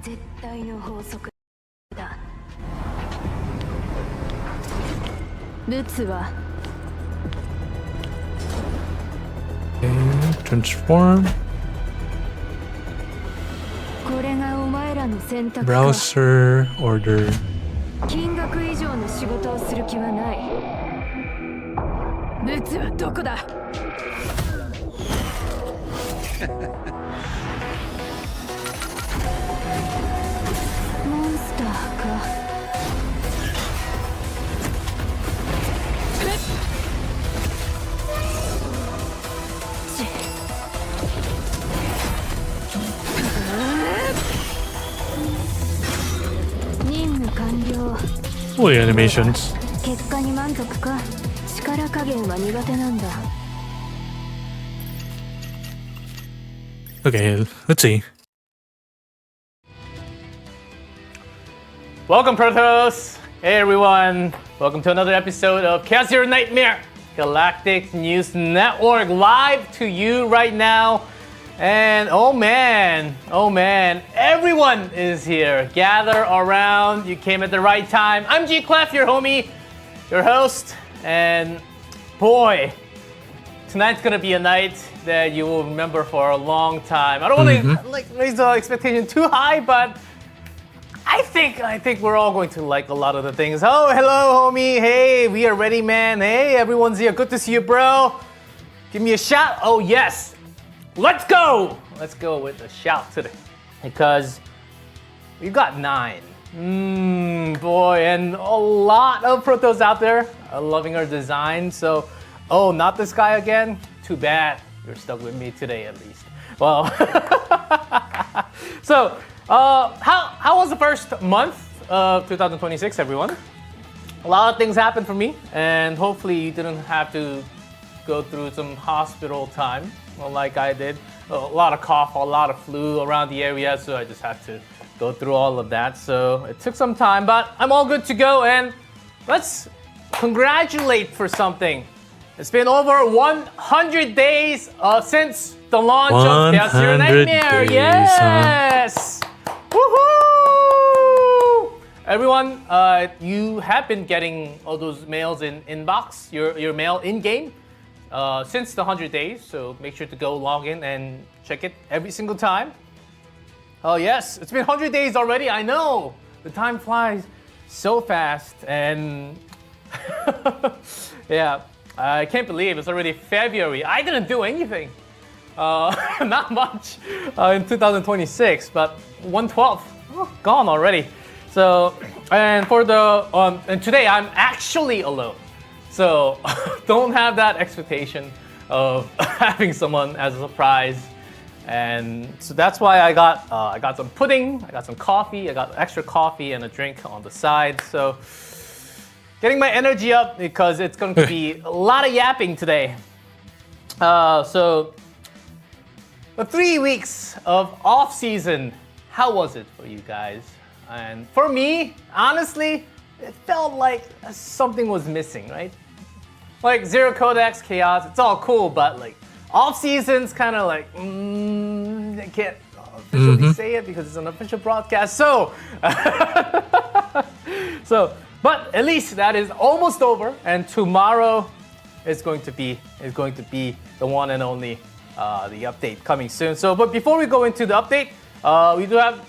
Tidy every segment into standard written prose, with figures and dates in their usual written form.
絶対の法則だ。ルツは Okay, transform. これがお前らの選択か。 Browser order. 金額以上の仕事をする気はない。ルツはどこだ。モンスターか。任務完了。 Oh, the animations. 結果に満足か。力加減は苦手なんだ。 Okay, let's see. Welcome, Protos! Hey everyone! Welcome to another episode of Chaos Your Nightmare! Galactic News Network live to you right now. And oh man, everyone is here. Gather around. You came at the right time. I'm G Clef, your homie, your host. And boy, tonight's gonna be a night that you will remember for a long time. I don't want to raise the expectation too high, but I think we're all going to like a lot of the things. Oh, hello, homie. Hey, we are ready, man. Hey, everyone's here. Good to see you, bro. Give me a shout. Oh, yes. Let's go. Let's go with a shout today because we got 9. Boy, and a lot of Protos out there loving our design. So, oh, not this guy again? Too bad. You're stuck with me today, at least. Well, so how was the first month of 2026, everyone? A lot of things happened for me, and hopefully you didn't have to go through some hospital time, like I did. A lot of cough, a lot of flu around the area, so I just had to go through all of that. So it took some time, but I'm all good to go, and let's congratulate for something. It's been over 100 days since the launch of Chaos Your Nightmare. Days, yes! Woohoo! Everyone, you have been getting all those mails in inbox, your mail in game, since the 100 days. So make sure to go log in and check it every single time. Oh yes, it's been 100 days already. I know the time flies so fast, and yeah. I can't believe it's already February. I didn't do anything. Not much in 2026, but 1/12 gone already. So, and for the and today I'm actually alone. So don't have that expectation of having someone as a surprise. And so that's why I got some pudding, I got some coffee, I got extra coffee and a drink on the side. So getting my energy up because it's going to be a lot of yapping today. So the 3 weeks of off season, how was it for you guys? And for me, honestly, it felt like something was missing, right? Like Zero Codex, Chaos, it's all cool, but like off season's kind of like, I can't officially say it because it's an official broadcast. So, but at least that is almost over, and tomorrow is going to be the one and only the update coming soon. So, but before we go into the update, we do have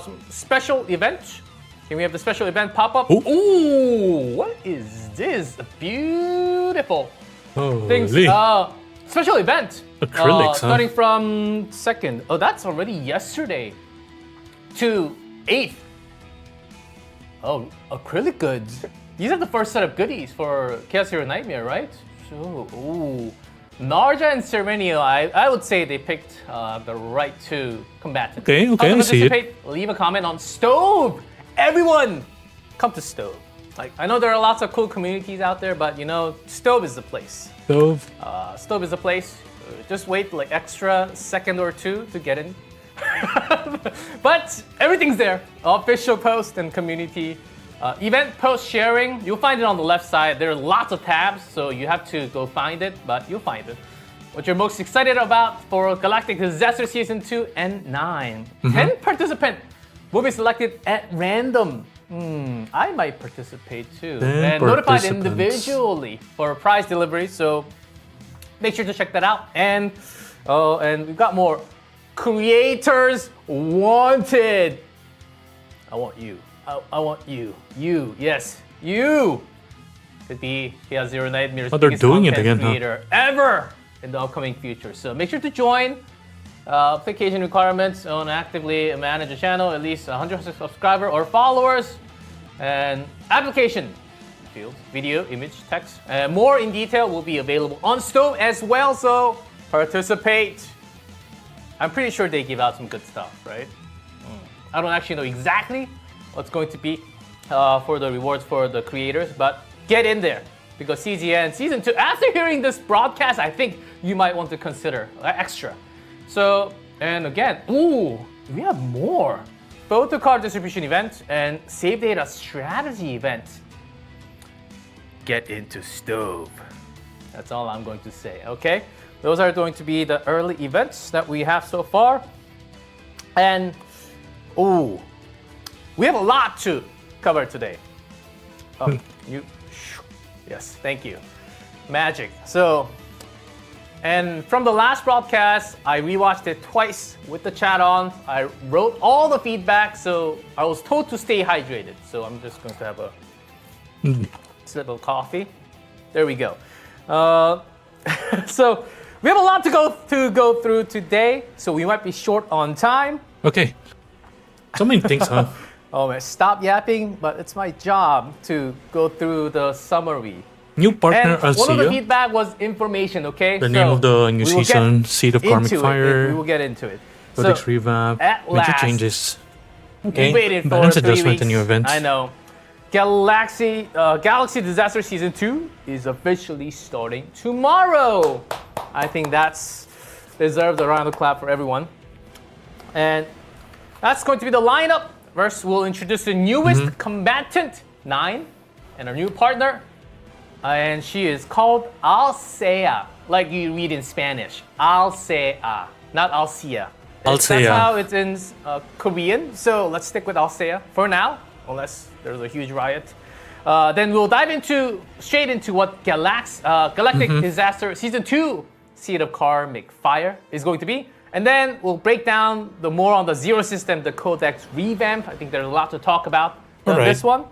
some special events. Can we have the special event pop up? Ooh, what is this? Beautiful things. Special event. Acrylics, starting from 2nd. Oh, that's already yesterday. To 8th. Oh, acrylic goods. These are the first set of goodies for Chaos Hero Nightmare, right? So, ooh. Narja and Serenio, I would say they picked the right two combatants. Okay, How to I see it. participate? Leave a comment on Stove. Everyone, come to Stove. Like, I know there are lots of cool communities out there, but you know, Stove is the place. Stove. Stove is the place. Just wait like extra second or two to get in. But everything's there. Official post and community. Event post sharing, you'll find it on the left side. There are lots of tabs, so you have to go find it, but you'll find it. What you're most excited about for Galactic Disaster Season 2 and 9. 10 participant will be selected at random. I might participate too. Then And notified participants. individually for prize delivery. So make sure to check that out. And we've got more creators wanted. I want you. I want you. You, yes, you could be Chaos Zero Nightmare's Oh, they're biggest doing it content again, huh? creator ever in the upcoming future. So make sure to join. Application requirements on actively manage a channel, at least 100 subscriber or followers, and application fields, video, image, text. More in detail will be available on Stove as well, so participate. I'm pretty sure they give out some good stuff, right? I don't actually know exactly what's going to be for the rewards for the creators, but get in there because CZN Season 2, after hearing this broadcast, I think you might want to consider extra. So, and again, we have more. Photo card distribution event and save data strategy event. Get into Stove. That's all I'm going to say, okay? Those are going to be the early events that we have so far. And, we have a lot to cover today. Yes, thank you. Magic. So, and from the last broadcast, I rewatched it twice with the chat on. I wrote all the feedback, so I was told to stay hydrated. So I'm just going to have a sip of coffee. There we go. So we have a lot to go through today, so we might be short on time. Okay. So many things, huh? Oh man, stop yapping, but it's my job to go through the summary. New partner, And one of the Alcia. feedback was information, okay? The name of the new we will season, get Seed of Karmic into it. Fire. We will get into it. Codex revamp. at Major last, changes. we Okay. waited for Balance 3 adjustment weeks. and new events. I know. Galaxy Disaster Season 2 is officially starting tomorrow. I think that's deserves a round of clap for everyone. And that's going to be the lineup. First, we'll introduce the newest combatant, 9, and our new partner. And she is called Alcia, like you read in Spanish. Alcia, not Alcia. That's Alcia. how it's in Korean. So let's stick with Alcia for now, unless there's a huge riot. Then we'll dive straight into what Galactic Disaster Season 2 Seed of Karmic Fire is going to be. And then we'll break down the more on the Zero System, the Codex revamp. I think there's a lot to talk about on this one.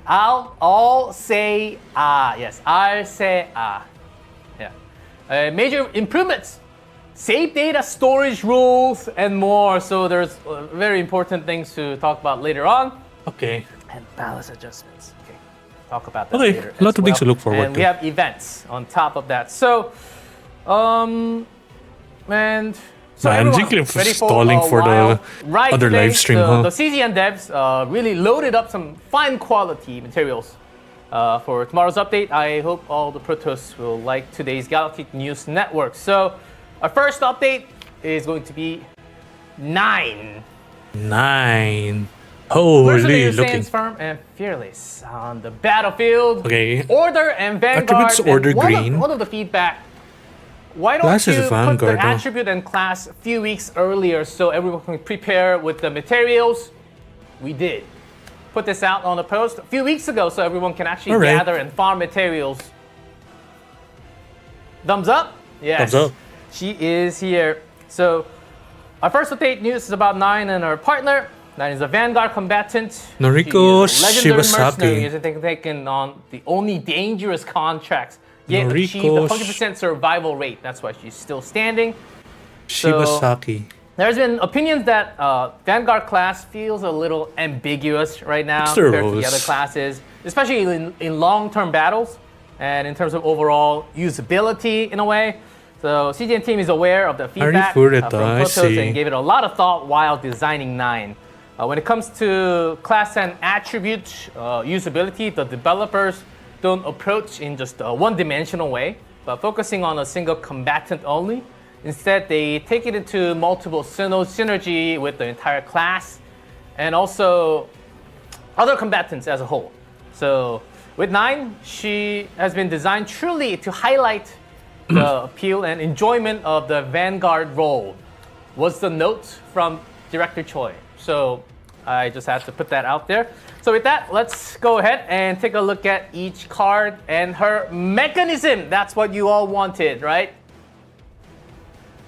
I'll say yes, I'll say yeah. Major improvements, save data storage rules, and more. So there's very important things to talk about later on. Okay. And balance adjustments. Okay, talk about that Okay, later. a lot as of things to look forward and to. we have events on top of that. So, and so Man, everyone, Jigglypuff ready stalling a for the while. Right other today, live stream, the, huh? the CZN devs really loaded up some fine quality materials for tomorrow's update. I hope all the Protoss will like today's Galactic News Network. So, our first update is going to be 9. 9. Holy, Mercenary looking. stands firm and fearless on the battlefield. Okay. Order and Vanguard. Attributes order and green. One of the feedback. Why don't Class is you put Vanguard, the huh? attribute and class a few weeks earlier so everyone can prepare with the materials? We did. Put this out on a post a few weeks ago so everyone can actually All right. gather and farm materials. Thumbs up? Yes. Thumbs up. She is here. So, our first update news is about 9 and her partner. 9 is a Vanguard combatant. Noriko She is a legendary mercenary. Shibasaki. She's taken on the only dangerous contracts. Yet Noriko achieved a 100% survival rate. That's why she's still standing. Shibasaki. There's been opinions that Vanguard class feels a little ambiguous right now It's the compared to rules. the other classes, especially in long-term battles and in terms of overall usability in a way. So CGN team is aware of the feedback from I Protoss see. and gave it a lot of thought while designing 9. When it comes to class and attribute usability, the developers don't approach in just a one-dimensional way, but focusing on a single combatant only. Instead, they take it into multiple synergy with the entire class and also other combatants as a whole. So with 9, she has been designed truly to highlight the appeal and enjoyment of the Vanguard role. was the note from Director Choi. So I just had to put that out there. So with that, let's go ahead and take a look at each card and her mechanism. That's what you all wanted, right?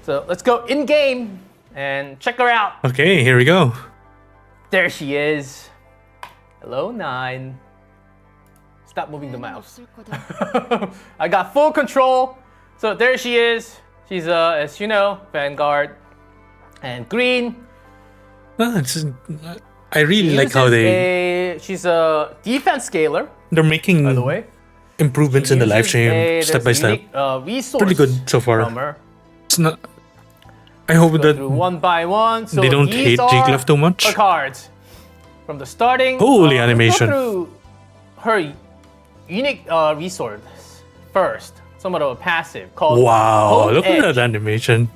So let's go in-game and check her out. Okay, here we go. There she is. Hello, 9. Stop moving the mouse. I got full control. So there she is. She's, as you know, Vanguard. And green. I really like how she's a defense scaler, they're making by the way. improvements in the live stream step by step. Pretty good so far. From her. It's not. I hope Go that through one by one. So they don't these hate are Jigglypuff too much. her cards from the starting. Holy Let's animation. go through her unique resource first. Somewhat of a passive called Wow, Home look Edge. at that animation.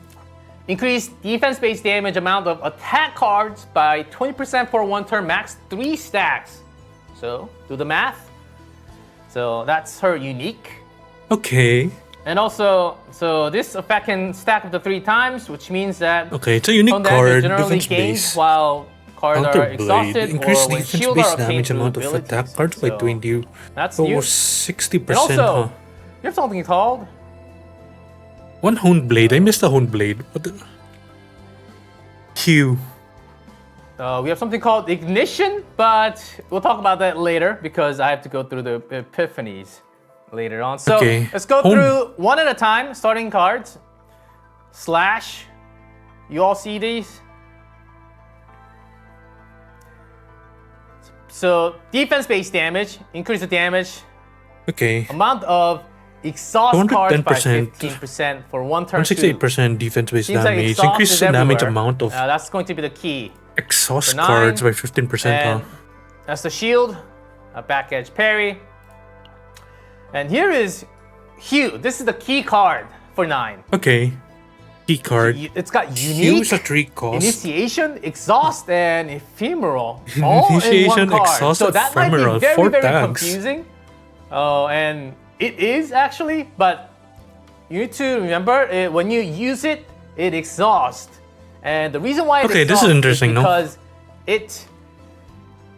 Increase defense-based damage amount of attack cards by 20% for one turn, max 3 stacks. So, do the math. So, that's her unique. Okay. And also, so this effect can stack up to 3 times, which means that Okay, it's a unique home damage is card, generally defense gained base. while cards are Counter Blade. exhausted Increase or when defense shield base are obtained damage through amount of abilities. attack cards by So, 20. That's new. Over And 60%. also, huh? you have something called One Honed Blade. I missed the Honed Blade. What the? Q. we have something called Ignition, but we'll talk about that later because I have to go through the epiphanies later on. So Okay. let's go Home. through one at a time, starting cards. Slash. You all see these? So defense-based damage, increase the damage. Okay. Amount of exhaust cards by 210%. 15% for one turn. 168% defense based Seems like damage. exhaust Increase is the damage everywhere. amount of That's going to be the key. exhaust for 9, cards by 15%. And Huh? that's the shield, a back edge parry. And here is Hue. This is the key card for 9. Okay. Key card. It's got unique, Use a 3 cost. initiation, exhaust, and ephemeral. All in one Initiation, card. exhaust, So that might ephemeral, be very, 4 very tags. confusing. Oh, and it is actually, but you need to remember when you use it, it exhausts. And the reason why it Okay, this is exhausts interesting, no? because it,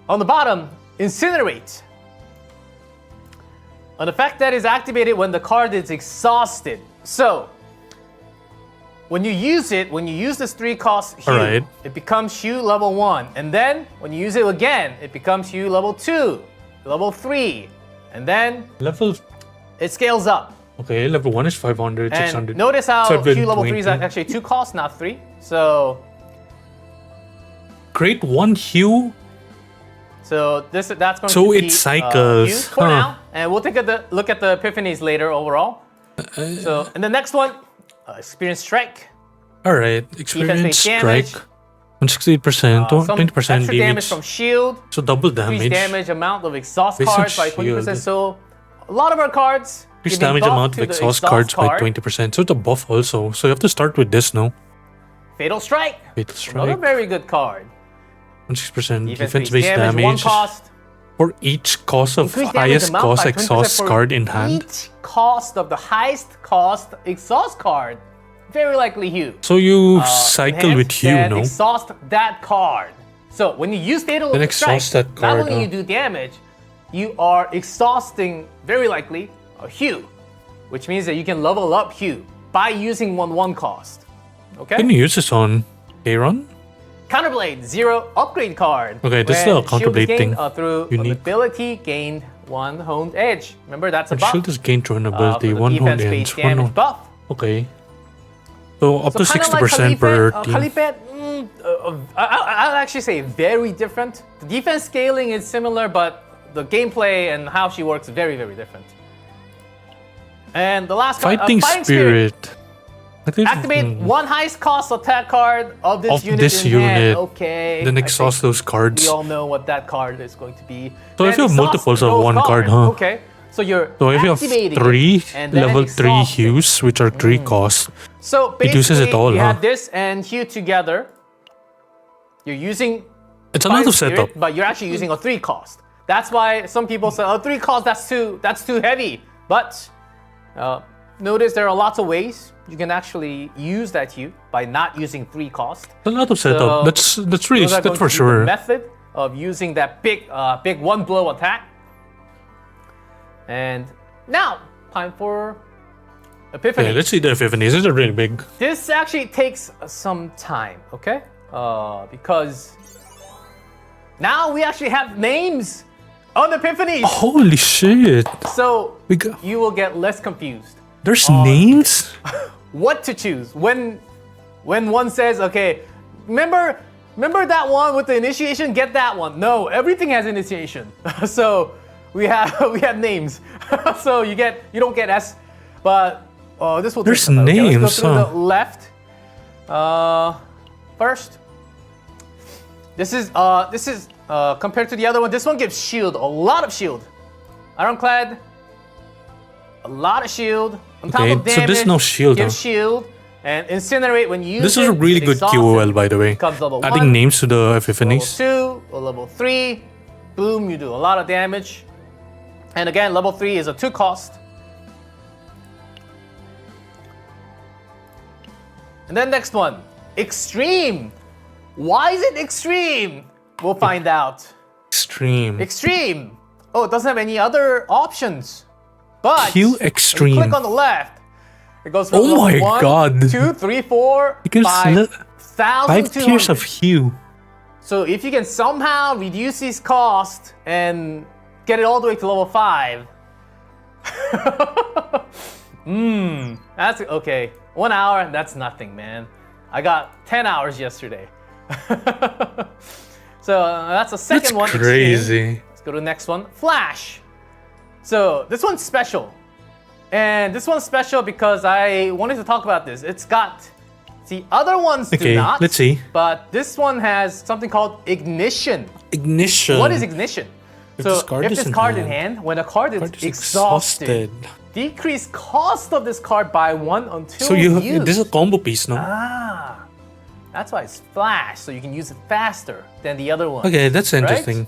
on the bottom, incinerates. An effect that is activated when the card is exhausted. So, when you use it, when you use this 3 cost Hue, Alright. it becomes Hue level 1. And then, when you use it again, it becomes Hue level 2, level 3. And then, Level. it scales up. Okay, level 1 is 500, And 600. notice how Hue level 3 is 720. actually 2 costs, not 3. So, Create 1 hue. that's going So to it be cycles, Hue for huh. now. And we'll take a look at the epiphanies later overall. So, and the next one, Experience Strike. Alright, experience damage. strike. 168%, Some 20% extra damage damage. from shield. So double Increase damage. damage amount of exhaust Based on cards by 20%. shield. So a lot of our cards. Increase giving damage buff amount to of the exhaust cards by card. 20%. So it's a buff also. So you have to start with this, no? Fatal Strike. Fatal Another Strike. very good card. 16% Defense defense-based damage, 1 damage. cost. For each cost of Increase damage highest amount cost by 20% exhaust for card in hand. Each cost of the highest cost exhaust card. Very likely Hue. So you cycle Enhance with hue, and no? exhaust that card. So when you use Fatal Then Strike, exhaust that not card, only you do damage, you are exhausting, very likely, a Hue. Which means that you can level up Hue by using 1/1 cost. Okay? Can you use this on Aeron? Counterblade, 0 upgrade card. Okay, this is When a Counterblade shield is gained, thing. Through an Unique. ability, gained 1 honed edge. Remember, that's a And buff. shield is gained through an ability. For the 1 honed defense-based edge. 1 damage honed. buff. Okay. So up to So kinda 60% per Khalifet, team. Khalifet, I'll actually say very different. The defense scaling is similar, but the gameplay and how she works is very, very different. And the last one, Fighting Spirit. I think- Activate 1 highest cost attack card of this Of unit this in hand. unit. Okay. Then I exhaust think those cards. we all know what that card is going to be. So if Then you have exhaust multiples of those 1 card, cards. huh? Okay. So you're So if you have activating 3 it and then level 3 exhausting. hues, which are 3 costs. So basically, It uses it all, you huh? have this and Hue together. You're using It's a lot Fire of setup. Spirit, but you're actually using a 3 cost. That's why some people say, oh, 3 cost, that's too heavy. But notice there are lots of ways you can actually use that hue by not using 3 cost. A lot of setup. That's really Those are that's going for to be sure. the method of using that big one blow attack. And now, time for Epiphany. Yeah, let's see the epiphanies. These are really big. This actually takes some time, okay? Because now we actually have names on Epiphanies. Holy shit! So We got, you will get less confused. there's names. What to choose when one says, okay, remember that one with the initiation? Get that one. No, everything has initiation. So we have names. So you don't get S, but this will take There's some time. Okay, names, let's go through huh? the left. First, this is compared to the other one. This one gives shield, a lot of shield. Ironclad, a lot of shield. On top Okay, of damage, so there's no shield, gives huh? shield, and incinerate when you use This it. is a really good exhaust QOL, it, by the way. becomes level 1, Adding names to the level epiphanies. 2, or level 3. Boom, you do a lot of damage. And again, level 3 is a 2 cost. And then next one, Extreme. Why is it Extreme? We'll find out. Extreme. Extreme. Oh, it doesn't have any other options. But Q when you Extreme. click on the left, it goes from Oh level my 1, God. 2, 3, 4, You can 5, 5 tiers of 1,200. hue. So if you can somehow reduce these costs and get it all the way to level 5, that's okay. 1 hour, that's nothing, man. I got 10 hours yesterday. So that's the second That's one. crazy. Extreme. Let's go to the next one, Flash. So this one's special. And this one's special because I wanted to talk about this. It's got, see, other ones do Okay, not. let's see. But this one has something called Ignition. Ignition. What is Ignition? If So this card if is this in card in hand, hand, when a card is Card is exhausted, decrease cost of this card by 1 until So used. this is a combo piece, no? Ah, that's why it's Flash, so you can use it faster than the other one. Okay, that's interesting.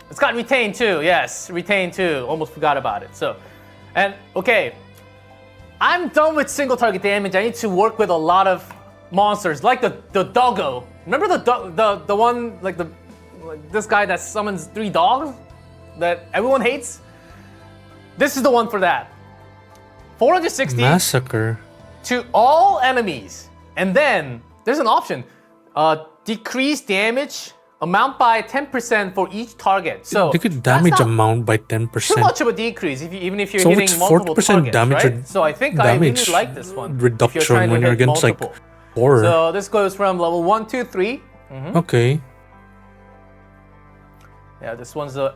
It's got Retain too, yes, Retain too. Almost forgot about it. So, and okay, I'm done with single target damage. I need to work with a lot of monsters, like the doggo. Remember the one like this guy that summons 3 dogs that everyone hates? This is the one for that. 460 Massacre. to all enemies, and then there's an option: decrease damage amount by 10% for each target. So They could that's damage not amount by 10%. too much of a decrease even if you're So hitting it's multiple 40% targets, damage right? So I think I really damage like this one. reduction if you're trying to when you're hit against multiple. like horror. So this goes from level 1, 2, 3. Okay. Yeah, this one's a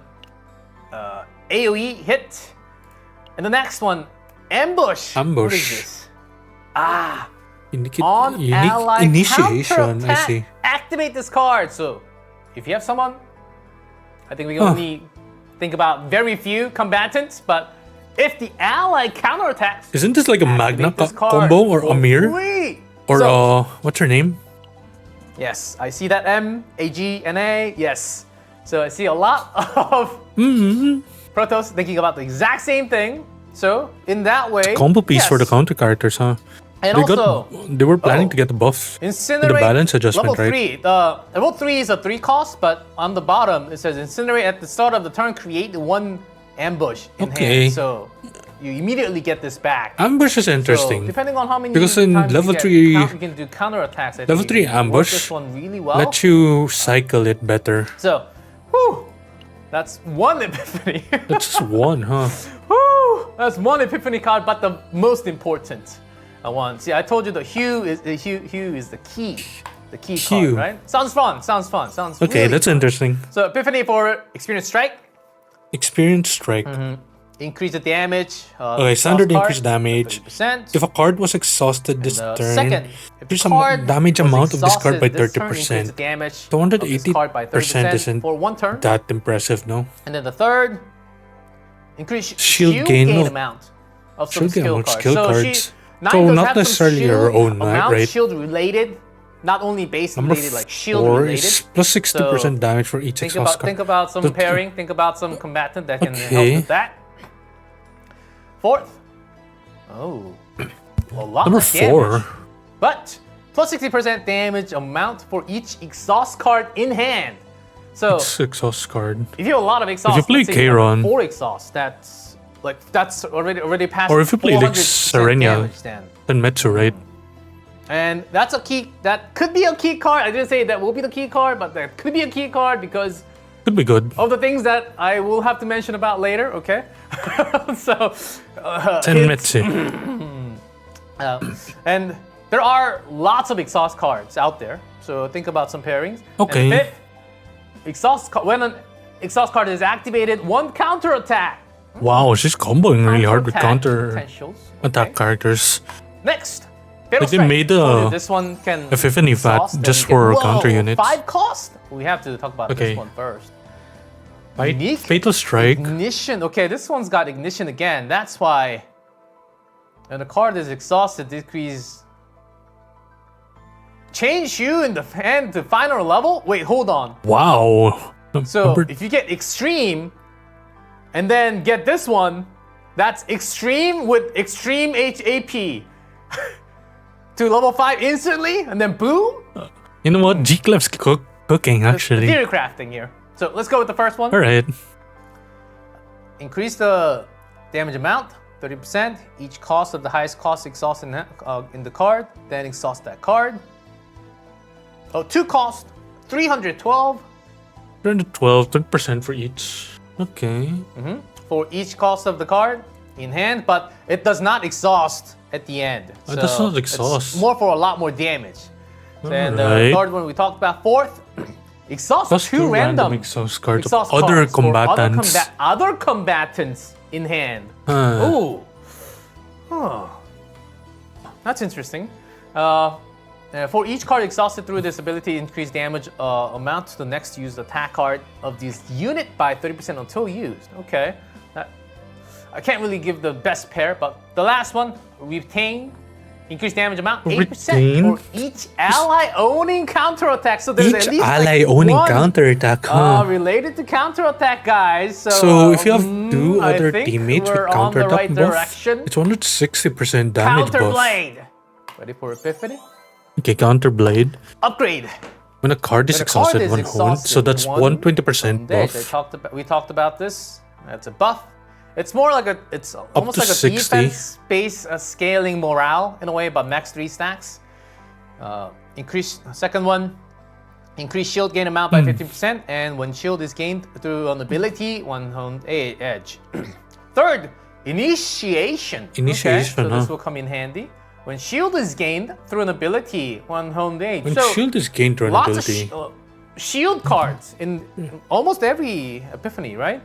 AoE hit. And the next one, Ambush. What is Ambush. this? Ah, Unique on-ally initiation, I counterattack. see. Activate this card. So if you have someone, I think we can only think about very few combatants, but if the ally counterattacks, Isn't this like a activate Magna this card combo or for Amir? free. Or So- what's her name? Yes, I see that M, A, G, and A. Yes. So I see a lot of Protoss thinking about the exact same thing. So in that way, Combo piece for the yes. counter characters, huh? And They also, they were planning oh, to get the buff. Incinerate The balance adjustment, level right? 3. Level 3 is a 3 cost, but on the bottom it says Incinerate at the start of the turn, create 1 ambush in Okay. hand. So you immediately get this back. Ambush is So interesting. depending on how many Because in times level you get 3 you can do counter attacks. I level think 3 you can work ambush this one really well. Let you cycle it better. So, whew, that's 1 epiphany. That's just one, huh? Whew, that's 1 epiphany card, but the most important one. See, I told you the hue is the key. The key Hue. card, right? Sounds fun. Sounds Okay, really that's fun. interesting. So epiphany for experience strike, Experience strike. increase the damage. Okay, standard increase damage. 30%. If a card was exhausted this The turn, second, if the increase some card damage was amount of this card by exhausted, this turn, increase 30%. the damage of this card by 280% 30% isn't for 1 turn. that impressive, no? And then the third, increase Shield gain of- amount of some Shield gain skill amount cards. skill So cards. Nine So does not have some necessarily shield your own, amount, right? shield related not only base Number related, like shield 4 related. is plus 60% So, damage for each exhaust card. Think about some But- pairing. Think about some combatant that can help Okay. with that. Fourth. Oh, a lot Number less damage. 4. But plus 60% damage amount for each exhaust card in hand. So It's exhaust card. if you have a lot of exhaust, If you play let's say you have Kayron- 4 exhausts, that's already past. Or if you play like 400% Serenia, damage then. then Metsu, right? And that's a key. That could be a key card. I didn't say that will be the key card, but that could be a key card because Could be good. of the things that I will have to mention about later. Okay, so Then Metsu. and there are lots of exhaust cards out there. So think about some pairings. Okay. And fifth, when an exhaust card is activated, 1 counter attack. Wow, she's comboing really hard with counter potentials. attack Okay. characters. Next. Fatal Like they Strike. made So a this one can epiphany vat exhaust just and for get- counter Whoa, units. 5 cost? We have to talk about Okay. this one first. Fight, Unique Fatal Strike. Ignition. Okay, this one's got ignition again. That's why when the card is exhausted, decrease. Change you in the hand to final level? Wait, hold on. Wow. So Number- if you get extreme and then get this one, that's extreme with extreme HAP to level 5 instantly, and then boom. you know what? G-Clef's cooking actually. Theory crafting here. So let's go with the first one. Alright. Increase the damage amount 30%. Each cost of the highest cost exhaust in the card. Then exhaust that card. Oh, 2 cost 312 312, 30% for each. Okay. for each cost of the card in hand, but it does not exhaust at the end. It does not it's exhaust. more for a lot more damage. And the Alright. third one we talked about. Fourth, exhaust Plus 2 2 random exhaust cards of exhaust other cards for combatants. other combatants in hand. Huh. Ooh. Huh. That's interesting. For each card exhausted through this ability, increase damage amount to the next used attack card of this unit by 30% until used. Okay. I can't really give the best pair, but the last one, retain. Increase damage amount 8% Retain? for each ally owning counterattack. So there's Each at least ally like owning one, counterattack, huh? related to counterattack, guys. So if you have 2 I other think teammates with we're on the counterattack right buff, direction. it's 160% damage buff. Counterblade. Ready for epiphany? Okay, Counterblade. Upgrade. When a card is When a card exhausted, is 1 honed, so exhausted, that's 120% They buff. we talked about this. That's a buff. It's more like it's almost to like a 60. defense based scaling morale in a way, but max 3 stacks. Second one, increase shield gain amount by 15%, and when shield is gained through an ability, 1 honed edge. Third, initiation. Initiation, Okay, so this huh? will come in handy. When shield is gained through an ability, 1 honed edge. When So, shield is gained through an lots ability. of shield cards in almost every epiphany, right?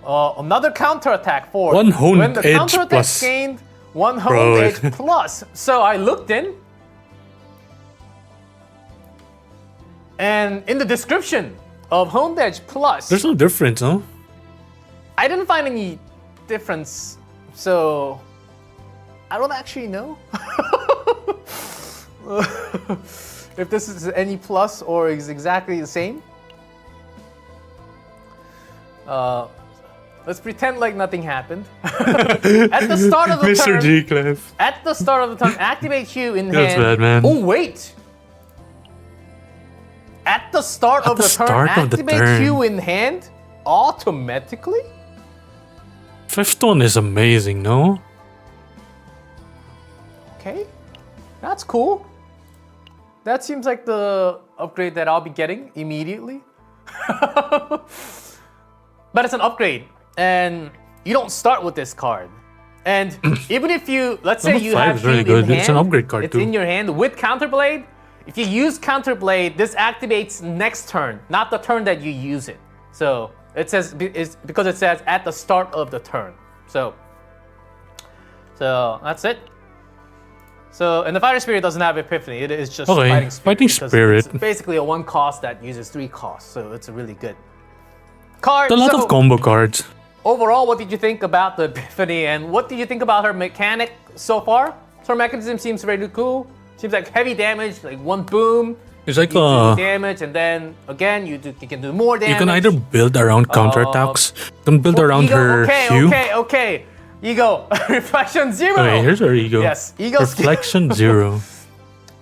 Another counterattack for 1 honed when the edge counterattack plus. gained 1 honed Bro. edge plus. So I looked in, and in the description of honed edge plus, There's no difference, huh? I didn't find any difference. So I don't actually know if this is any plus or is exactly the same. Let's pretend like nothing happened. At the start of the Mr. turn, G-Clef. at the start of the turn, activate Hue in That's hand. bad, man. Oh wait! At the start of the turn, start of the activate turn. Hue in hand automatically. Fifth one is amazing, no? Okay, that's cool. That seems like the upgrade that I'll be getting immediately. But it's an upgrade, and you don't start with this card. And even if you, let's say Number you 5 have is really Shield in good. It's an hand, upgrade card it's too. in your hand with Counterblade. If you use Counterblade, this activates next turn, not the turn that you use it. So it says it's because it says at the start of the turn. So that's it. So, and the Fighting Spirit doesn't have Epiphany. It is just Okay, Fighting Spirit. Fighting because Spirit. It's basically a 1 cost that uses 3 costs. So it's a really good card. A lot So of combo cards. overall, what did you think about the Epiphany, and what did you think about her mechanic so far? Her mechanism seems very cool. Seems like heavy damage, like one boom. It's like you do damage, and then again you can do more damage. You can either build around counterattacks. You can build around Ego, her Q. Okay. Ego, reflection 0. Okay, here's her ego. Yes, ego. Reflection 0.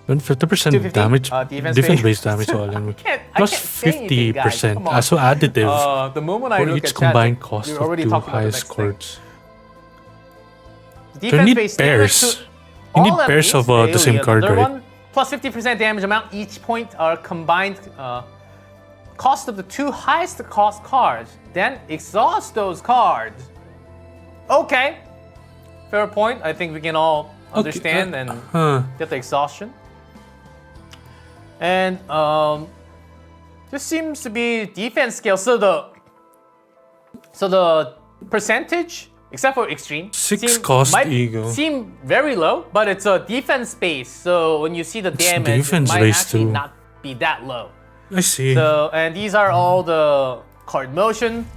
Then 50% damage, defense-based damage to all enemies. Plus 50%. So additive. The moment I for look each at combined chat, cost you're of already 2 talking about the highest next thing. cards. You need pairs. You need pairs of the same card, right? Plus 50% damage amount each point are combined cost of the 2 highest cost cards. Then exhaust those cards. Okay. Fair point. I think we can all understand and get the exhaustion. And this seems to be defense scale. So the percentage, except for extreme, 6 cost ego. seem very low, but it's a defense base. So when you see the damage, it might actually not be that low. I see. So and these are all the card motion.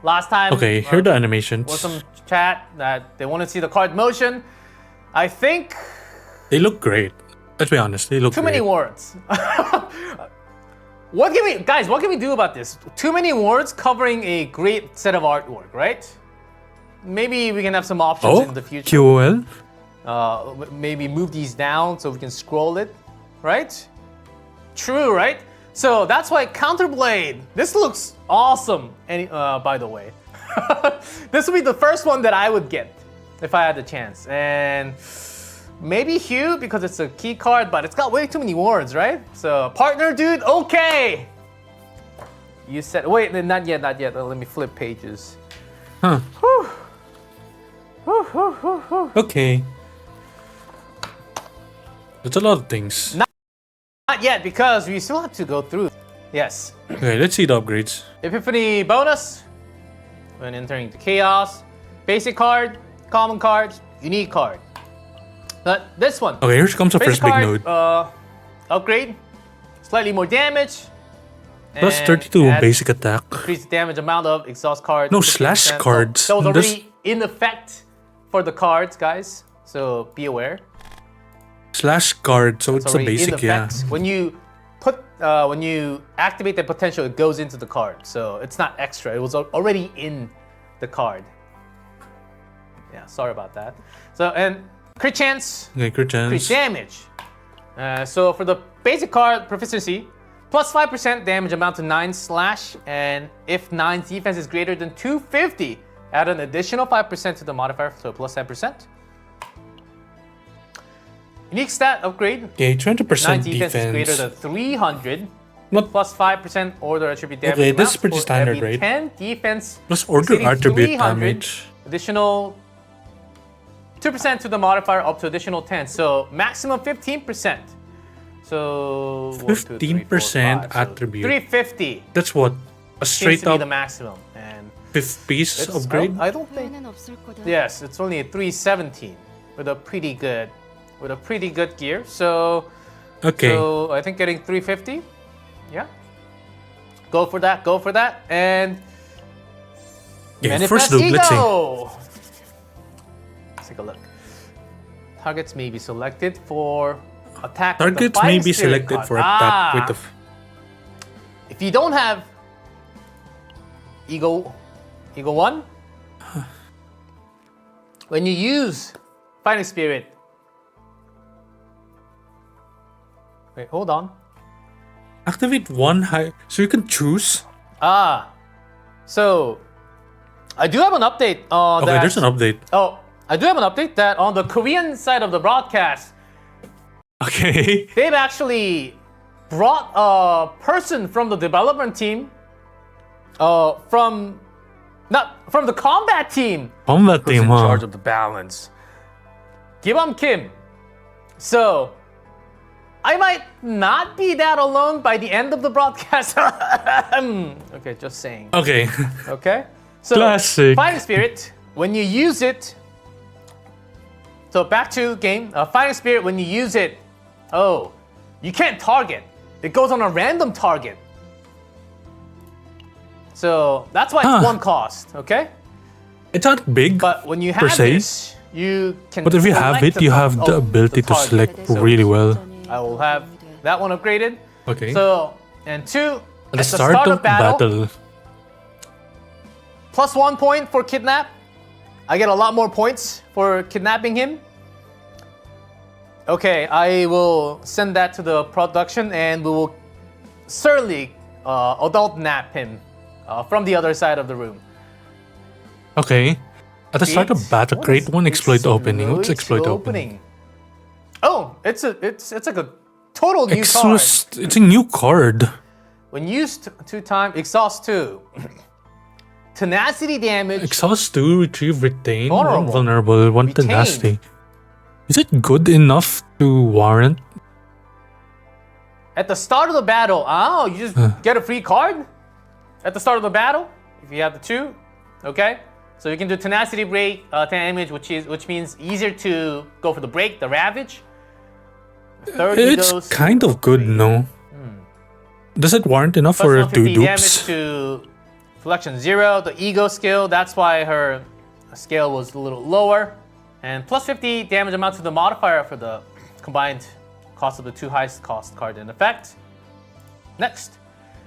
Last time, okay, here are the animations. Was some chat that they want to see the card motion. I think they look great. Let's be honest, they look too great. many words. What can we do about this? Too many words covering a great set of artwork, right? Maybe we can have some options in the future. QOL? Maybe move these down so we can scroll it, right? True, right? So that's why Counterblade. This looks awesome. By the way, this would be the first one that I would get if I had the chance. And maybe Hue because it's a key card, but it's got way too many words, right? So partner, dude. Okay. You said wait, not yet. Let me flip pages. Huh. Whew. Okay. That's a lot of things. Not yet, because we still have to go through. Yes. Okay, let's see the upgrades. Epiphany bonus when entering the chaos. Basic card, common cards, unique card. But this one. Okay, here comes the basic first big card, node. Upgrade, slightly more damage. Plus and 32 basic attack. Increase the damage amount of exhaust cards. No, slash cards. That was already in effect for the cards, guys. So be aware. Slash card, so it's a basic, yeah. When you activate the potential, it goes into the card. So it's not extra. It was already in the card. Yeah, sorry about that. So and crit chance. Okay, crit chance. Crit damage. So for the basic card proficiency, plus 5% damage amount to 9 slash, and if 9's defense is greater than 250, add an additional 5% to the modifier, so plus 10%. Unique stat upgrade. Okay, 20% 9 defense is defense. greater than 300. Not plus 5% order attribute damage. Okay, this is pretty standard, right? 10 defense. Plus order attribute damage. Additional 2% to the modifier up to additional 10. So maximum 15%. So 15% attribute. 350. That's what? A straight seems to be up the maximum. And 5th piece upgrade? I don't think. Yes, it's only a 317 with a pretty good gear. So okay. So I think getting 350. Yeah. Go for that. And yeah, manifest first look, ego. let's see. Let's take a look. Targets may be selected for attack. Targets may be selected for attack with the. If you don't have Ego 1, when you use Fighting Spirit. Wait, hold on. Activate one high, so you can choose. So I do have an update. Okay, there's an update. Oh, I do have an update that on the Korean side of the broadcast. Okay. They've actually brought a person from the development team, from the combat team. Combat team, in charge of the balance. Gibam Kim. So I might not be that alone by the end of the broadcast. Okay, just saying. Okay. Okay. So Classic. Fighting Spirit, when you use it. So back to game. Fighting Spirit, when you use it, you can't target. It goes on a random target. So that's why it's one cost. Okay. It's not big. But when you per have se. this, you can. But if you have select it, you have the of ability to target. select So really well. I will have that one upgraded. Okay. So, and 2, At the start of battle, plus 1 point for kidnap. I get a lot more points for kidnapping him. Okay, I will send that to the production and we will certainly adult nap him from the other side of the room. okay. At the start of battle, What create is one exploit opening. Let's exploit opening. Oh, it's like a total new card. It's a new card. When used 2 times, exhaust 2. Tenacity damage. Exhaust 2, retrieve, retain, Vulnerable. 1 vulnerable, 1 Retain. tenacity. Is it good enough to warrant? At the start of the battle, you just get a free card at the start of the battle if you have the 2. Okay, so you can do tenacity break damage, which means easier to go for the break, the ravage. Third It's goes kind of good, no? Does it warrant enough plus for 2 150 damage dupes? to selection 0. The ego skill, that's why her scale was a little lower, and plus 50 damage amount to the modifier for the combined cost of the 2 highest cost card in effect. Next,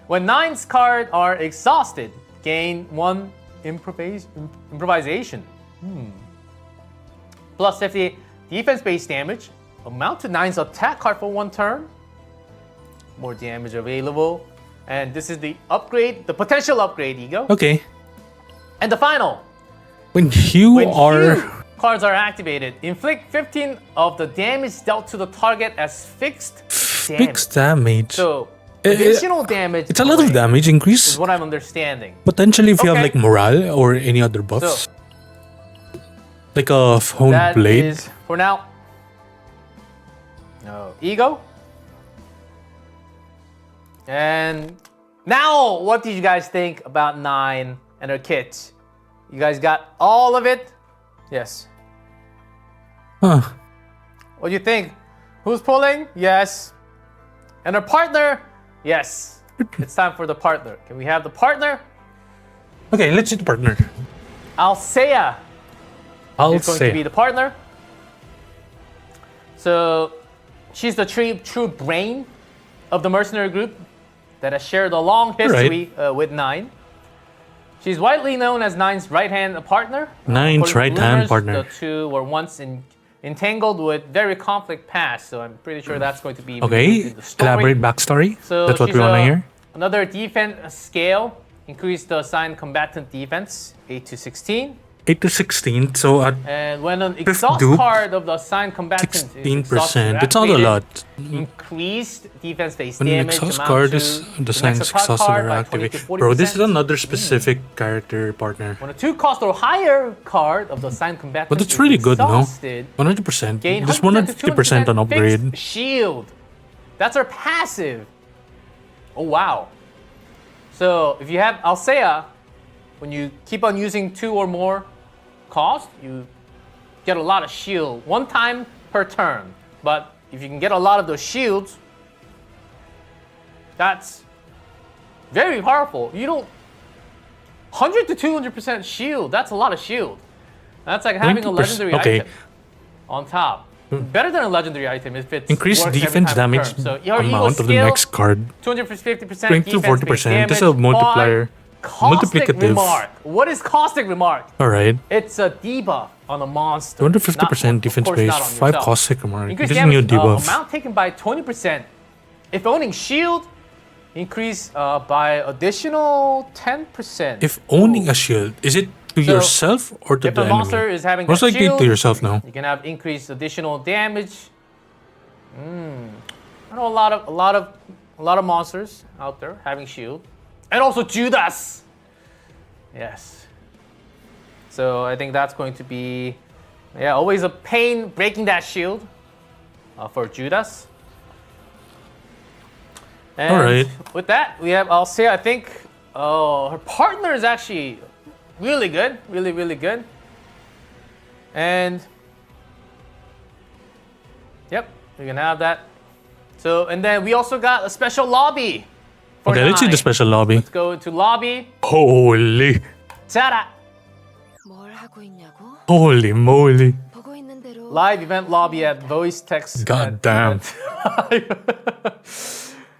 when 9's cards are exhausted, gain 1 improvisation. Plus 50 defense-based damage. Amount to 9's attack card for 1 turn. More damage available. And this is the upgrade, the potential upgrade, Ego. Okay. And the final. When you When are... few cards are activated, inflict 15 of the damage dealt to the target as fixed damage. Fixed damage. So, additional damage. It's a lot of damage is increase. what I'm understanding. Potentially if you have Okay. like morale or any other buffs. So, Like a honed that blade. is for now. No. Ego. And now, what did you guys think about 9 and her kit? You guys got all of it? Yes. Huh. What do you think? Who's pulling? Yes. And her partner? Yes. It's time for the partner. Can we have the partner? Okay, let's see the partner. Alsea I'll is going to be say. the partner. So she's the true brain of the mercenary group that has shared a long history with 9. She's widely known as 9's right-hand partner. 9's According to right-hand rumors, partner. The two were once entangled with very conflict past, so I'm pretty sure that's going to be Okay, in the story. elaborate backstory. So That's what she's we want to hear. Another defense scale. Increase the assigned combatant defense 8 to 16. 8 to 16, so at And when an exhaust dupe, card of the assigned combatant is 16%. It's not a activated, lot. Increased defense-based When an damage exhaust amount card to is the next signs attack exhausted card or by 20 to activated. 40%. Bro, this is another specific character partner. When a 2 cost or higher card of the assigned combatant But it's is really good, no? exhausted, 100%. gain Just 100 to 150% on 200% upgrade. fixed shield. That's our passive. Oh, wow. So if you have Alsea, when you keep on using 2 or more cost, you get a lot of shield 1 time per turn. But if you can get a lot of those shields, that's very powerful. You don't 100 to 200% shield. That's a lot of shield. That's like having a 20%, legendary okay. item on top. Better than a legendary item if it's Increase works every defense time per damage turn. So your ego amount of the skill, next card. 250% 20 to 40%. This is a multiplier. Caustic Multiplicative. remark. What is caustic remark? Alright. It's a debuff on a monster. 250% defense base, 5 cost. caustic remark. Increase This is a new damage debuff. amount taken by 20%. If owning shield, increase by additional 10%. If owning a shield, is it to So, yourself or to if the a monster enemy? is having Most that likely shield, to yourself now. you can have increased additional damage. I know a lot of monsters out there having shield, and also Judas. Yes. So I think that's going to be, always a pain breaking that shield for Judas. And Alright. with that, I'll say I think her partner is actually really good, really good. And yep, we can have that. So, and then we also got a special lobby for Okay, let's see 9. the special lobby. Let's go into lobby. Holy, Ta-da! 뭘 하고 있냐고? holy moly. live event lobby at voice text. God damn.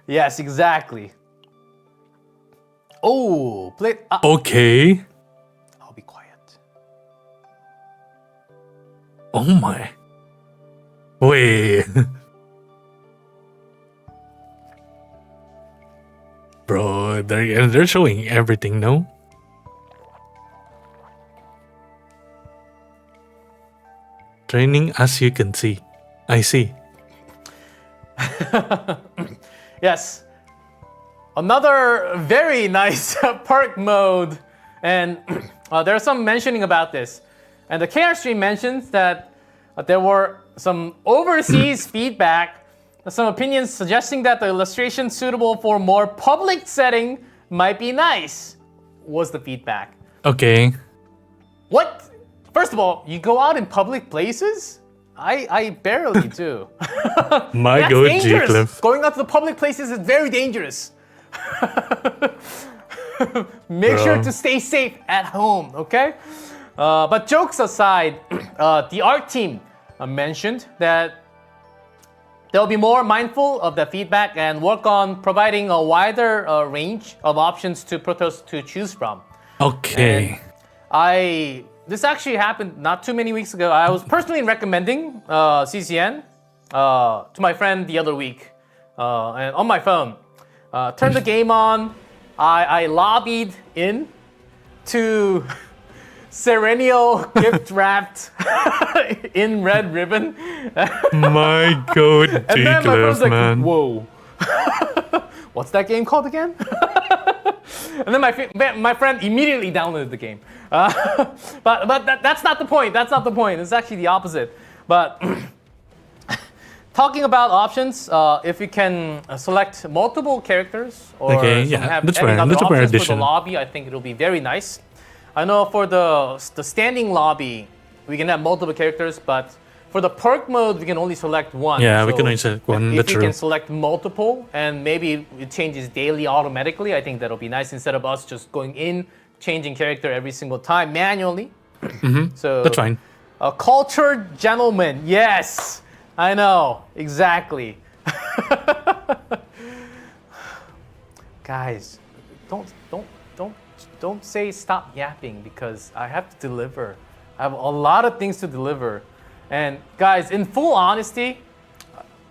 Yes, exactly. Oh, play. Okay. I'll be quiet. Oh my. Wait. Bro, they're showing everything, no? Training as you can see. I see. Yes. Another very nice perk mode. And there's some mentioning about this. And the KR stream mentions that there were some overseas feedback, some opinions suggesting that the illustration suitable for more public setting might be nice, was the feedback. Okay. What? First of all, you go out in public places? I barely do. My That's good dangerous. G-Cliff. Going out to the public places is very dangerous. Make sure to stay safe at home, okay? But jokes aside, the art team mentioned that they'll be more mindful of the feedback and work on providing a wider range of options to Protoss to choose from. Okay. This actually happened not too many weeks ago. I was personally recommending CCN to my friend the other week, and on my phone. Turned the game on. I lobbied in to Serennial gift wrapped in red ribbon. My god, And then my friend's G-Cliff, like, man. whoa. What's that game called again? And then my friend immediately downloaded the game. But that's not the point. That's not the point. It's actually the opposite. But talking about options, if you can select multiple characters or have that's any fair. other That's a fair options for the addition. lobby, I think it'll be very nice. I know for the standing lobby, we can have multiple characters, but for the perk mode, we can only select one. Yeah, we So can only select one. If That's you true. can select multiple and maybe it changes daily automatically, I think that'll be nice instead of us just going in, changing character every single time manually. So That's fine. a cultured gentleman, yes, I know, exactly. Guys, don't say stop yapping because I have to deliver. I have a lot of things to deliver. And guys, in full honesty,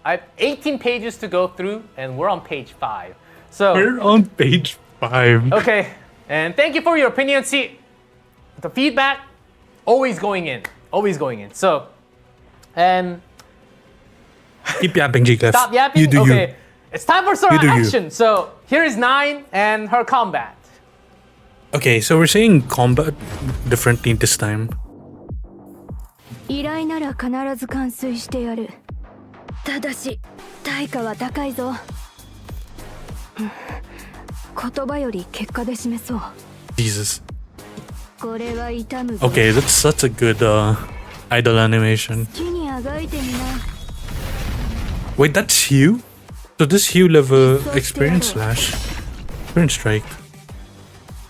I have 18 pages to go through and we're on page 5. So We're on page 5. okay, and thank you for your opinion. See, the feedback, always going in. So, and Keep yapping, G-Cliff. stop yapping. You do okay, you. it's time for some You do you. action. So here is 9 and her combat. Okay, so we're saying combat differently this time. 依頼なら必ず完遂してやる。ただし対価は高いぞ。言葉より結果で示そう。 Jesus. これは痛むぞ。 Okay, that's such a good idol animation. 好きにあがいてみな。 Wait, that's Hugh? So this Hugh level experience slash experience strike.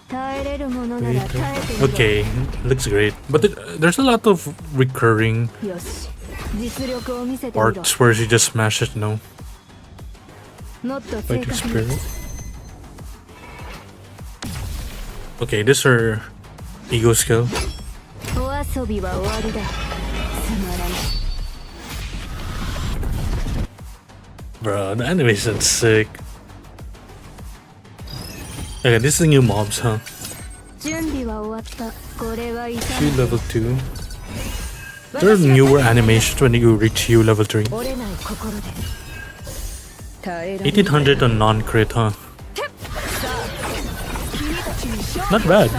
耐えれるものなら耐えてみろ。 Okay, looks great. But there's a lot of recurring よし、実力を見せてみろ。 parts where she just smashes, no? もっと正 Fighting 確に。 spirit. Okay, this is her ego skill. お遊びは終わりだ。つまらない。 Bro, the animation's sick. Okay, this is new mobs, huh? 準備は終わった。これは痛 Hugh むぞ。 level 2. There are newer animations when you reach Hugh level 3. 折れない心で。耐えられる。 1800 on non-crit, huh? Not bad.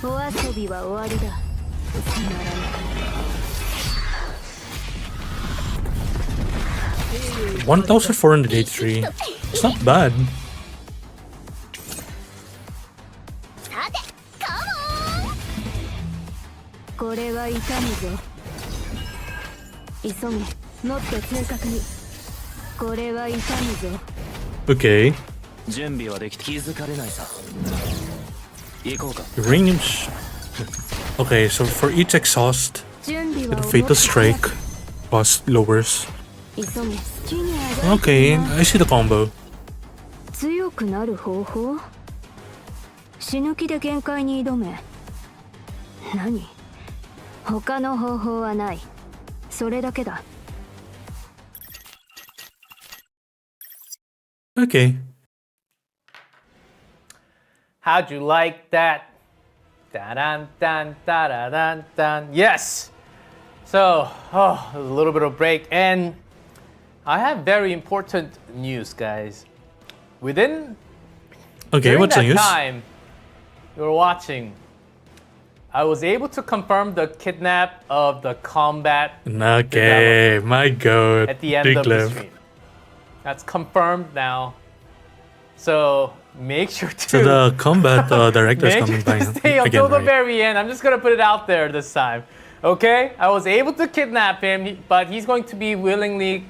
お遊びは終わりだ。つまらない。 1483. It's not bad. これは痛むぞ。急げ。もっと正確に。これは痛むぞ。 Okay. 準備はできて気づかれないさ行こうか Range. Okay, so for each exhaust, 準備 get は a fatal 動き strike plus lowers. 急げ好きにあがいて Okay, な I see the combo. 強くなる方法死ぬ気で限界に挑め何他の方法はないそれだけだ Okay. How'd you like that? Da-dun, dun, da-da-dun, dun. Yes! So, a little bit of break. And I have very important news, guys. During What's the that news? time you were watching, I was able to confirm the kidnap of the combat Okay, my god. at the end Big of the love. stream. That's confirmed now. So make sure to So the combat director is make coming sure by to stay until again, the right? very end. I'm just gonna put it out there this time. Okay, I was able to kidnap him, but he's going to be willingly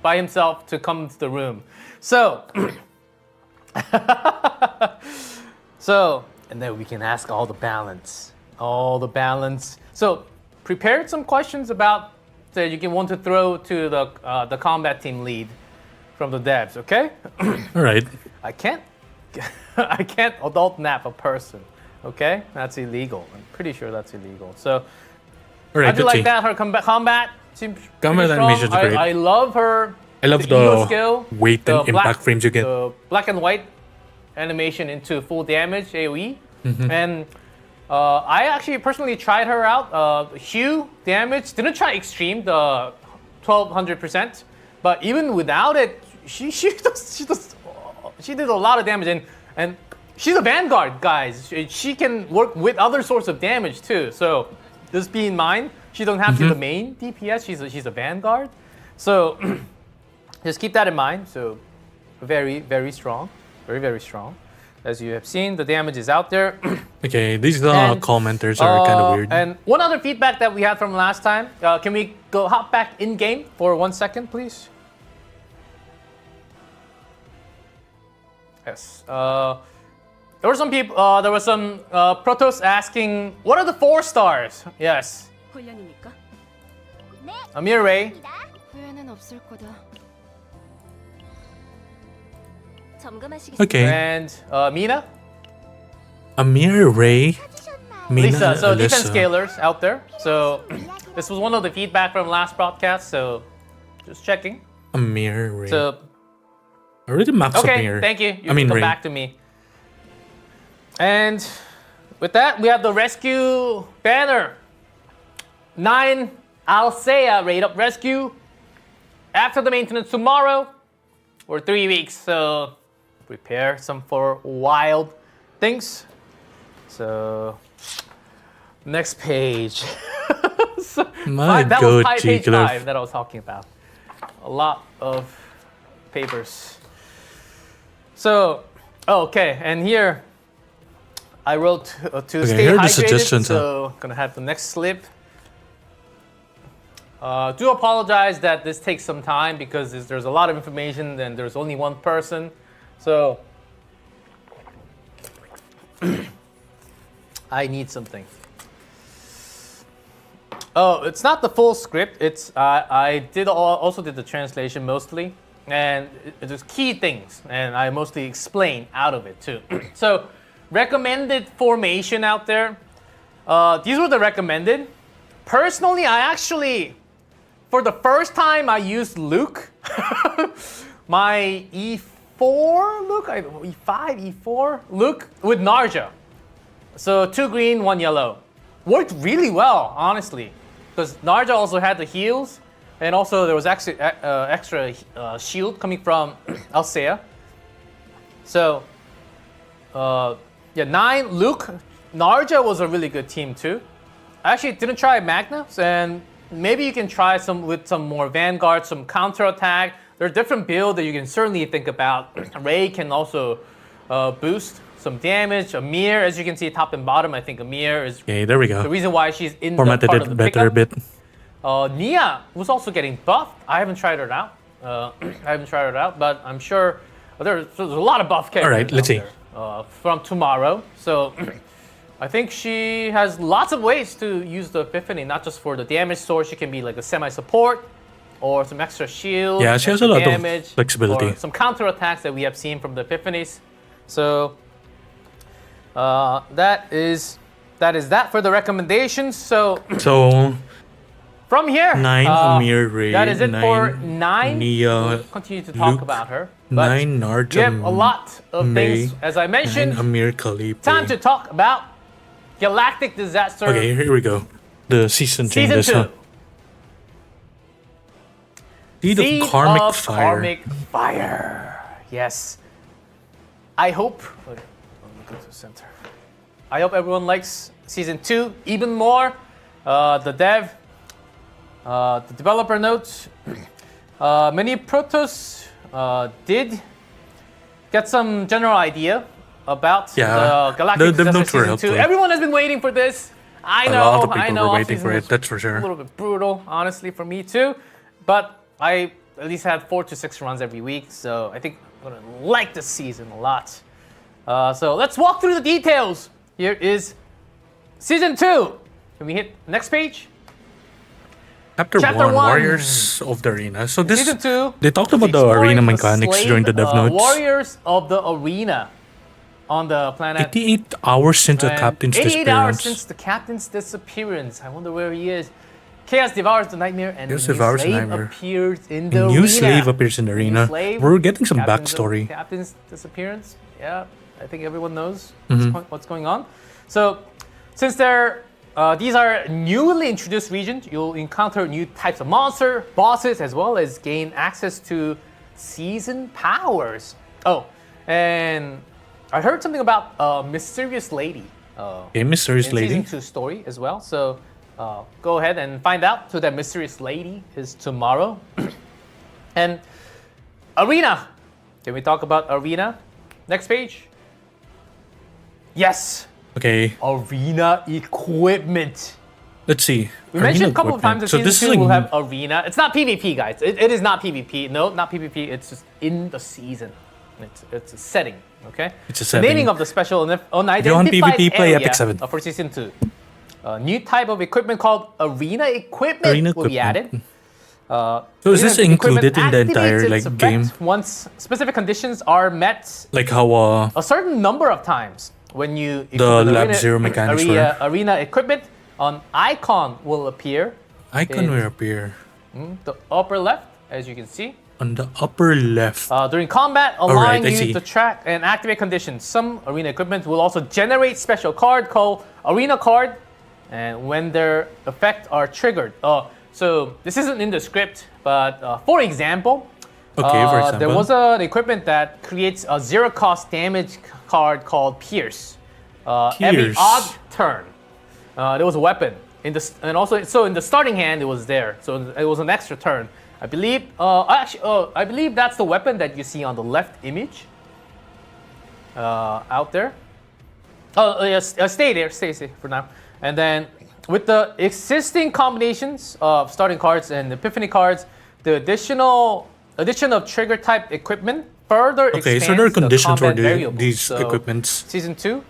by himself to come to the room. So, and then we can ask all the balance. So, prepared some questions about that you can want to throw to the combat team lead from the devs. Okay. All right. I can't adult nap a person. Okay, that's illegal. I'm pretty sure that's illegal. So, All right, I do let's like see. that. Her combat seems pretty Combat strong. animations are great. I love her. I love ego the skill, weight the and impact frames you get. The black and white animation into full damage AOE, Mm-hmm. and I actually personally tried her out. Hue damage didn't try extreme the 1200%, but even without it, she did a lot of damage and she's a vanguard, guys. She can work with other sorts of damage too. So just be in mind, she don't have to be the main DPS. She's a vanguard. So just keep that in mind. So very, very strong. Very, very strong. As you have seen, the damage is out there. Okay, these And, commenters are kind of weird. And one other feedback that we had from last time. Can we hop back in game for 1 second, please? Yes. There were some people. There was some protos asking, "What are the 4 stars?" Yes. 훈련이니까 Amir Ray, 후회는 없을 거다 Okay, and Mina, Amir, Ray, Mina, Lisa. So defense Alyssa. scalers out there. So this was one of the feedback from last broadcast. So just checking. Amir, Ray. So I already maxed okay, Amir. thank you. You I mean, can come Ray. back to me. And with that, we have the rescue banner. 9 Alsea rate up rescue after the maintenance tomorrow or 3 weeks. So prepare some for wild things. So next page. So, My that was god, page Jiggler. 5 that I was talking about. A lot of papers. So, okay, and here I wrote to stay here are the hydrated. suggestions, So, gonna have the next slip. Do apologize that this takes some time because there's a lot of information and there's only one person. So, I need something. Oh, it's not the full script. It's I also did the translation mostly, and there's key things, and I mostly explain out of it too. So, recommended formation out there. These were the recommended. Personally, I actually, for the first time, I used Luke, my E4 Luke, E5, E4 Luke with Narja. So 2 green, 1 yellow. Worked really well, honestly. Because Narja also had the heals, and also there was actually extra shield coming from Alsea. So, yeah, 9 Luke. Narja was a really good team too. I actually didn't try Magnus, and maybe you can try with some more Vanguard, some counterattack. There are different builds that you can certainly think about. Ray can also boost some damage. Amir, as you can see, top and bottom, I think Amir is Okay, there we the go. reason why she's in Formatted the part it of the better a pickup. bit. Nia was also getting buffed. I haven't tried her out. But I'm sure there's a lot of buff characters. All right, let's out see. there, from tomorrow. So I think she has lots of ways to use the Epiphany, not just for the damage source. She can be like a semi-support or some extra shield. Yeah, she has a lot of damage, flexibility. or some counter attacks that we have seen from the Epiphanies. So that is that for the recommendations. So from here, 9 Amir Ray, that is it 9 for 9. Nia, We'll continue to talk Luke, about her. But 9 Narja, we have a lot of May, things, as I mentioned. 9 Amir Khalife. Time to talk about Galactic Disaster. Okay, here we go. The season changes. 2. Seed of Karmic Fire. Yes. I hope. Let me go to the center. I hope everyone likes season 2 even more. The developer notes. Many Protoss did get some general idea about the Galactic Disaster season 2. Everyone has been waiting for this. I know. A lot of people were waiting for it. That's for sure. A little bit brutal, honestly, for me too. But I at least had 4 to 6 runs every week, so I think I'm gonna like this season a lot. So let's walk through the details. Here is season 2. Can we hit next page? Chapter 1, Warriors of the Arena. So this season 2. They talked about the arena mechanics during the dev notes. Warriors of the Arena on the planet. 88 hours since the captain's 88 hours disappearance. since the captain's disappearance. I wonder where he is. Chaos devours the nightmare, and Chaos the new devours the slave nightmare. appears in the A arena. new slave appears in the arena. Slave, We're getting some backstory. Captain's disappearance. Yeah, I think everyone knows Mm-hmm. what's going on. So, since these are newly introduced regions, you'll encounter new types of monster, bosses, as well as gain access to season powers. Oh, and I heard something about a mysterious lady. A mysterious in lady. Season 2 story as well. So go ahead and find out who that mysterious lady is tomorrow. And Arena. Can we talk about Arena? Next page. Yes. Okay, Arena equipment. let's see. We Arena mentioned a couple of equipment. times that So season this 2 is like, will have Arena. It's not PvP, guys. It is not PvP. No, not PvP. It's just in the season. It's a setting, okay? It's a The setting. naming of the special unidentified If you want PvP, play area Epic 7. For season 2. A new type of equipment called Arena equipment Arena will be added. So is this Arena included in equipment the entire activates like its effect game? once specific conditions are met Like how a certain number of times. When you equip The the Lab Zero mechanics were? arena equipment, an icon will appear. icon will appear The upper left, as you can see. on the upper left. During combat, allowing I you see. to track and activate conditions. Some arena equipment will also generate special card called Arena Card, and when their effects are triggered. So this isn't in the script, but for example, there was an equipment that creates a zero-cost damage card called Pierce. Every Pierce. odd turn, there was a weapon and also so in the starting hand it was there. So it was an extra turn. I believe. I believe that's the weapon that you see on the left image. Out there. Oh yes, stay there, stay for now. And then with the existing combinations of starting cards and epiphany cards, the addition of trigger type equipment further expands so there are conditions the for combat variables. these So, equipments. Season 2,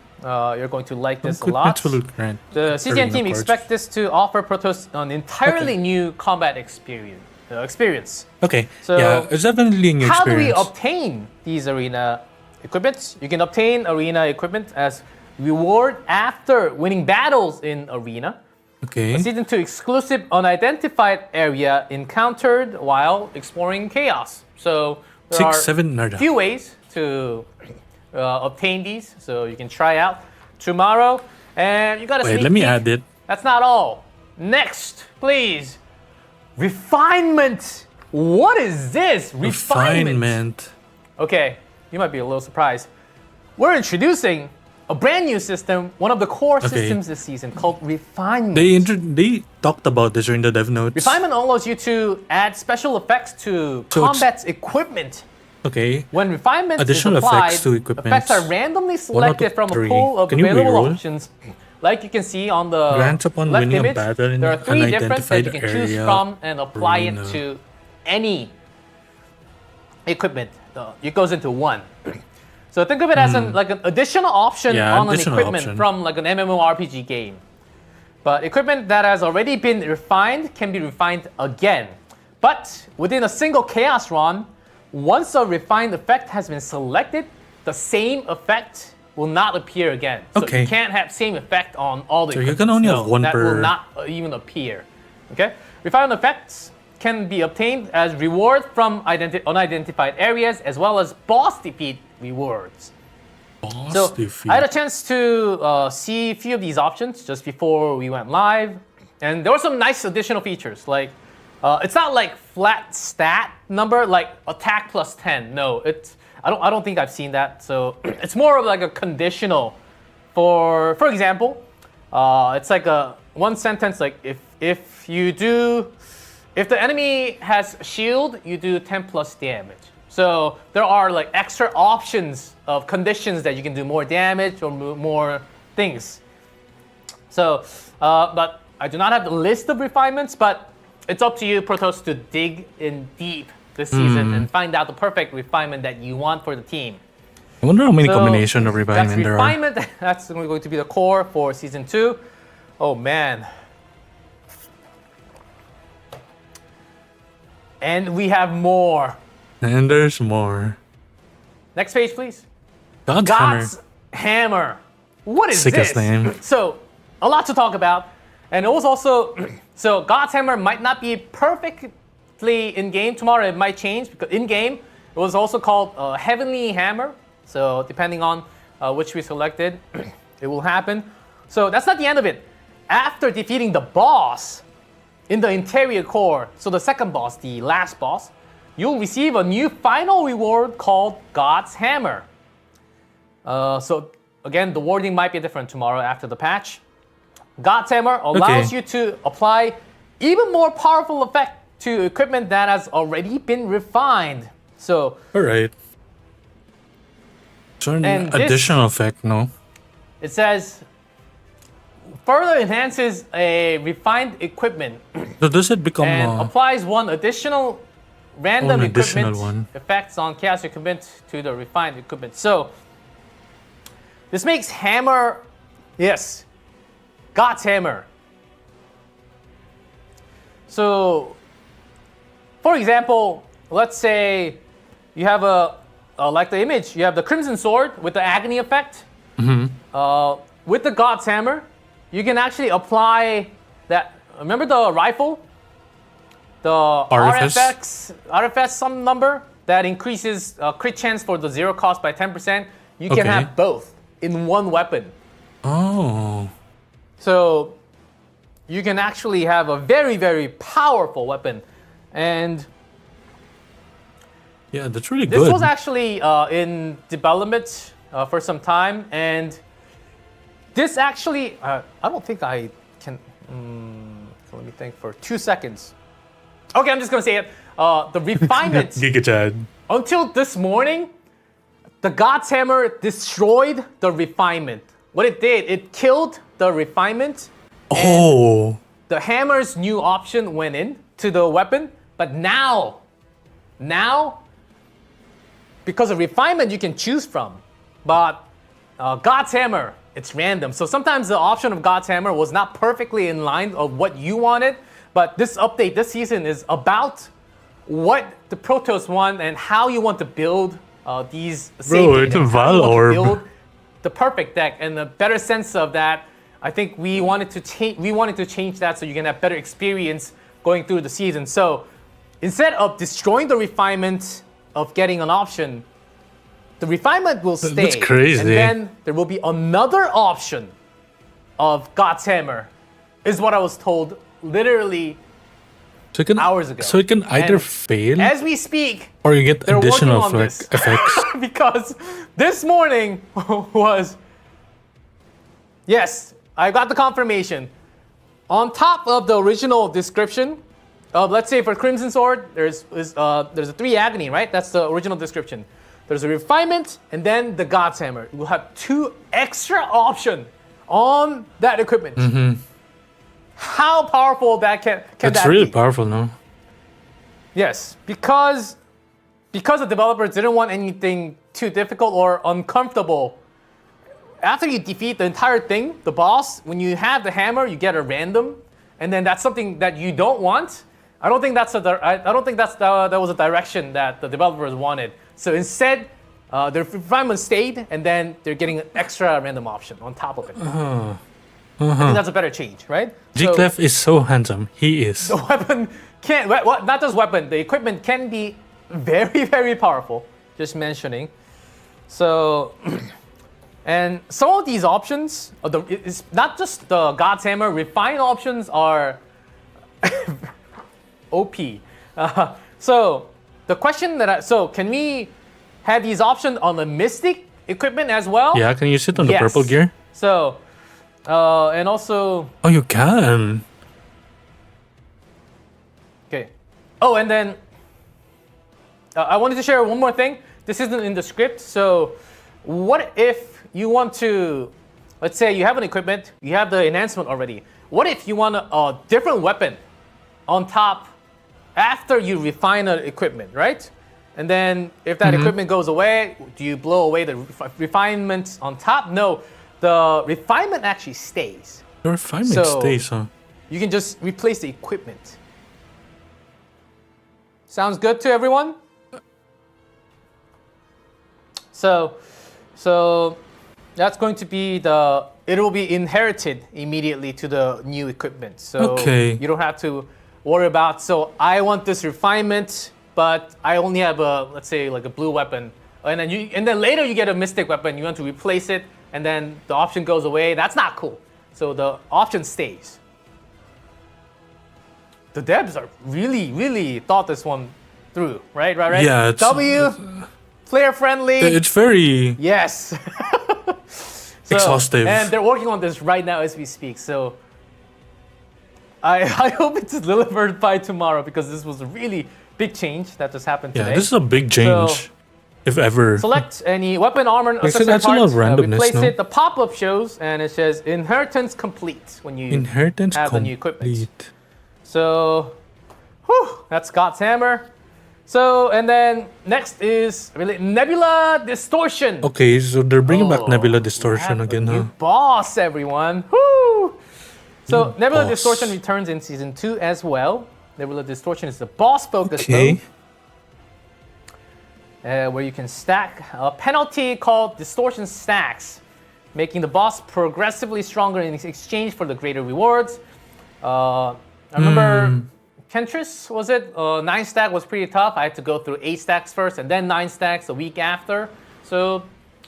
you're going to like this a lot. Equipments will grant The CGN arena team cards. expects this to offer Protoss an entirely new combat experience. Okay, So, yeah, it's definitely a new How do we experience. obtain these arena equipments? You can obtain arena equipment as reward after winning battles in arena. Okay, A season 2 exclusive unidentified area encountered while exploring chaos. So there 6, are 7, a few ways to obtain these, so you can try out tomorrow. And you got to wait, let me add it. That's not all. Next, please. Refinement. What is this? Refinement. Okay, you might be a little surprised. We're introducing a brand new system, one of the core systems this season called Refinement. They talked about this during the dev notes. Refinement allows you to add special effects to So combat's equipment. Okay, When refinement Additional is applied, effects to equipments. effects are randomly selected from a 3. pool of Can you available reroll? options. Like you can see on the Grants upon left winning a image, battle in there are 3 different that unidentified you can choose area from and apply arena. it to any equipment. It goes into one. So think of it as an additional option on an additional equipment option. from like an MMORPG game. But equipment that has already been refined can be refined again. But within a single Chaos run, once a refined effect has been selected, the same effect will not appear again. So Okay. you can't have same effect on all the So you equipments. can only have one that per- will not even appear. Okay? Refined effects can be obtained as reward from unidentified areas as well as boss defeat rewards. So defeat. I had a chance to see a few of these options just before we went live, and there were some nice additional features. Like it's not like flat stat number like attack plus 10. No, I don't think I've seen that. So it's more of like a conditional. For example, it's like a one sentence like if the enemy has shield, you do 10 plus damage. So there are like extra options of conditions that you can do more damage or more things. So, but I do not have the list of refinements, but it's up to you, Protoss, to dig in deep this season and find out the perfect refinement that you want for the team. I wonder how many So, combination of refinement that's there are. refinement. That's going to be the core for season 2. Oh man. And we have more. And there's more. Next page, please. God's Hammer. God's Hammer. What is Sickest this? name. So, a lot to talk about. And it was also, so God's Hammer might not be perfectly in-game. Tomorrow it might change because in-game it was also called Heavenly Hammer. So depending on which we selected, it will happen. So that's not the end of it. After defeating the boss in the interior core, so the second boss, the last boss, you'll receive a new final reward called God's Hammer. So again, the wording might be different tomorrow after the patch. God's Hammer allows you to apply even more powerful effect to equipment that has already been refined. So Alright. So an And this- additional effect, no? it says, further enhances a refined equipment So does it become and applies one additional random an additional equipment one. effects on chaos equipment to the refined equipment. So this makes Hammer, yes, God's Hammer. So, for example, let's say you have like the image, you have the Crimson Sword with the Agony effect. With the God's Hammer, you can actually apply that. Remember the rifle? The RFS? RFS some number that increases crit chance for the zero cost by 10%. You can Okay. have both in one weapon. Oh. So you can actually have a very, very powerful weapon. And Yeah, that's really this good. was actually in development for some time. And this actually, I don't think I can, so let me think for 2 seconds. Okay, I'm just going to say it. The refinement, Giga Chad. until this morning, the God's Hammer destroyed the refinement. What it did, it killed the refinement. Oh. The hammer's new option went in to the weapon, but now, because of refinement you can choose from, but God's Hammer, it's random. So sometimes the option of God's Hammer was not perfectly in line of what you wanted, but this update, this season is about what the Protoss want and how you want to build these save it's a games, how you Val want to Orb. build the perfect deck, and a better sense of that. I think we wanted to change that so you can have better experience going through the season. So instead of destroying the refinement of getting an option, the refinement will stay. That's crazy. And then there will be another option of God's Hammer, is what I was told literally So it can, hours ago. So it can either And fail as we speak. or you get They're working additional on this. effects. Because this morning was, yes, I got the confirmation. On top of the original description of, let's say for Crimson Sword, there's a 3 Agony, right? That's the original description. There's a refinement and then the God's Hammer. We'll have 2 extra options on that equipment. How powerful that can That's that really be? powerful, no? Yes, because the developers didn't want anything too difficult or uncomfortable. After you defeat the entire thing, the boss, when you have the hammer, you get a random, and then that's something that you don't want. I don't think that was a direction that the developers wanted. So instead, their refinement stayed, and then they're getting an extra random option on top of it. I think that's a better change, right? G-Clef is so handsome. He is. The weapon can not just weapon. The equipment can be very, very powerful. Just mentioning. So, and some of these options, it's not just the God's Hammer. Refined options are OP. So the question can we have these options on the Mystic equipment as well? Yeah, can you sit on the purple gear? So, and also. Oh, you can. Okay. Oh, and then I wanted to share one more thing. This isn't in the script. So, what if you want to, let's say you have an equipment, you have the enhancement already. What if you want a different weapon on top after you refine the equipment, right? And then if that equipment goes away, do you blow away the refinement on top? No, the refinement actually stays. The refinement stays, huh? You can just replace the equipment. Sounds good to everyone? So that's going to be it will be inherited immediately to the new equipment. So you don't have to worry about, so I want this refinement, but I only have let's say like a blue weapon. And then later you get a mystic weapon, you want to replace it, and then the option goes away. That's not cool. So the option stays. The devs are really thought this one through, right? Yeah, player friendly. It's very exhaustive, and they're working on this right now as we speak. So I hope it's delivered by tomorrow, because this was a really big change that just happened today. Yeah, this is a big change, if ever. Select any weapon, armor, and accessory that's a lot of parts. randomness, Replace no? it. The pop-up shows, and it says inheritance complete when you have the new equipment. So, that's God's Hammer. So, and then next is Nebula Distortion. Okay, so they're bringing back Nebula Distortion again, huh? Boss, everyone. Woo! So, Nebula Distortion returns in Season 2 as well. Nebula Distortion is the boss-focused mode, where you can stack a penalty called Distortion Stacks, making the boss progressively stronger in exchange for the greater rewards. I remember Kentris, was it? 9 stack was pretty tough. I had to go through 8 stacks first and then 9 stacks a week after. So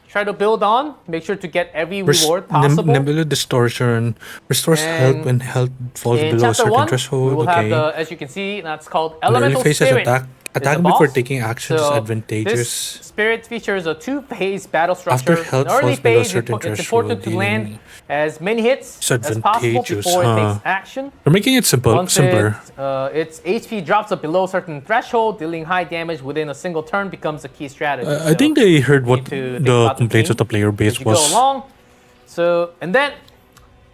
try to build on. Make sure to get every reward possible. Nebula Distortion restores health when health falls below a certain threshold. We will have as you can see, that's called Elemental Spirit. Attacking before taking action is advantageous. This spirit features a 2-phase battle structure. After health In the early falls below a phase, certain it's important to land as many hits as possible before it takes action. They're making it simpler. Its HP drops up below a certain threshold. Dealing high damage within a single turn becomes a key strategy. I think they heard what the complaints of the player base was. Go along. So, and then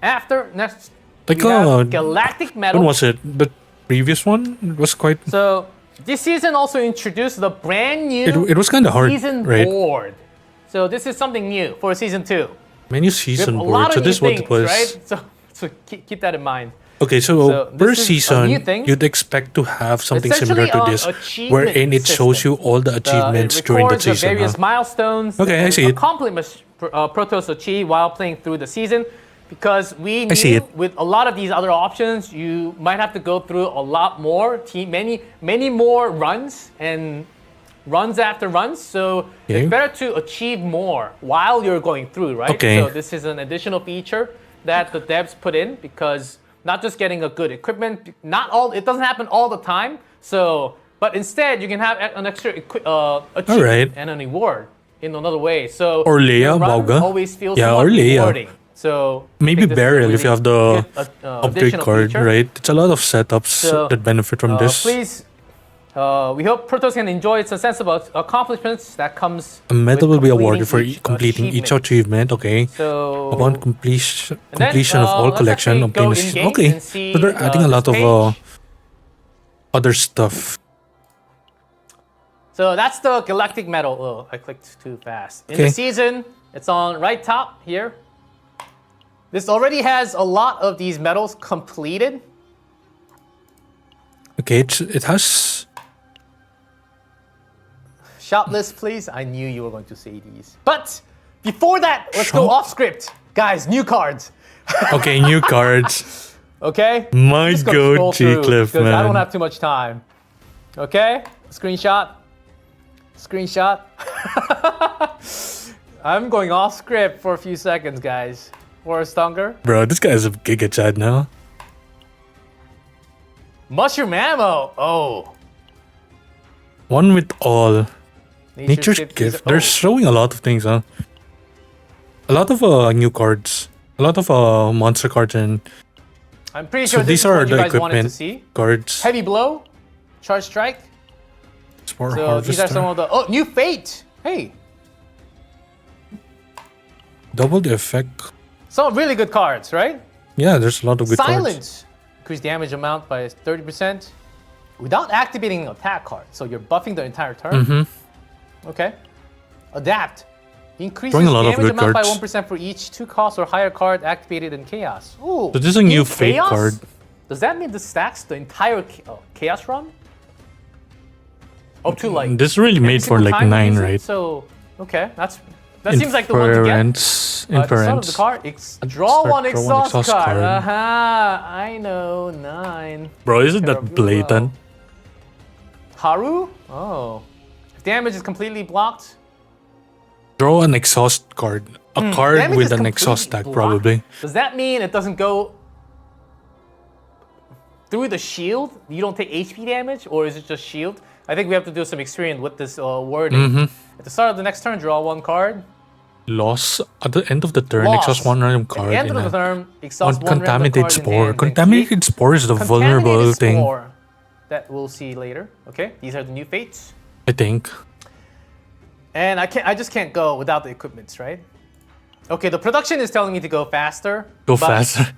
after next, like Galactic Metal. When was it? The previous one was quite. So this season also introduced the brand new. It was kind of hard, season right? board. So this is something new for season 2. Menu season board. So this is what it was. Right? So keep that in mind. Okay, so per season, you'd expect to have something similar to this, wherein it shows you all the achievements during the season. Various milestones. Okay, I see it. Compliment Protoss achieve while playing through the season, because we knew with a lot of these other options, you might have to go through a lot more, many more runs and runs after runs. So it's better to achieve more while you're going through, right? Okay. So this is an additional feature that the devs put in, because not just getting a good equipment, it doesn't happen all the time. So, but instead you can have an extra achievement and an reward in another way. So or Leia, Wauga. Always feels rewarding. So maybe Beryl, if you have the upgrade card, right? It's a lot of setups that benefit from this. Please, we hope Protoss can enjoy its sense of accomplishments that comes. A medal will be awarded for completing each achievement. Okay. So upon completion of all collection, obtain a. Okay. So they're adding a lot of other stuff. So that's the Galactic medal. Oh, I clicked too fast. In the season, it's on right top here. This already has a lot of these medals completed. Okay, it has... Shop list, please. I knew you were going to say these. But before that, let's go off script. Guys, new cards. Okay, new cards. Okay? My god, G-Cliff, man. I don't have too much time. Okay? Screenshot. I'm going off script for a few seconds, guys. Forest Hunger. Bro, this guy's a Giga Chad now. Mushroom ammo. Oh. One with all. Nature's Gift. They're showing a lot of things, huh? A lot of new cards. A lot of monster cards and... I'm pretty sure these are the equipment cards. Heavy Blow. Charge Strike. Spore So Harvester. these are some of the... Oh, New Fate. Hey. Double the effect. Some really good cards, right? Yeah, there's a lot of good cards. Silence. Increase damage amount by 30% without activating an attack card. So you're buffing the entire turn. Okay. Adapt. Increases Drawing a lot of damage good amount cards. by 1% for each 2 cost or higher card activated in Chaos. Ooh. So this is a new in Fate Chaos? card. Does that mean this stacks the entire Chaos run? Up to like... This is really every made for single like time you 9, use it? right? So, okay. That seems like the one to get. Inference. The start of the card. Draw one exhaust card. Aha. I know. 9. Bro, isn't that blatant? Haru? Oh. If damage is completely blocked. Draw an exhaust card. A card Damage with is an exhaust stack, completely probably. blocked? Does that mean it doesn't go through the shield? You don't take HP damage? Or is it just shield? I think we have to do some experience with this wording. At the start of the next turn, draw 1 card. Loss. At the end of the turn, Loss. exhaust 1 random card. At the end of the turn, exhaust 1 random Contaminated card in Spore. hand, Contaminated Spore is the vulnerable Contaminated thing, Spore. That we'll see later. Okay, these are the new fates. I think. And I just can't go without the equipments, right? Okay, the production is telling me to go faster. Go but faster.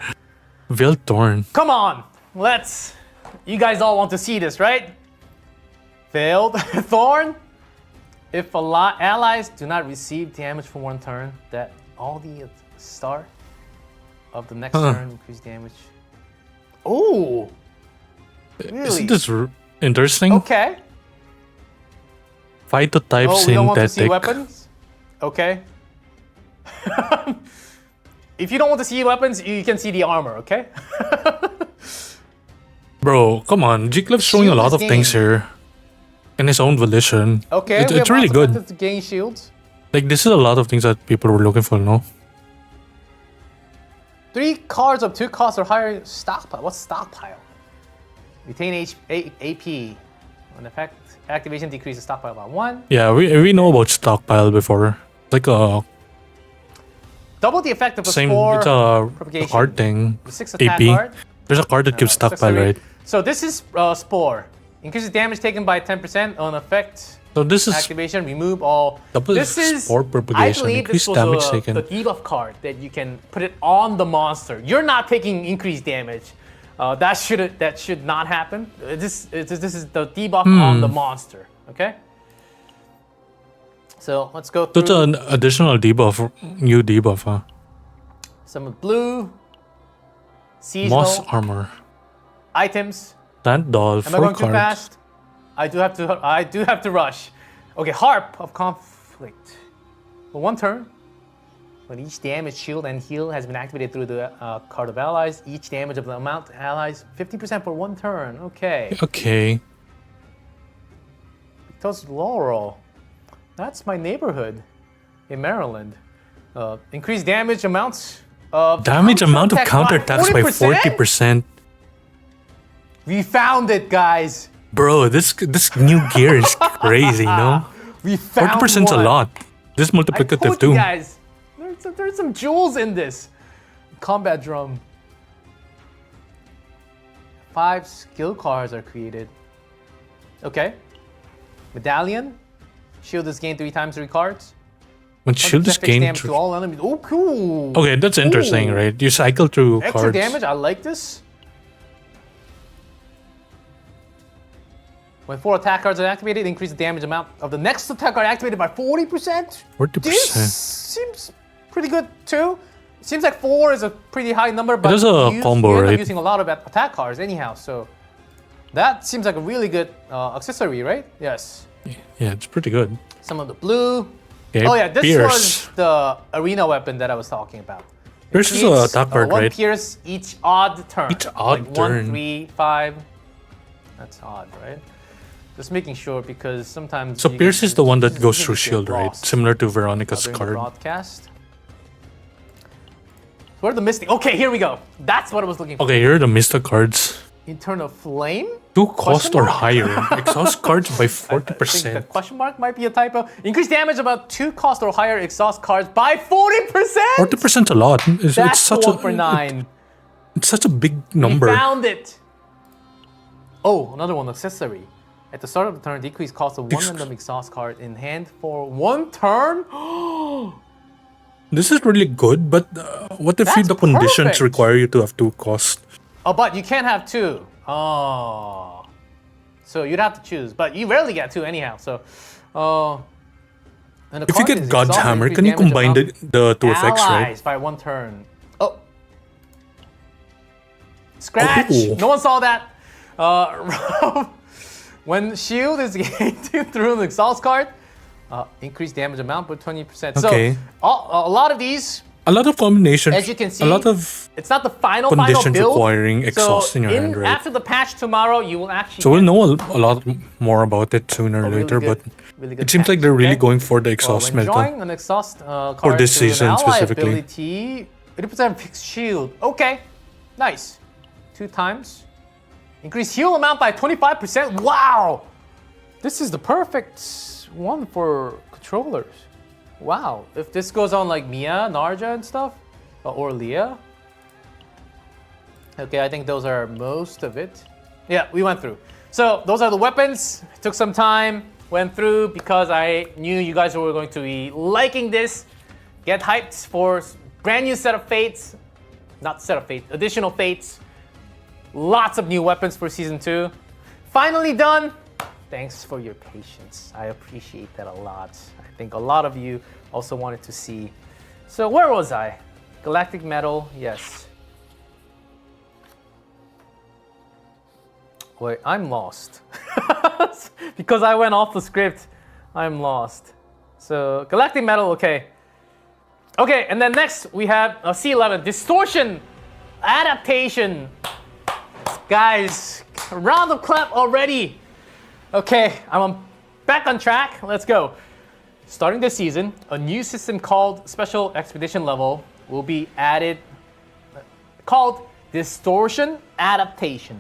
Veil Thorn. Come on, let's. You guys all want to see this, right? Veiled Thorn. If allies do not receive damage for 1 turn, that all the start of the next turn increase damage. Oh, really? Isn't this interesting? Okay. Fight the type Oh, we don't want to see synthetic. weapons? Okay. If you don't want to see weapons, you can see the armor, okay? Bro, come on. G-Cliff's showing a lot of things here. In his own volition. Okay, It's really good. To gain shields. Like, this is a lot of things that people were looking for, no? 3 cards of 2 costs or higher stockpile. What's stockpile? Retain AP. On effect, activation decreases stockpile by 1. Yeah, we know about stockpile before. It's like a Double the effect of a same. spore It's a propagation. card thing. The 6 attack AP. card. There's a card that gives stockpile, right? So this is Spore. Increases damage taken by 10% on effect. So this is Activation, remove all. double This is spore propagation. I believe Increased this damage was taken. the debuff card that you can put it on the monster. You're not taking increased damage. That should not happen. This is the debuff on the monster. Okay. So let's go through. That's an additional debuff, new debuff, huh? Some blue. Seasonal Moss armor. items. Plant doll. Am I 4 going too cards. fast? I do have to rush. Okay, Harp of Conflict. For 1 turn, when each damage, shield, and heal has been activated through the card of allies, each damage of the amount to allies 50% for 1 turn. Okay. Okay. Victor's Laurel. That's my neighborhood in Maryland. Increased damage amounts of Damage amount of counterattacks by 40%? 40%. We found it, guys. Bro, this new gear is crazy, no? We found 40% is a one. lot. This is I multiplicative told too. you guys, there's some jewels in this. Combat drum. 5 skill cards are created. Okay. Medallion. Shield is gained 3 times 3 cards. When shield is Fixed gained damage to all enemies. Oh, cool. Okay, that's interesting, Ooh. right? You cycle through Extra cards. damage. I like this. When 4 attack cards are activated, increase the damage amount of the next attack card activated by 40%. 40%. This seems pretty good too. Seems like 4 is a pretty high number, but It is a combo, you end up right? using a lot of attack cards anyhow, so that seems like a really good accessory, right? Yes. Yeah, it's pretty good. Some of the blue. Okay, Oh yeah, this Pierce. was the arena weapon that I was talking about. Pierce is a attack card, one right? pierce each odd turn. Each odd like turn. 1, 3, 5. That's odd, right? Just making sure because sometimes. So you Pierce can- is the one that you goes can through get shield, right? lost Similar to Veronica's during the card. broadcast. Where are the mystic? Okay, here we go. That's what I was looking for. Okay, here are the Mystic cards. Eternal Flame? 2 cost Question or mark? higher. Exhaust cards by I think the 40%. question mark might be a typo. Increase damage about 2 cost or higher exhaust cards by 40%? 40% a lot. It's That's such the one for 9. It's such a big number. We found it. Oh, another one, accessory. At the start of the turn, decrease cost of 1 random exhaust card in hand for 1 turn. This is really good, but what if That's the conditions perfect. require you to have 2 cost? Oh, but you can't have 2. Oh. So you'd have to choose, but you rarely get 2 anyhow. So, and the If you card get is God's exhaust Hammer, increase can you damage combine amount the 2 effects, right? allies by 1 turn. Oh. Scratch. Oh. No one saw that. When shield is gained through an exhaust card, increase damage amount by 20%. Okay. So a lot of these, A lot of combinations. as you can see, a lot of it's not the final conditions build. requiring exhaust so in your hand, right? After the patch tomorrow, you will actually. So we'll get know a lot more about it sooner or really later, good- but really good it seems like patch, they're really okay? going for the Well, exhaust when meta. drawing an exhaust card this through season an ally specifically. ability, 80% fixed shield. Okay, nice. 2 times. Increase heal amount by 25%. Wow! This is the perfect one for controllers. Wow. If this goes on like Mia, Narja, and stuff, or Leah. Okay, I think those are most of it. Yeah, we went through. So those are the weapons. Took some time, went through because I knew you guys were going to be liking this. Get hyped for brand new set of fates. Not set of fates, additional fates. Lots of new weapons for season 2. Finally done. Thanks for your patience. I appreciate that a lot. I think a lot of you also wanted to see. So where was I? Galactic Metal, yes. Wait, I'm lost. Because I went off the script, I'm lost. So Galactic Metal, okay. Okay, and then next we have C11, Distortion Adaptation. Guys, a round of clap already. Okay, back on track. Let's go. Starting this season, a new system called Special Expedition Level will be added, called Distortion Adaptation.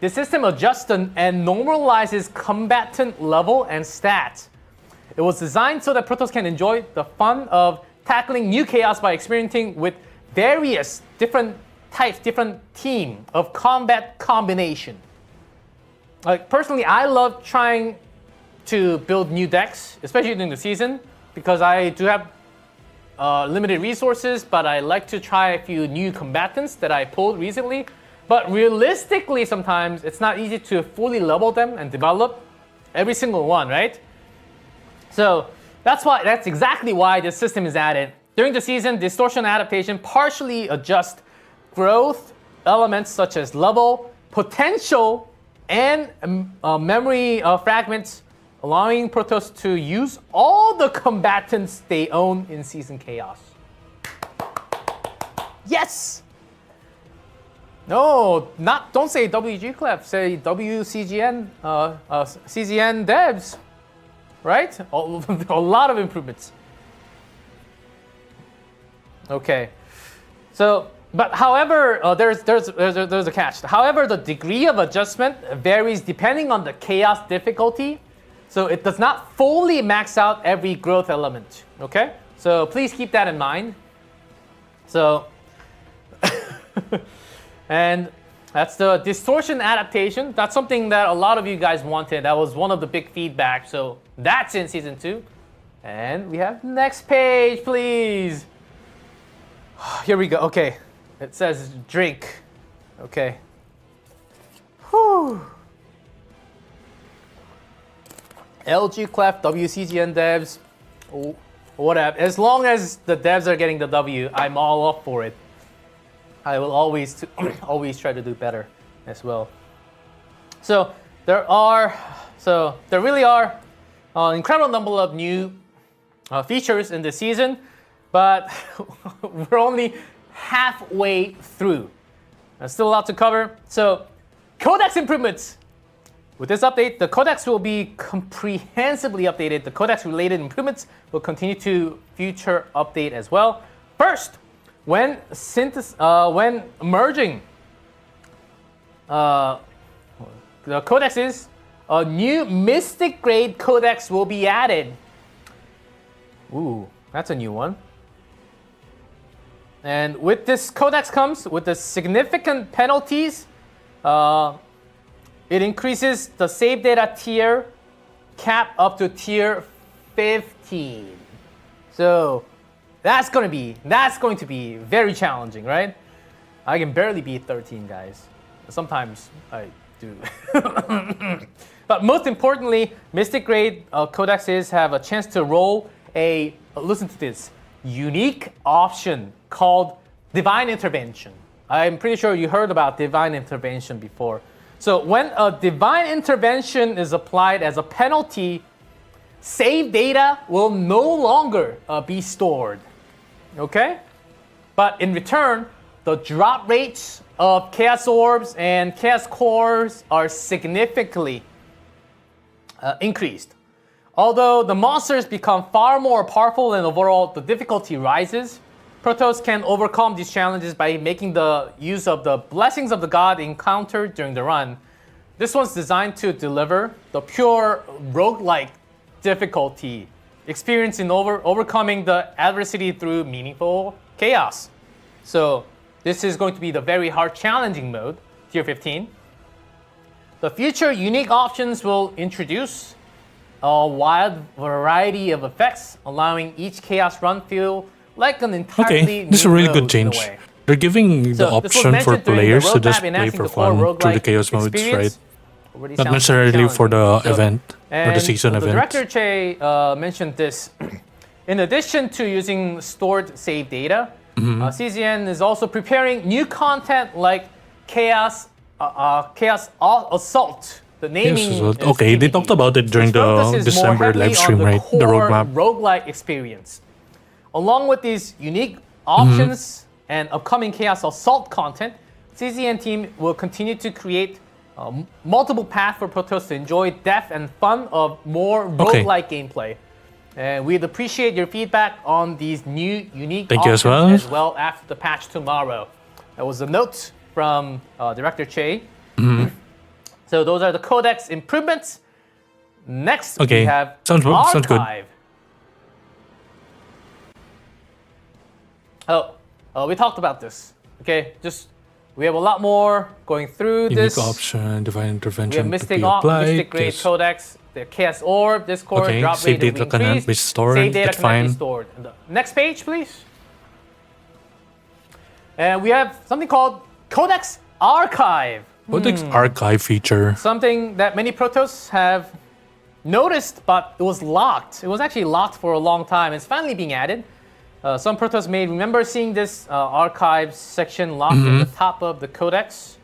The system adjusts and normalizes combatant level and stats. It was designed so that Protoss can enjoy the fun of tackling new chaos by experimenting with various different types, different team of combat combination. Like personally, I love trying to build new decks, especially during the season, because I do have limited resources, but I like to try a few new combatants that I pulled recently. But realistically, sometimes it's not easy to fully level them and develop every single one, right? So that's exactly why this system is added. During the season, Distortion Adaptation partially adjusts growth elements such as level, potential, and memory fragments, allowing Protoss to use all the combatants they own in Season Chaos. Yes! No, don't say WG Clef, say WCGN, CZN devs, right? A lot of improvements. Okay, so, but however, there's a catch. However, the degree of adjustment varies depending on the chaos difficulty, so it does not fully max out every growth element. Okay, so please keep that in mind. So, and that's the Distortion Adaptation. That's something that a lot of you guys wanted. That was one of the big feedback. So that's in Season 2. And we have next page, please. Here we go. Okay. It says drink. Okay. Whew. LG, Clef, WCGN devs, whatever. As long as the devs are getting the W, I'm all up for it. I will always try to do better as well. So there really are an incredible number of new features in this season, but we're only halfway through. There's still a lot to cover. So codex improvements. With this update, the codex will be comprehensively updated. The codex-related improvements will continue to future update as well. First, when merging the codexes, a new Mystic Grade codex will be added. Ooh, that's a new one. And with this codex comes with the significant penalties. It increases the save data tier cap up to tier 15. So that's going to be very challenging, right? I can barely beat 13, guys. Sometimes I do. But most importantly, Mystic Grade codexes have a chance to roll a, listen to this, unique option called Divine Intervention. I'm pretty sure you heard about Divine Intervention before. So when a Divine Intervention is applied as a penalty, save data will no longer be stored, okay? But in return, the drop rates of Chaos Orbs and Chaos Cores are significantly increased. Although the monsters become far more powerful and overall the difficulty rises, Protoss can overcome these challenges by making the use of the blessings of the god encountered during the run. This one's designed to deliver the pure roguelike difficulty, experiencing overcoming the adversity through meaningful chaos. So this is going to be the very hard challenging mode, tier 15. The future unique options will introduce a wide variety of effects, allowing each chaos run feel like an entirely new this is a really mode good in change. a way. They're giving the So this was option for mentioned during the players to roadmap just play enacting for the core fun through the roguelike chaos modes, experience. right? Already Not sounds necessarily for the challenging. event or the season the event. Director Che mentioned this. In addition to using stored save data, CZN is also preparing new content like Chaos Assault. The naming Yes, is okay, they TBD, talked about it during which the focuses more December heavily live stream, on right? The core roadmap. roguelike experience. Along with these unique options and upcoming Chaos Assault content, CZN team will continue to create multiple paths for Protoss to enjoy depth and fun of more roguelike gameplay. And we'd appreciate your feedback on these new unique Thank you as options well. after the patch tomorrow. That was a note from Director Che. So those are the codex improvements. Next, we have sounds good. Archive. We talked about this. Okay, we have a lot more going through Unique this. option, divine We have intervention to be Mystic applied. Grade Yes. Codex, the Chaos Orb, Discord, Okay, drop save rate will data be cannot increased. be stored, Save data that's cannot be fine. stored. And the next page, please. And we have something called Codex Archive. Codex archive feature. Something that many Protoss have noticed, but it was locked. It was actually locked for a long time. It's finally being added. Some Protoss may remember seeing this archive section locked at the top of the Codex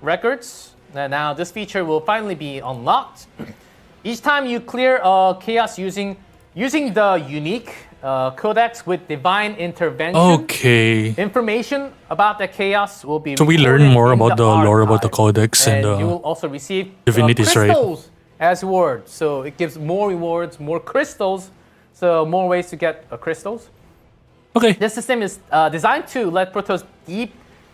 records. And now this feature will finally be unlocked. Each time you clear chaos using the unique codex with divine intervention, Okay. information about the chaos will be So we learn recorded more in about the lore about the archive. codex and you will also receive divinities, right? crystals as rewards. So it gives more rewards, more crystals, so more ways to get crystals. Okay. This system is designed to let Protoss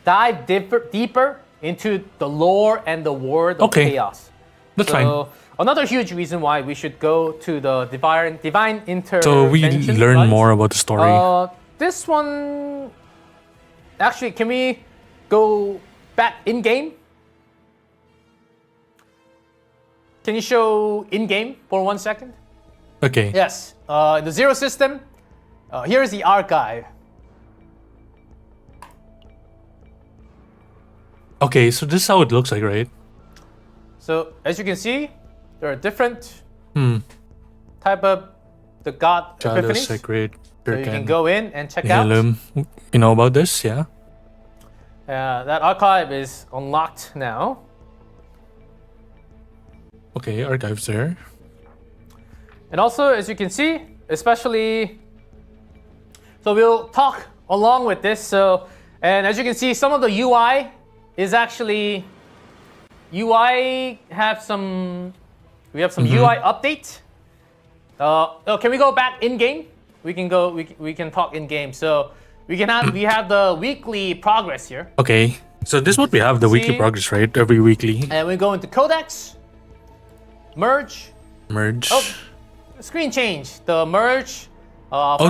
dive deeper into the lore and the world of chaos. That's fine. Another huge reason why we should go to the divine intervention. So we learn runs. more about the story. This one, actually, can we go back in game? Can you show in game for 1 second? Okay. Yes. In the Zero system, here's the archive. Okay, so this is how it looks like, right? So as you can see, there are different type of the god Chalice, epiphanies. Sacred, So you can go in and check out. You know about this, yeah? That archive is unlocked now. Okay, archives there. And also, as you can see, especially, so we'll talk along with this. So, and as you can see, some of the UI is actually, UI have some, we have some UI update. Oh, can we go back in game? We can go, we can talk in game. So we have the weekly progress here. Okay, so this is what we have, the weekly progress, right? Every weekly. And we go into codex, merge. Oh, Screen change. The merge.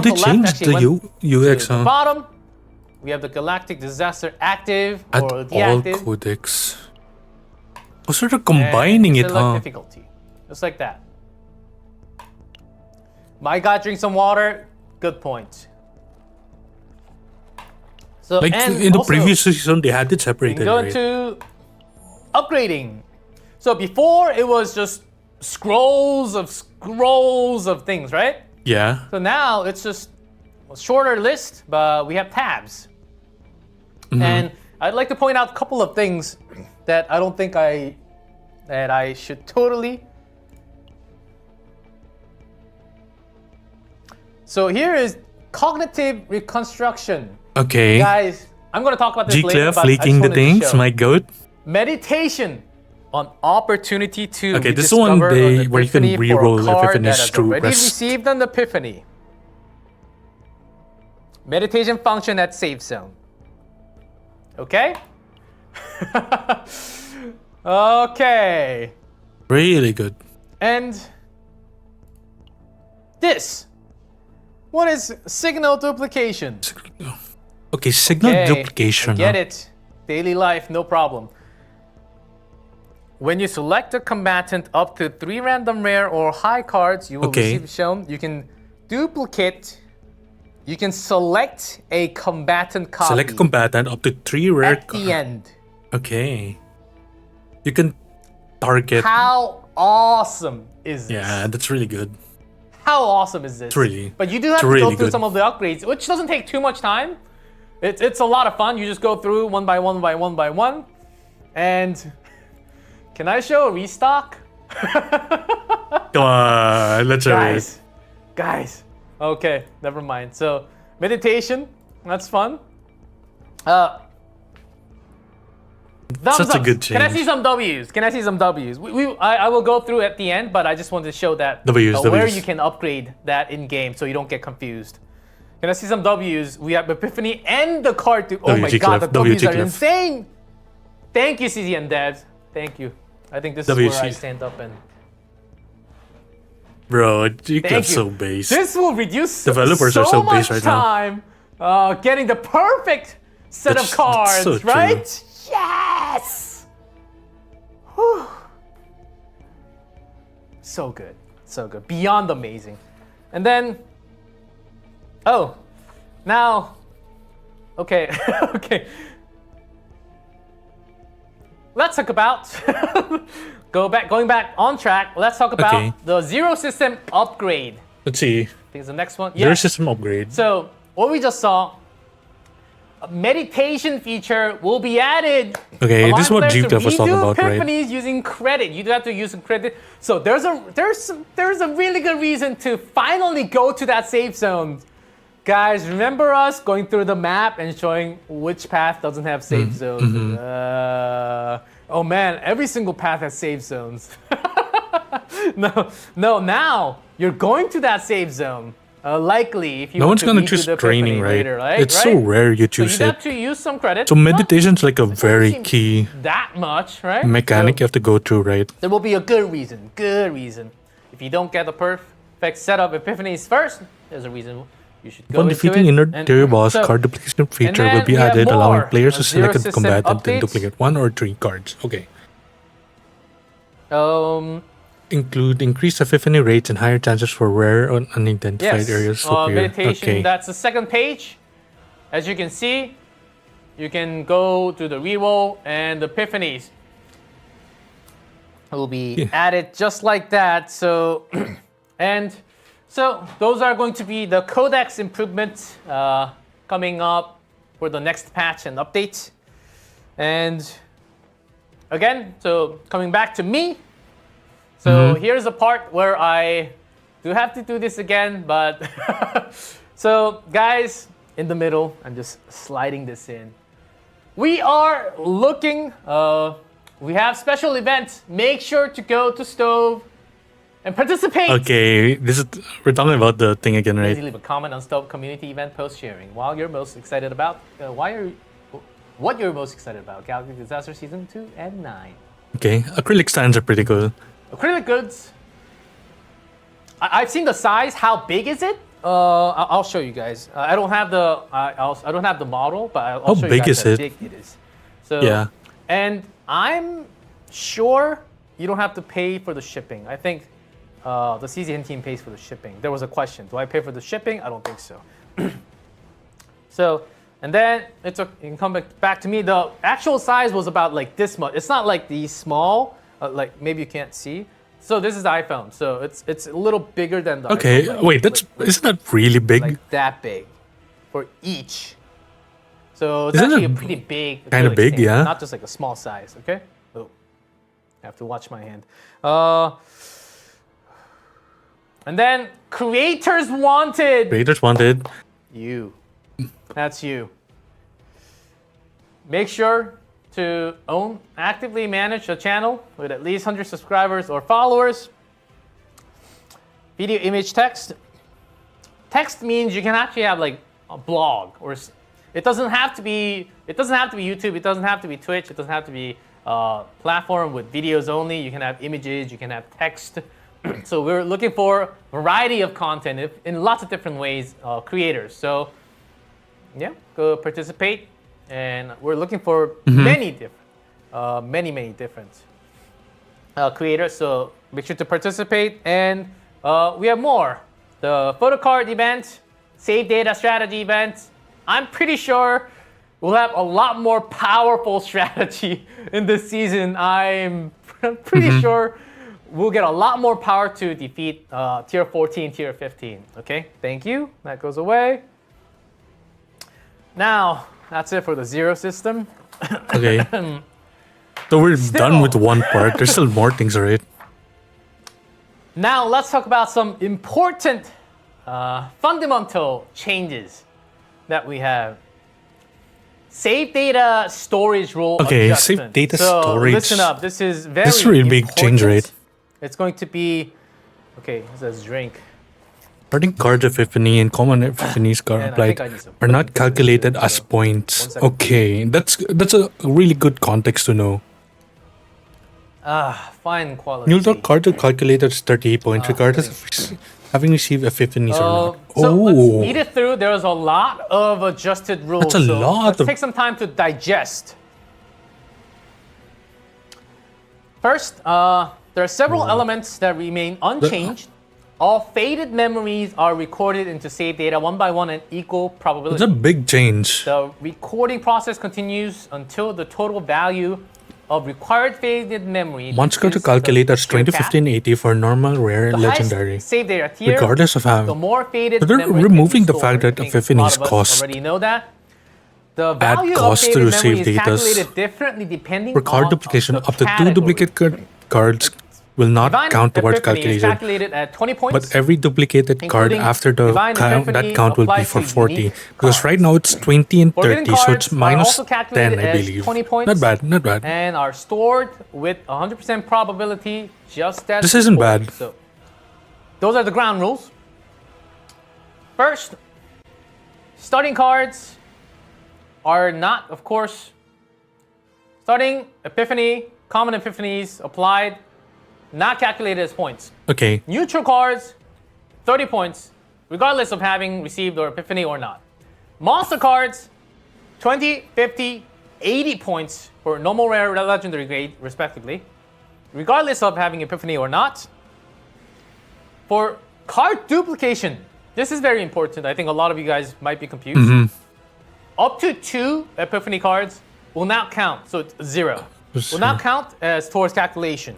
They changed the UX, to the bottom. We have the Galactic Disaster active Add or all deactive. codecs. Oh, so they're combining it, select huh? difficulty. Just like that. My God, drink some water. Good point. So, Like and in the also, previous season, they had it we separated, can go right? into upgrading. So before it was just scrolls of things, right? Yeah. So now it's just a shorter list, but we have tabs. And I'd like to point out a couple of things that I don't think that I should totally. So here is cognitive reconstruction. Okay. Guys, I'm going to talk about this later. G-Clef But I just leaking the wanted to things, show. my goat. Meditation on opportunity to Okay, this is one rediscover day an where you can epiphany for a reroll card epiphanies that has through already rest. received an epiphany. Meditation function at save zone. Okay? Okay. Really good. And this. What is signal duplication? Okay, signal Okay, duplication. I get huh? it. Daily life, no problem. When you select a combatant up to 3 random rare or high cards, you will receive shown. You can duplicate. You can select a combatant copy. Select a combatant up to 3 rare at the end. Okay. You can target. How awesome is this? Yeah, that's really good. How awesome is this? Really- But you do have to really go through good. some of the upgrades, which doesn't take too much time. It's a lot of fun. You just go through one by one by one by one. And can I show a restock? Come on, let's show it. Guys. Okay, never mind. So meditation, that's fun. Thumbs Such a up. good Can I change. see some W's? Can I see some W's? I will go through at the end, but I just wanted to show that W's, where W's. you can upgrade that in game, so you don't get confused. Can I see some W's? We have Epiphany and the card to. Oh my WG God, the Cliff, W's WG are Cliff. insane. Thank you, CZ and Devs. Thank you. I think this is where I WC. stand up and. Bro, G-Clef Thank you. so base. This will reduce Developers are so much based right now. time getting the perfect set That's- of cards, that's so true. right? Yes! Whew. So good. So good. Beyond amazing. And then, oh, now, okay, okay. Let's talk about, going back on track, let's talk about Okay. the Zero System upgrade. Let's see. I think it's the next one. Your Yes. system upgrade. So what we just saw, a meditation feature will be added. Okay, this is what Allowing players G-Clef was to talking redo about, right? epiphanies using credit. You do have to use some credit. So there's a really good reason to finally go to that safe zone. Guys, remember us going through the map and showing which path doesn't have safe zones? Oh man, every single path has safe zones. No, now you're going to that safe zone. Likely, if you No want one's gonna redo choose the training, epiphany right? later, right? It's so rare you So choose you it. have to use some credit. So meditation's like a very seem key that much, right? mechanic So you have to go through, right? there will be a good reason. If you don't get the perfect setup epiphanies first, there's a reason you should go Upon into defeating it. inner And tier boss, so- card duplication feature then will be we have added, allowing more players to Zero select a System combatant and updates. duplicate 1 or 3 cards. Okay. Include increased epiphany rates and higher chances for rare or unidentified yes. areas to appear. Meditation. Okay. That's the second page. As you can see, you can go to the reroll and the epiphanies will be added just like that. So, and So those are going to be the codex improvements coming up for the next patch and update. And again, so coming back to me. So here's the part where I do have to do this again, but so guys, in the middle, I'm just sliding this in. We are looking, we have special events. Make sure to go to Stove and participate. Okay, we're talking about the thing again, Please right? leave a comment on Stove community event post sharing. What you're most excited about Galactic Disaster Season 2 and 9. Okay, acrylic stands are pretty cool. Acrylic goods. I've seen the size. How big is it? I'll show you guys. I don't have the I don't have the model, but I'll How show you big guys is how it? big it is. So Yeah. and I'm sure you don't have to pay for the shipping. I think the CZN team pays for the shipping. There was a question. Do I pay for the shipping? I don't think so. So, and then you can come back to me. The actual size was about like this much. It's not like these small, like maybe you can't see. So this is the iPhone. So it's a little bigger than the Okay, iPhone. wait, isn't that really big? Like that big for each. So it's Isn't actually it a pretty big. kinda acrylic big, stain, yeah? Not just like a small size. Okay. Oh, I have to watch my hand. And then creators wanted. Creators wanted. You. That's you. Make sure to actively manage a channel with at least 100 subscribers or followers. Video, image, text. Text means you can actually have like a blog, or it doesn't have to be YouTube, it doesn't have to be Twitch, it doesn't have to be a platform with videos only. You can have images, you can have text. So we're looking for variety of content in lots of different ways, creators. So yeah, go participate. And we're looking for many different creators. So make sure to participate. And we have more. The photo card event, save data strategy event. I'm pretty sure we'll have a lot more powerful strategy in this season. I'm pretty sure we'll get a lot more power to defeat tier 14, tier 15. Okay, thank you. That goes away. Now, that's it for the zero system. Okay. So we're done with one part. There's still more things, right? Now, let's talk about some important fundamental changes that we have. Save data storage rule Okay, adjustment. save data so storage. Listen up. This is very This is a really big change, important. right? It's going to be, okay, it says drink. Starting cards epiphany and common epiphanies card And I applied think I need some are not points. calculated So, as points. 1 second. Okay, that's a really good context to know. Fine quality. You'll talk cards are calculated as 38 points regardless of having received epiphanies or not. So let's Oh, read it through. There's a lot of adjusted rules. That's a so lot Let's of- take some time to digest. First, there are several elements that remain unchanged. All faded memories are recorded into save data one by one at equal probability. it's a big change. The recording process continues until the total value of required faded memory. Monster to reaches calculate the as tier cap. 2015-80 for normal, rare, The legendary. highest save data tier, Regardless of how. the more faded So they're memory removing can the be fact stored. that I think epiphanies a lot of us cost. already know that. The value cost of to faded save memory is datas. calculated differently depending For card on duplication, the up to 2 category. duplicate cards will not Divine count towards Epiphany is calculation. calculated at 20 points. But every duplicated card including after the Divine count, Epiphany that count will be applies for to 40. unique Because right now it's 20 and Forbidden 30, so cards it's are minus also 10, calculated I as believe. 20 points. Not bad, not bad. And are stored with 100% probability, just as This isn't before. bad. So, those are the ground rules. First, starting cards are not, of course, starting epiphany, common epiphanies applied, not calculated as points. Okay, Neutral cards, 30 points, regardless of having received or epiphany or not. Monster cards, 20, 50, 80 points for normal, rare, legendary grade, respectively, regardless of having epiphany or not. For card duplication, this is very important. I think a lot of you guys might be confused. Up to 2 epiphany cards will not count, so it's 0. Will not count as towards calculation.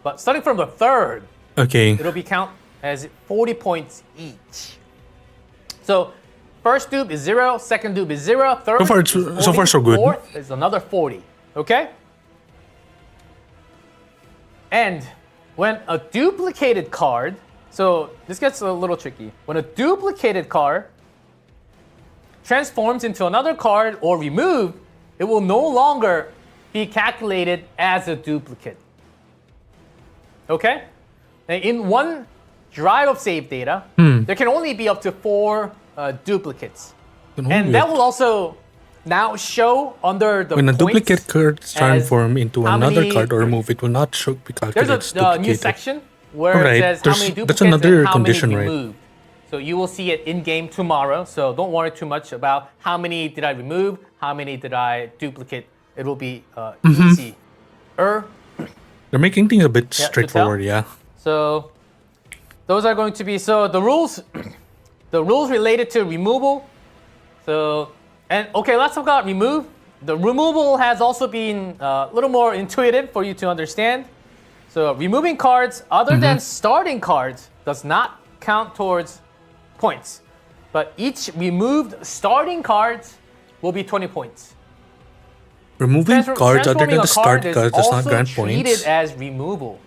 But starting from the 3rd, okay. it'll be count as 40 points each. So first dupe is 0, second dupe is 0, third So far, is 40, so far so good. fourth is another 40. Okay? And when a duplicated card, so this gets a little tricky. When a duplicated card transforms into another card or removed, it will no longer be calculated as a duplicate. Okay? And in one drive of save data, there can only be up to 4 duplicates. And that will also now show under the When a points duplicate card transform into how another many- card or remove, it will not show be calculated There's as a new duplicated. section where Alright, it says how many that's duplicates another and how condition, many right? removed. So you will see it in game tomorrow. So don't worry too much about how many did I remove, how many did I duplicate. It will be easy. They're making things a bit to tell. straightforward, yeah. So those are going to be the rules. The rules related to removal. So and okay, let's talk about remove. The removal has also been a little more intuitive for you to understand. So removing cards other than starting cards does not count towards points. But each removed starting cards will be 20 points. Removing cards other than Transforming a the start card cards does not also grant treated points. as removal.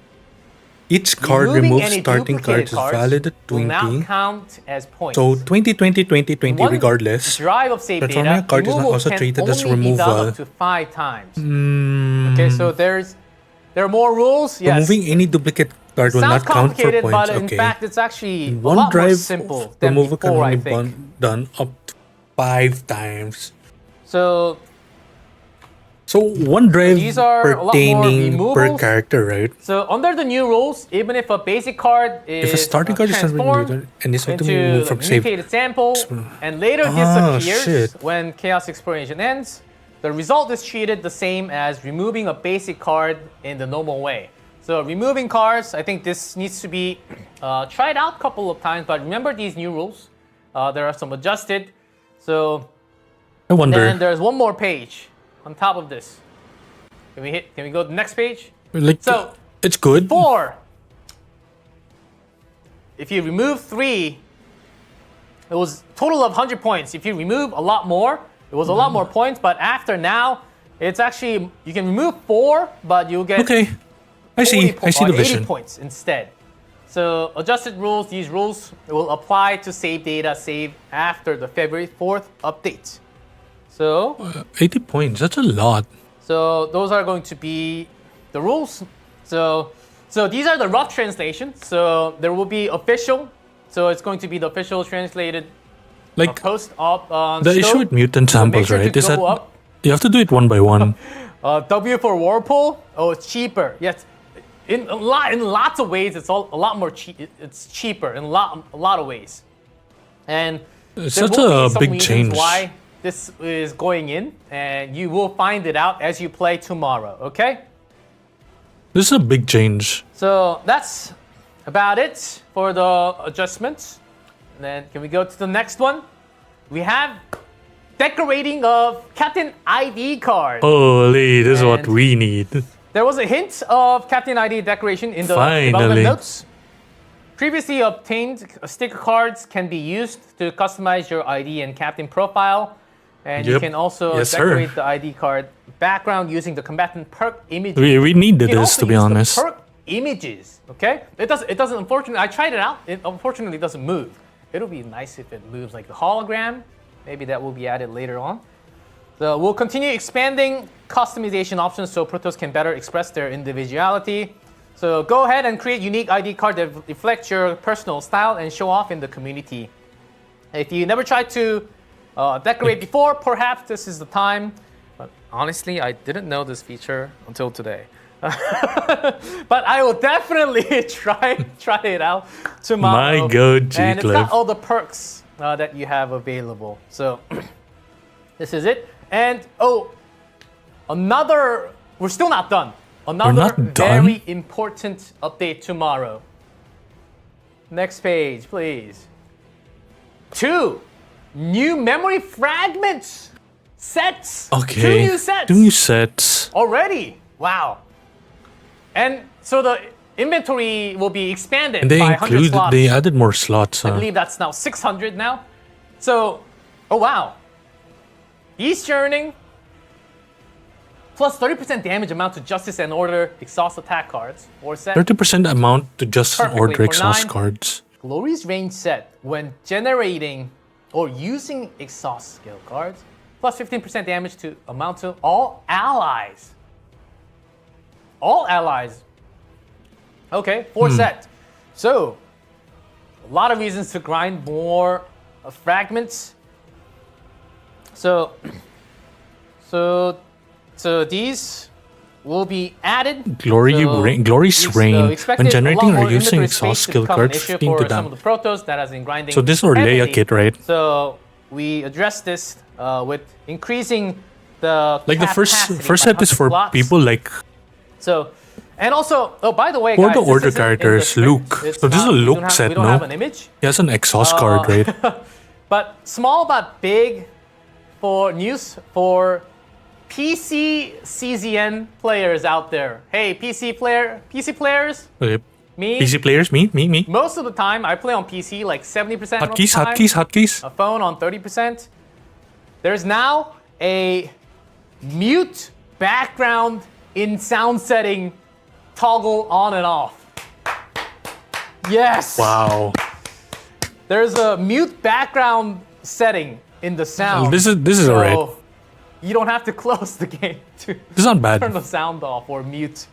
Each card Removing removed any starting duplicated cards is valid at will now 20. count as points. So 20, 20, 20, 20 One regardless. drive of save Transforming data, a card is not removal also can treated as only be done removal. up to 5 times. Okay, so there are more rules. Yes. Removing any duplicate card will Sounds not count for complicated, points. but Okay. in fact, it's actually a One lot more drive simple than removal can before, I only think. be done up to 5 times. So So one drive These are a lot more pertaining per removals. character, right? So under the new rules, even if a basic card is If a starting card is transformed transformed and is into removed from a save, mutated sample and later Ah, disappears shit. when Chaos Exploration ends, the result is treated the same as removing a basic card in the normal way. So removing cards, I think this needs to be tried out a couple of times, but remember these new rules. There are some adjusted. So I wonder. then there's one more page on top of this. Can we go to the next page? Like, So it's good. 4. If you remove 3, it was total of 100 points. If you remove a lot more, it was a lot more points. But after now, it's actually, you can remove 4, but you'll get Okay, I see. 40 I see the 80 vision. points instead. So adjusted rules, these rules will apply to save data saved after the February 4th update. So 80 points. That's a lot. So those are going to be the rules. So these are the rough translations. So there will be official. So it's going to be the official translated Like post up on the issue with mutant samples, sure to right? Is go that up. you have to do it one by one. W for Whirlpool. Oh, it's cheaper. Yes, in lots of ways, it's a lot more cheap. It's cheaper in a lot of ways. And It's there such will be a some big reasons change. why this is going in, and you will find it out as you play tomorrow. Okay. This is a big change. So that's about it for the adjustments. And then can we go to the next one? We have decorating of Captain ID card. Holy, this is what And- we need. There was a hint of Captain ID decoration in the Finally. development notes. Previously obtained sticker cards can be used to customize your ID and Captain profile. And you Yep. can also Yes, sir. decorate the ID card background using the combatant perk images. We needed You can this, also to be use the honest. perk images, okay? It doesn't. Unfortunately, I tried it out. It unfortunately doesn't move. It'll be nice if it moves like the hologram. Maybe that will be added later on. So we'll continue expanding customization options so Protoss can better express their individuality. So go ahead and create unique ID card that reflect your personal style and show off in the community. If you never tried to decorate before, perhaps this is the time. But honestly, I didn't know this feature until today. But I will definitely try it out tomorrow. My God, And it's got G-Cliff. all the perks that you have available. So this is it. And we're still not done. Another not done? very important update tomorrow. Next page, please. 2 new memory fragments sets. Okay. 2 new sets. 2 new sets. Already. Wow. And so the inventory will be expanded And they by 100 include, slots. they added more slots. I believe that's now 600 now. So, oh wow. East Yearning plus 30% damage amount to Justice and Order exhaust attack cards or set. 30% amount to just Perfectly order for exhaust 9. cards. Glory's range set when generating or using exhaust skill cards plus 15% damage to amount to all allies. All allies. Okay, 4 set. So, a lot of reasons to grind more fragments. So these will be added. Glory's Reign. expected When a generating lot or more using inventory exhaust space to skill become an cards, issue 15 to for some of damage. the protos that has been grinding. So this is Leia heavily. kit, right? So we address this with increasing the Like the capacity first by set is 100 for slots. people like So, and also, oh, by the way, For guys, the this order isn't in the characters, script. Luke. It's So this is a not- we Luke don't have- set, We don't no? have an image. he has an exhaust card, right? But small but big for news for PC CZN players out there. Hey, PC players, Okay. me. PC players, me. Most of the time, I play on PC like 70% of the Hotkeys, time. hotkeys. A phone on 30%. There's now a mute background in sound setting toggle on and off. Yes. Wow. There's a mute background setting in the sound. This is alright. You don't have to close the game to This is not bad. turn the sound off or mute.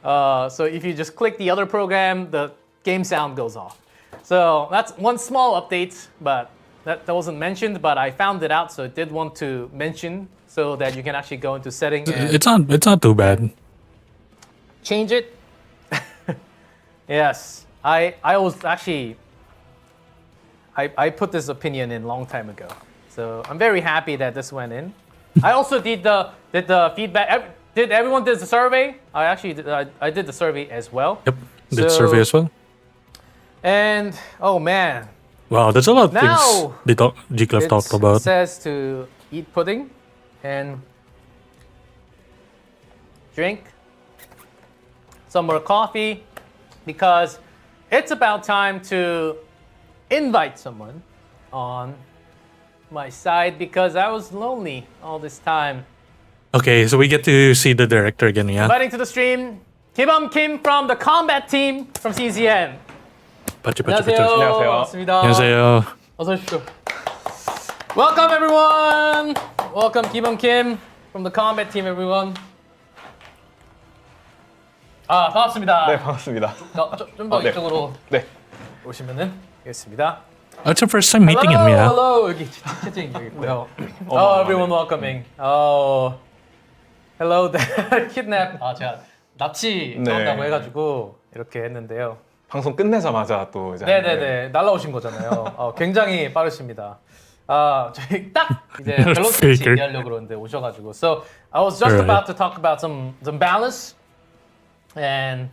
So if you just click the other program, the game sound goes off. So that's one small update, but that wasn't mentioned, but I found it out, so I did want to mention so that you can actually go into setting and It's not too bad. change it. Yes, I was actually I put this opinion in long time ago, so I'm very happy that this went in. I also did the feedback. Did everyone did the survey? I actually I did the survey as well. Yep. Did So- survey as well. And oh man, Wow, that's a lot of Now, things G-Clef talked it about. says to eat pudding and drink some more coffee because it's about time to invite someone on my side because I was lonely all this time. Okay, so we get to see the director again, yeah? Inviting to the stream, Kibum Kim from the combat team from CZN. 빠찌. 안녕하세요. 안녕하세요. 반갑습니다. 안녕하세요. 어서 오십시오. Welcome everyone. Welcome Kibum Kim from the combat team, everyone. 아 반갑습니다. 네, 반갑습니다. 좀 더 네. 이쪽으로 네. 오시면은 되겠습니다. It's our first time meeting him, yeah? hello. 여기 채팅 여기 있고요. Oh, everyone welcoming. Oh, hello there. kidnap. 아 제가 납치 네. 나온다고 해가지고 이렇게 했는데요. 방송 끝내자마자 또 이제 네네네 날라오신 거잖아요. 굉장히 빠르십니다. 저희 딱 이제 밸런스 Faker. 얘기하려고 그러는데 오셔가지고. So I was just Right. about to talk about some balance and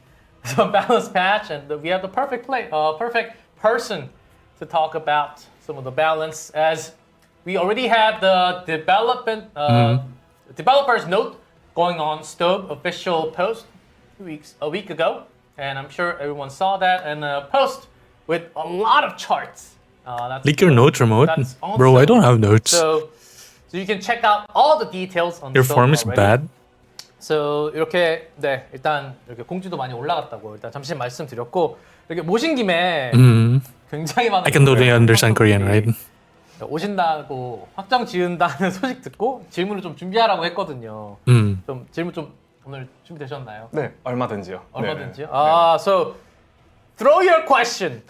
some balance patch, and we have the perfect perfect person to talk about some of the balance as we already have the developer's note going on Stobe official post a week ago, and I'm sure everyone saw that and a post with a lot of charts. That's Leak your notes, remote. That's also- Bro, I don't have notes. So you can check out all the details on Your Stobe form is already. bad. So 이렇게 네 일단 이렇게 공지도 많이 올라갔다고 일단 잠시 말씀드렸고 이렇게 모신 김에 굉장히 많은 I can totally 분들 understand Korean, right? 오신다고 확정 지은다는 소식 듣고 질문을 좀 준비하라고 했거든요. 좀 질문 좀 오늘 준비되셨나요? 네, 얼마든지요. 얼마든지요? 네. So throw your questions.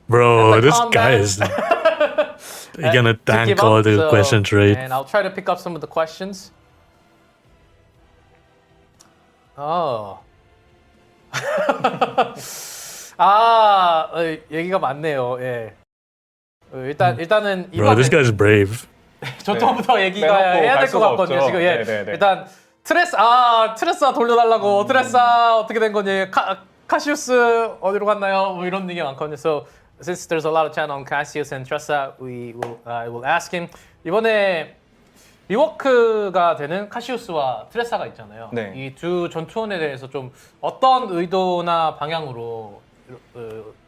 Bro, At the this guy comments. is... You're gonna to tank give all up, the so- questions, right? And I'll try to pick up some of the questions. Oh. 얘기가 많네요. 예. 일단은 Bro, this guy's brave. 저쪽부터 얘기가 빼놓고 해야 갈 될 것 수가 같거든요. 없죠. 지금 예. 네네네. 일단 트레사 돌려달라고. 트레사 어떻게 된 거니? 카시우스 어디로 갔나요? 뭐 이런 얘기 많거든요. So since there's a lot of chat on Cassius and Tressa, I will ask him. 이번에 리워크가 되는 카시우스와 트레사가 있잖아요. 네. 이 두 전투원에 대해서 좀 어떤 의도나 방향으로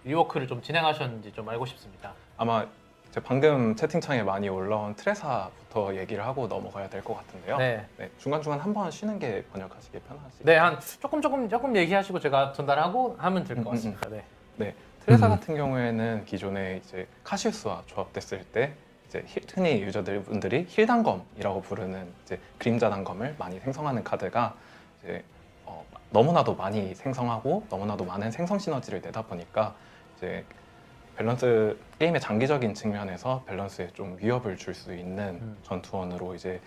리워크를 좀 진행하셨는지 좀 알고 싶습니다. 아마 이제 방금 채팅창에 많이 올라온 트레사부터 얘기를 하고 넘어가야 될 것 같은데요. 네. 네, 중간중간 한 번 쉬는 게 번역하시기 편하시죠? 네, 한 조금 얘기하시고 제가 전달하고 하면 될 것 같습니다. 네. 네, 트레사 같은 경우에는 기존에 이제 카시우스와 조합됐을 때 이제 흔히 유저분들이 힐 단검이라고 부르는 이제 그림자 단검을 많이 생성하는 카드가 이제 너무나도 많이 생성하고 너무나도 많은 생성 시너지를 내다 보니까 이제 밸런스 게임의 장기적인 측면에서 밸런스에 좀 위협을 줄 수 있는 전투원으로 이제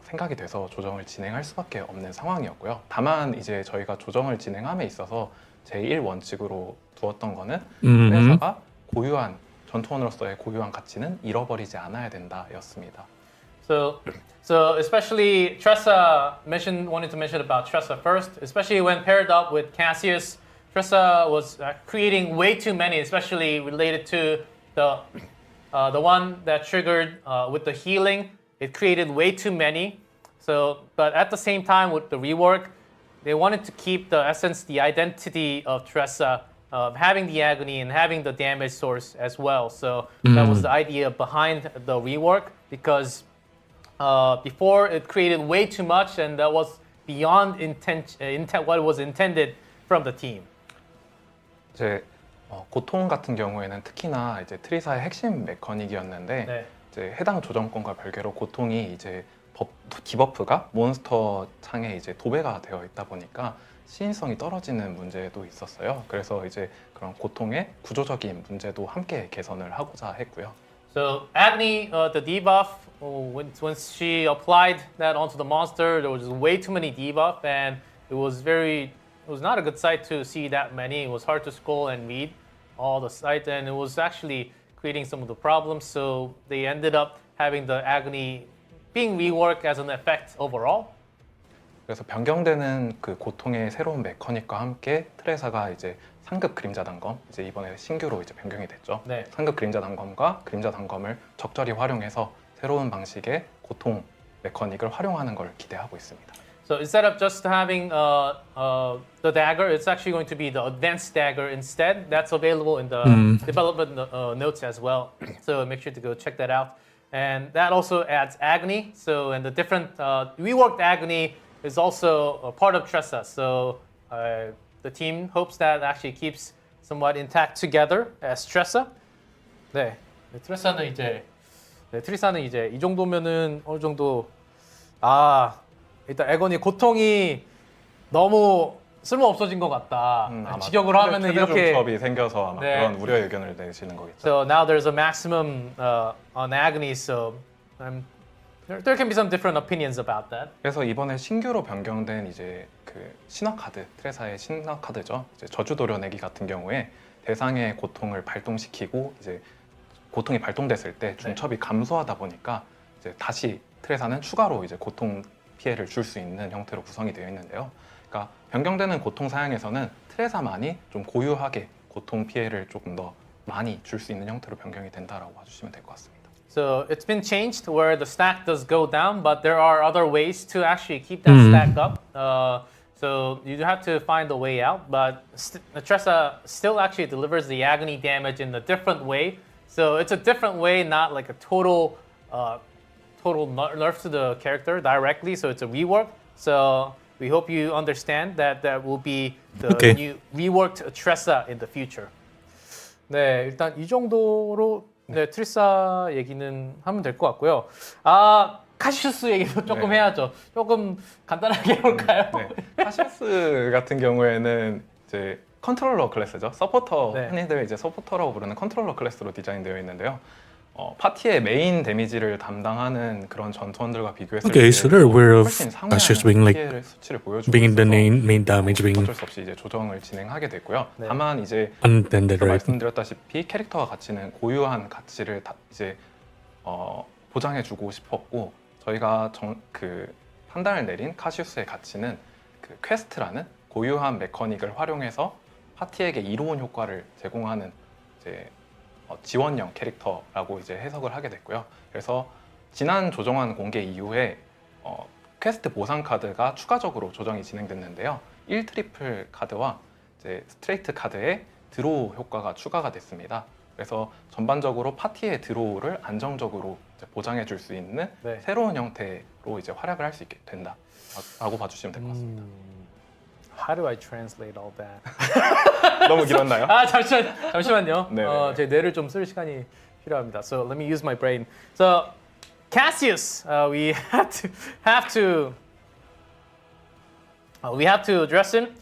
생각이 돼서 조정을 진행할 수밖에 없는 상황이었고요. 다만 이제 저희가 조정을 진행함에 있어서 제1 원칙으로 두었던 거는 트레사가 고유한 전투원으로서의 고유한 가치는 잃어버리지 않아야 된다였습니다. So especially Tressa wanted to mention about Tressa first, especially when paired up with Cassius. Tressa was creating way too many, especially related to the one that triggered with the healing. It created way too many. So, but at the same time with the rework, they wanted to keep the essence, the identity of Tressa, having the agony and having the damage source as well. So that was the idea behind the rework, because before it created way too much, and that was beyond intent what was intended from the team. 이제 고통 같은 경우에는 특히나 이제 트리사의 핵심 메커닉이었는데 네. 이제 해당 조정권과 별개로 고통이 이제 디버프가 몬스터 창에 이제 도배가 되어 있다 보니까 시인성이 떨어지는 문제도 있었어요. 그래서 이제 그런 고통의 구조적인 문제도 함께 개선을 하고자 했고요. So Agni, the debuff, once she applied that onto the monster, there was just way too many debuff, and it was not a good sight to see that many. It was hard to scroll and read all the sight, and it was actually creating some of the problems. So they ended up having the Agni being reworked as an effect overall. 그래서 변경되는 그 고통의 새로운 메커닉과 함께 트레사가 이제 상급 그림자 단검, 이제 이번에 신규로 이제 변경이 됐죠. 네. 상급 그림자 단검과 그림자 단검을 적절히 활용해서 새로운 방식의 고통 메커닉을 활용하는 걸 기대하고 있습니다. So instead of just having the dagger, it's actually going to be the advanced dagger instead. That's available in the development notes as well. So make sure to go check that out. And that also adds agony. So and the different reworked agony is also a part of Tressa. So the team hopes that actually keeps somewhat intact together as Tressa. 네, 트레사는 트리사는 이제 이 정도면은 어느 정도 일단 에건이 고통이 너무 쓸모 없어진 것 같다. 직역으로 하면은 이렇게 조합이 생겨서 아마 네. 그런 우려 의견을 내시는 거겠죠. So now there's a maximum on agony. So there can be some different opinions about that. 그래서 이번에 신규로 변경된 이제 그 신화 카드, 트레사의 신화 카드죠. 이제 저주 도려내기 같은 경우에 대상의 고통을 발동시키고 이제 고통이 발동됐을 때 중첩이 감소하다 보니까 이제 다시 트레사는 추가로 이제 고통 피해를 줄 수 있는 형태로 구성이 되어 있는데요. 그러니까 변경되는 고통 사양에서는 트레사만이 좀 고유하게 고통 피해를 조금 더 많이 줄 수 있는 형태로 변경이 된다라고 봐주시면 될 것 같습니다. So it's been changed where the stack does go down, but there are other ways to actually keep that stack up. So you have to find a way out, but Tressa still actually delivers the agony damage in a different way. So it's a different way, not like a total nerf to the character directly. So it's a rework. So we hope you understand that that will be the new reworked Tressa in the future. 네, 일단 이 정도로 트리사 얘기는 하면 될 것 같고요. 카시우스 얘기도 조금 해야죠. 조금 간단하게 해볼까요? 카시우스 같은 경우에는 이제 컨트롤러 클래스죠. 서포터, 네. 흔히들 이제 서포터라고 부르는 컨트롤러 클래스로 디자인되어 있는데요. 파티의 메인 데미지를 담당하는 그런 전투원들과 비교했을 때 so they're aware of 훨씬 Cassius 상회하는 being like 피해를 수치를 보여주고 being the 있어서 main damage being 어쩔 수 없이 이제 조정을 진행하게 됐고요. 네. 다만 이제 unintended, 아까 right? 말씀드렸다시피 캐릭터와 가치는 고유한 가치를 이제 보장해주고 싶었고 저희가 그 판단을 내린 카시우스의 가치는 그 퀘스트라는 고유한 메커닉을 활용해서 파티에게 이로운 효과를 제공하는 이제 지원형 캐릭터라고 이제 해석을 하게 됐고요. 그래서 지난 조정안 공개 이후에 퀘스트 보상 카드가 추가적으로 조정이 진행됐는데요. 1 트리플 카드와 이제 스트레이트 카드에 드로우 효과가 추가가 됐습니다. 그래서 전반적으로 파티의 드로우를 안정적으로 이제 보장해 줄 수 있는 네. 새로운 형태로 이제 활약을 할 수 있게 된다라고 봐주시면 될 것 같습니다. How do I translate all that? 너무 길었나요? 아 잠시만요. 네네네. 제 뇌를 좀 쓸 시간이 필요합니다. So let me use my brain. So Cassius, we have to address him.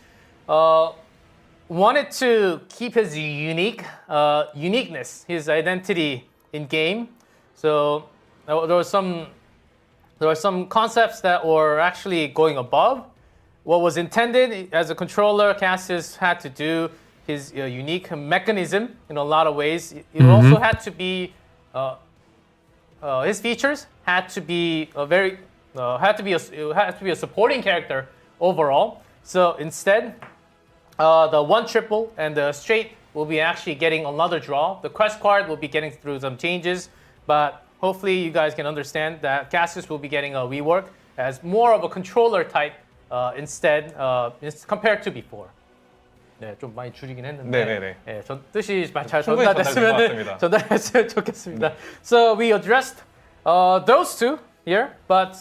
Wanted to keep his uniqueness, his identity in game. So there were some concepts that were actually going above what was intended. As a controller, Cassius had to do his unique mechanism in a lot of ways. It also had to be his features had to be a supporting character overall. So instead, the 1 triple and the straight will be actually getting another draw. The quest card will be getting through some changes, but hopefully you guys can understand that Cassius will be getting a rework as more of a controller type instead compared to before. 네, 좀 많이 줄이긴 했는데 네네네. 예, 뜻이 잘 충분히 전달됐으면 전달했으면 좋겠습니다. So we addressed those two here, but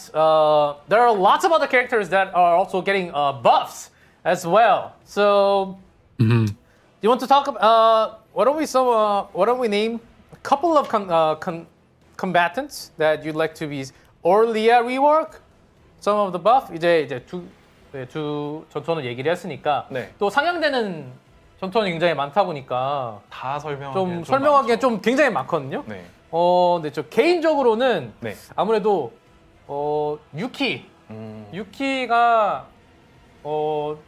there are lots of other characters that are also getting buffs as well. So do you want to talk about why don't we name a couple of combatants that you'd like to be Orlia rework? Some of the buff 이제 두 전투원을 얘기를 했으니까 네. 또 상향되는 전투원이 굉장히 많다 보니까 다 좀 설명하기엔 좀 굉장히 많거든요. 네. 근데 저 개인적으로는 네. 아무래도 유키가 뭐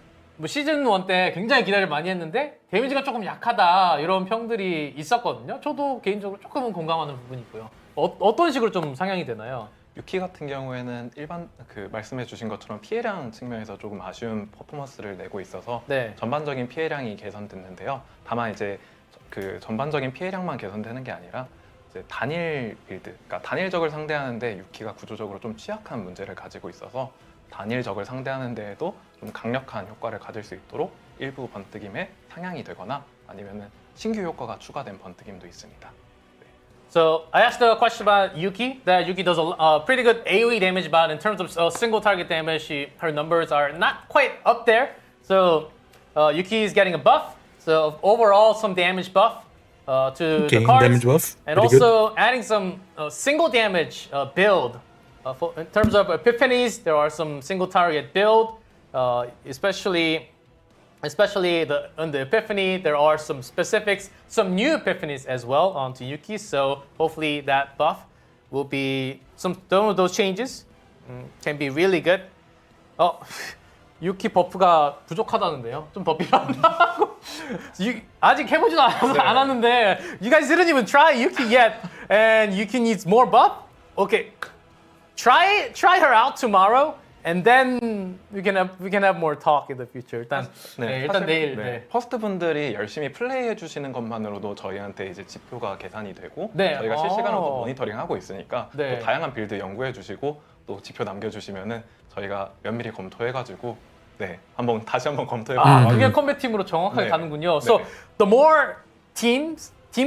시즌 1 때 굉장히 기대를 많이 했는데 데미지가 조금 약하다 이런 평들이 있었거든요. 저도 개인적으로 조금은 공감하는 부분이 있고요. 어떤 식으로 좀 상향이 되나요? 유키 같은 경우에는 일반 말씀해 주신 것처럼 피해량 측면에서 조금 아쉬운 퍼포먼스를 내고 있어서 네. 전반적인 피해량이 개선됐는데요. 다만 이제 그 전반적인 피해량만 개선되는 게 아니라 이제 단일 빌드, 그러니까 단일 적을 상대하는데 유키가 구조적으로 좀 취약한 문제를 가지고 있어서 단일 적을 상대하는 데에도 좀 강력한 효과를 가질 수 있도록 일부 번뜩임에 상향이 되거나 아니면은 신규 효과가 추가된 번뜩임도 있습니다. So I asked a question about Yuki. That Yuki does a pretty good AOE damage, but in terms of single target damage, her numbers are not quite up there. So Yuki is getting a buff. So overall, some damage buff to the cards, damage buff. and Pretty also adding some single damage build. In terms of epiphanies, there are some single target build, especially on the epiphany. There are some specifics, some new epiphanies as well onto Yuki. So hopefully that buff will be some of those changes can be really good. 유키 버프가 부족하다는데요. 좀 더 필요하다고. 아직 해보지도 않았는데 you guys didn't even try Yuki yet, and Yuki needs more buff. Okay, try her out tomorrow, and then we can have more talk in the future. 일단 일단 내일. 네. 퍼스트 분들이 열심히 플레이해 주시는 것만으로도 저희한테 이제 지표가 계산이 되고 네. 저희가 실시간으로 모니터링 하고 있으니까 네. 또 다양한 빌드 연구해 주시고 또 지표 남겨주시면은 저희가 면밀히 검토해가지고 다시 한번 검토해보고 그게 컴뱃 팀으로 정확하게 네. 가는군요. So the more team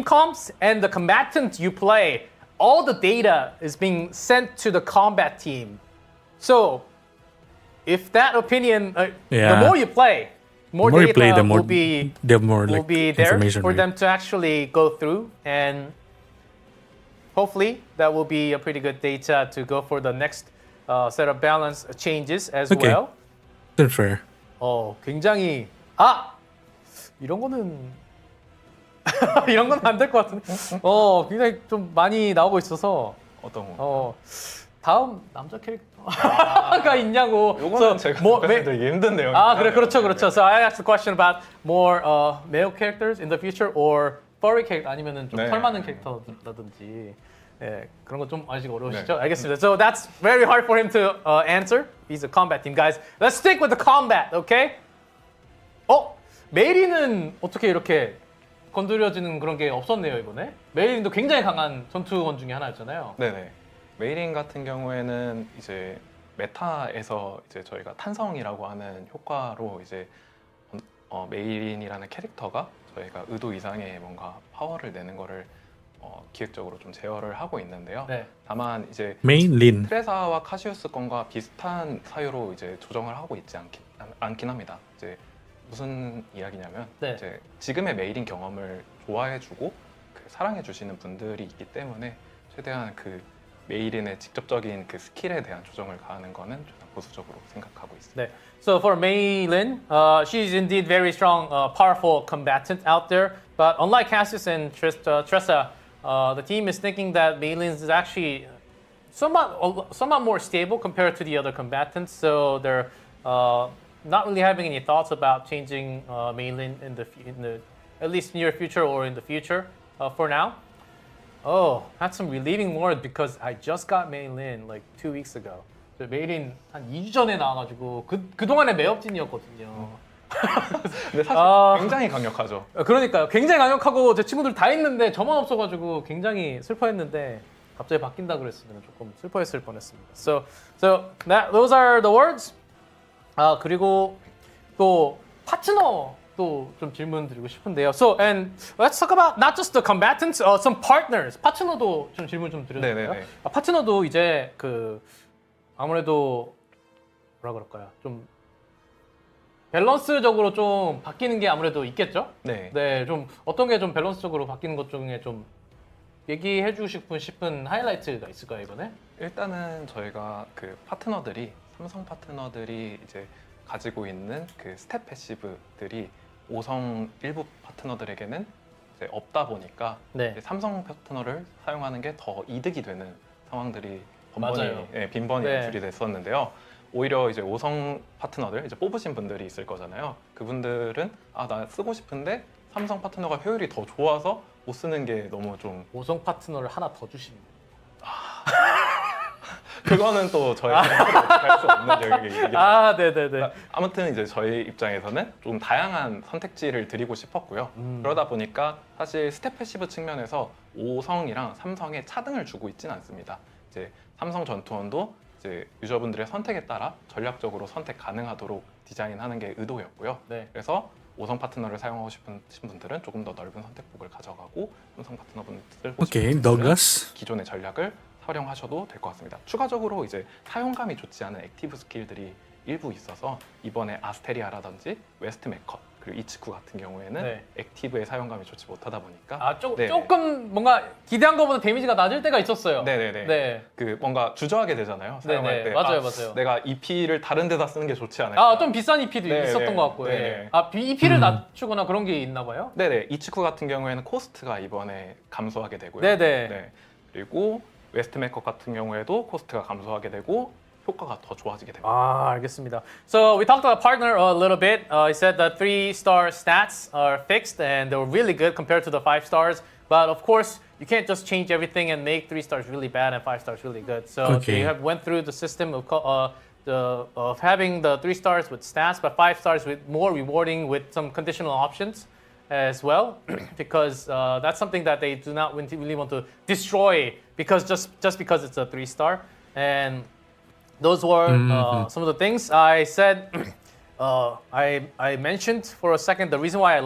comps and the combatants you play, all the data is being sent to the combat team. So if that opinion, the more you play, more data the more will be there more will like be there information, for right? them to actually go through, and hopefully that will be a pretty good data to go for the next set of balance changes as Okay. well. That's fair. 굉장히 이런 거는 이런 건 안 될 것 같은데. 굉장히 좀 많이 나오고 있어서 어떤 거? 다음 남자 캐릭터가 있냐고. 요거는 제가 답변드리기 힘든 내용. 그렇죠. So I asked the question about more male characters in the future or furry character 아니면은 좀 털 많은 캐릭터라든지. 네, 그런 거 좀 아직 어려우시죠? 네. 알겠습니다. So that's very hard for him to answer. He's a combat team, guys. Let's stick with the combat, okay? 메이리는 어떻게 이렇게 건드려지는 그런 게 없었네요, 이번에. 메이리도 굉장히 강한 전투원 중에 하나였잖아요. 네네. 메일인 같은 경우에는 이제 메타에서 이제 저희가 탄성이라고 하는 효과로 이제 메일인이라는 캐릭터가 저희가 의도 이상의 뭔가 파워를 내는 거를 기획적으로 좀 제어를 하고 있는데요. 네. 다만 이제 Maylin. 트레사와 카시우스 건과 비슷한 사유로 이제 조정을 하고 있지 않긴 합니다. 이제 무슨 이야기냐면 네. 이제 지금의 메일인 경험을 좋아해주고 사랑해주시는 분들이 있기 때문에 최대한 그 메일인의 직접적인 그 스킬에 대한 조정을 가하는 거는 좀 보수적으로 생각하고 있습니다. 네. So for Mei Lin, she's indeed very strong, powerful combatant out there. But unlike Cassius and Tressa, the team is thinking that Mei Lin is actually somewhat more stable compared to the other combatants. So they're not really having any thoughts about changing Mei Lin in the at least near future or in the future for now. Oh, that's some relieving word because I just got Mei Lin like 2 weeks ago. 메일인 한 2주 전에 나와가지고 그동안의 매업진이었거든요. 근데 사실 굉장히 강력하죠. 그러니까요. 굉장히 강력하고 제 친구들 다 있는데 저만 없어가지고 굉장히 슬퍼했는데 갑자기 바뀐다 그랬으면 조금 슬퍼했을 뻔했습니다. So those are the words. 그리고 또 파트너 또 좀 질문 드리고 싶은데요. So and let's talk about not just the combatants, some partners. 파트너도 좀 질문 좀 드려도 될까요? 네네네. 파트너도 이제 아무래도 뭐라 그럴까요? 좀 밸런스적으로 좀 바뀌는 게 아무래도 있겠죠? 네. 네, 좀 어떤 게 좀 밸런스적으로 바뀌는 것 중에 좀 얘기해 주고 싶은 하이라이트가 있을까요, 이번에? 일단은 저희가 그 파트너들이 삼성 파트너들이 이제 가지고 있는 그 스탯 패시브들이 5성 일부 파트너들에게는 이제 없다 보니까 네. 이제 삼성 파트너를 사용하는 게 더 이득이 되는 상황들이 맞아요. 빈번히 네. 연출이 됐었는데요. 오히려 이제 5성 파트너들 이제 뽑으신 분들이 있을 거잖아요. 그분들은 나 쓰고 싶은데 삼성 파트너가 효율이 더 좋아서 못 쓰는 게 너무 좀 5성 파트너를 하나 더 주시면 그거는 또 저희가 할 수 없는 영역이기 네네네. 아무튼 이제 저희 입장에서는 좀 다양한 선택지를 드리고 싶었고요. 그러다 보니까 사실 스텝 패시브 측면에서 5성이랑 삼성에 차등을 주고 있지는 않습니다. 이제 삼성 전투원도 이제 유저분들의 선택에 따라 전략적으로 선택 가능하도록 디자인하는 게 의도였고요. 네. 그래서 5성 파트너를 사용하고 싶은 분들은 조금 더 넓은 선택폭을 가져가고 삼성 파트너분들 쓰고 Okay, 싶은 분들은 Douglas. 기존의 전략을 활용하셔도 될 것 같습니다. 추가적으로 이제 사용감이 좋지 않은 액티브 스킬들이 일부 있어서 이번에 아스테리아라든지 웨스트 메커 그리고 이츠쿠 같은 경우에는 네. 액티브의 사용감이 좋지 못하다 보니까 네. 조금 뭔가 기대한 것보다 데미지가 낮을 때가 있었어요. 네네네. 네. 그 뭔가 주저하게 되잖아요. 사용할 때. 맞아요. 내가 EP를 다른 데다 쓰는 게 좋지 않을까. 좀 비싼 EP도 네, 있었던 네. 것 같고요. 네. EP를 낮추거나 그런 게 있나 봐요? 네네. 이츠쿠 같은 경우에는 코스트가 이번에 감소하게 되고요. 네네. 네. 그리고 웨스트 메커 같은 경우에도 코스트가 감소하게 되고 효과가 더 좋아지게 됩니다. 알겠습니다. So we talked about partner a little bit. He said the 3-star stats are fixed and they're really good compared to the 5 stars. But of course, you can't just change everything and make 3 stars really bad and 5 stars really good. So Okay. they have went through the system of having the 3 stars with stats, but 5 stars with more rewarding with some conditional options as well, because that's something that they do not really want to destroy because just because it's a 3-star. And those were some of the things I said. I mentioned for a second the reason why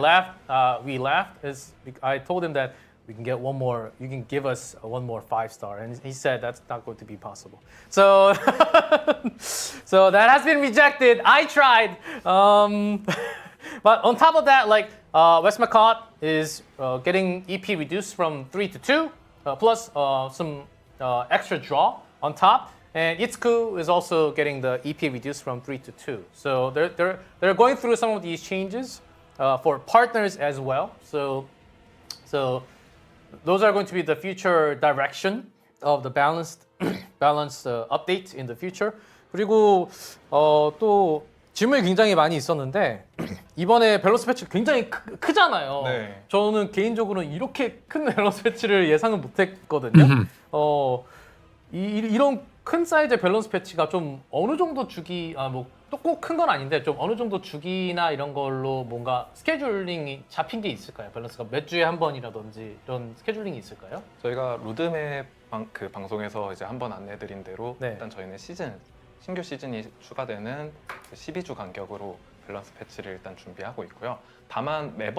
we laughed is I told him that we can get one more. You can give us one more 5-star, and he said that's not going to be possible. So, so that has been rejected. I tried, but on top of that, like West McCott is getting EP reduced from 3 to 2, plus some extra draw on top. And Itsuku is also getting the EP reduced from 3 to 2. So they're going through some of these changes for partners as well. So those are going to be the future direction of the balanced update in the future. 그리고 또 질문이 굉장히 많이 있었는데 이번에 밸런스 패치 굉장히 크잖아요. 네. 저는 개인적으로 이렇게 큰 밸런스 패치를 예상은 못했거든요. 이런 큰 사이즈의 밸런스 패치가 좀 어느 정도 주기, 또 꼭 큰 건 아닌데 좀 어느 정도 주기나 이런 걸로 뭔가 스케줄링이 잡힌 게 있을까요? 밸런스가 몇 주에 한 번이라든지 이런 스케줄링이 있을까요? 저희가 로드맵 그 방송에서 이제 한번 안내드린 대로 네. 일단 저희는 신규 시즌이 추가되는 12주 간격으로 밸런스 패치를 일단 준비하고 있고요. 다만 매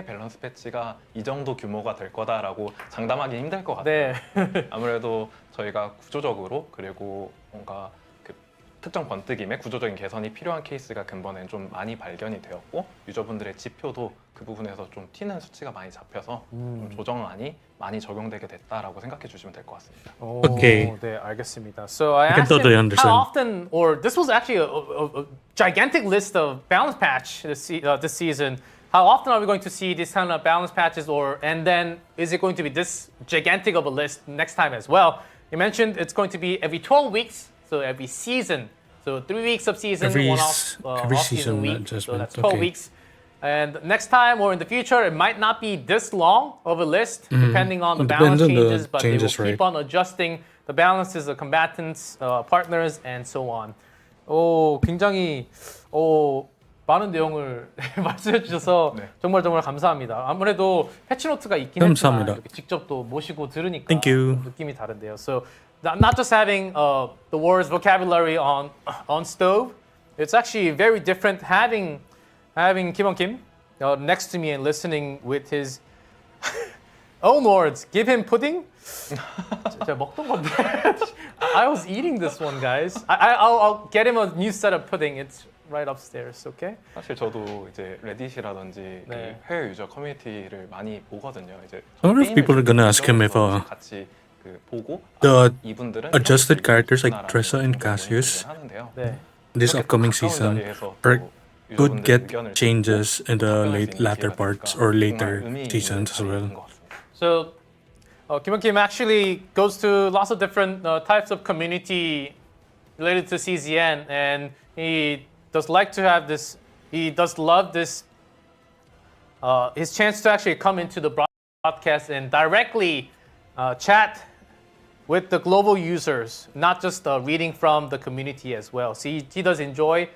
밸런스 패치가 이 정도 규모가 될 거다라고 장담하기 힘들 것 같아요. 네. 아무래도 저희가 구조적으로 그리고 뭔가 그 특정 번뜩임의 구조적인 개선이 필요한 케이스가 근본엔 좀 많이 발견이 되었고 유저분들의 지표도 그 부분에서 좀 튀는 수치가 많이 잡혀서 좀 조정안이 많이 적용되게 됐다라고 생각해 주시면 될 것 같습니다. Okay. 네, 알겠습니다. So I I can asked him totally understand. how often, or this was actually a gigantic list of balance patch this season. How often are we going to see these kind of balance patches, and then is it going to be this gigantic of a list next time as well? You mentioned it's going to be every 12 weeks, so every season. So 3 weeks of season, Every one season off-season week. So adjustment, that's 12 okay. weeks. And next time or in the future, it might not be this long of a list, depending on the It balance depends on the changes, but changes, they will keep on adjusting the balances of combatants, partners, and so on. 굉장히 많은 내용을 말씀해 주셔서 네. 정말 감사합니다. 아무래도 패치노트가 있긴 했지만 감사합니다. 이렇게 직접 또 모시고 들으니까 Thank you. 느낌이 다른데요. So not just having the words vocabulary on stove, it's actually very different having Kim Kim next to me and listening with his own words. Give him pudding. 제가 먹던 건데. I was eating this one, guys. I'll get him a new set of pudding. It's right upstairs. Okay. 사실 저도 이제 레딧이라든지 네. 그 해외 유저 커뮤니티를 많이 보거든요. 이제 I wonder if people are gonna ask him if 같이 그 보고 the 이분들은 adjusted 이런 characters like 구나라는 Tressa and 정도로 Cassius 얘기를 하는데요. 네. this 이렇게 upcoming 가까운 season 자리에서 are 또 could 유저분들의 get 의견을 changes in the 답변할 수 있는 latter 기회가 parts 되니까 or 정말 later 의미 있는 seasons as well. 자리인 것 같습니다. So, Kim Kim actually goes to lots of different types of community related to CZN, and he does like to have this. He does love this. His chance to actually come into the broadcast and directly chat with the global users, not just reading from the community as well. So he does enjoy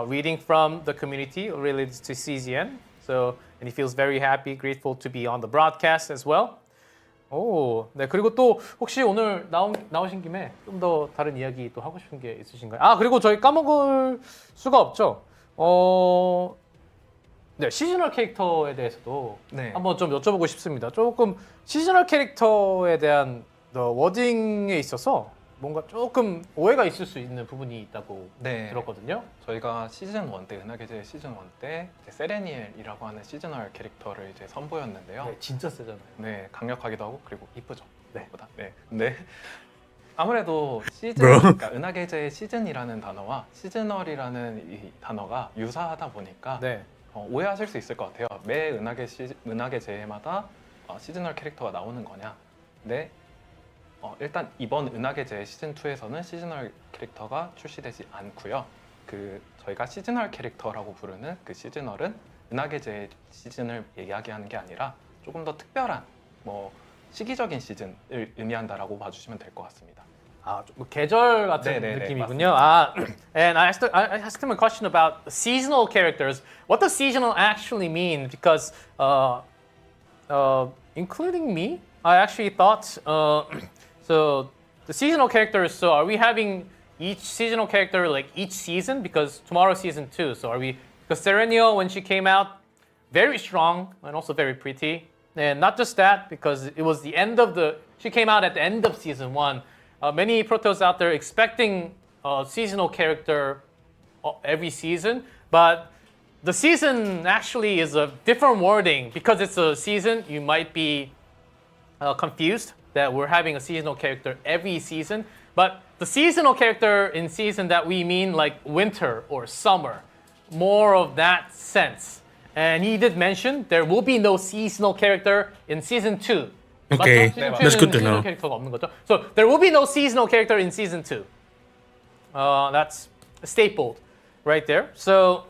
reading from the community related to CZN. So, and he feels very happy, grateful to be on the broadcast as well. 네. 그리고 또 혹시 오늘 나오신 김에 좀 더 다른 이야기 또 하고 싶은 게 있으신가요? 그리고 저희 까먹을 수가 없죠. 네, 시즈널 캐릭터에 대해서도 네. 한번 좀 여쭤보고 싶습니다. 조금 시즈널 캐릭터에 대한 워딩에 있어서 뭔가 조금 오해가 있을 수 있는 부분이 있다고 네. 들었거든요. 저희가 시즌 1 때 은하계제 시즌 1 때 세레니엘이라고 하는 시즈널 캐릭터를 이제 선보였는데요. 네, 진짜 세잖아요. 네, 강력하기도 하고 그리고 이쁘죠. 네. 보다. 네. 근데 아무래도 시즌, Bro. 그러니까 은하계제의 시즌이라는 단어와 시즈널이라는 이 단어가 유사하다 보니까 네. 오해하실 수 있을 것 같아요. 매 은하계제마다 시즈널 캐릭터가 나오는 거냐? 네. 일단 이번 은하계제 시즌 2에서는 시즈널 캐릭터가 출시되지 않고요. 저희가 시즈널 캐릭터라고 부르는 그 시즈널은 은하계제 시즌을 이야기하는 게 아니라 조금 더 특별한 시기적인 시즌을 의미한다라고 봐주시면 될 것 같습니다. 좀 계절 같은 네네네, 느낌이군요. And I asked him a question about seasonal characters. What does seasonal actually mean? Because including me, I actually thought so the seasonal characters. So are we having each seasonal character like each season? Because tomorrow season 2. So are we? Because Serenio, when she came out, very strong and also very pretty. And not just that, because it was the end of she came out at the end of season 1. Many protos out there expecting a seasonal character every season, but the season actually is a different wording. Because it's a season, you might be confused that we're having a seasonal character every season. But the seasonal character in season that we mean like winter or summer, more of that sense. And he did mention there will be no seasonal character in season 2. Okay, 맞죠? that's good to seasonal know. 캐릭터가 없는 거죠. So there will be no seasonal character in season 2. That's stapled right there. So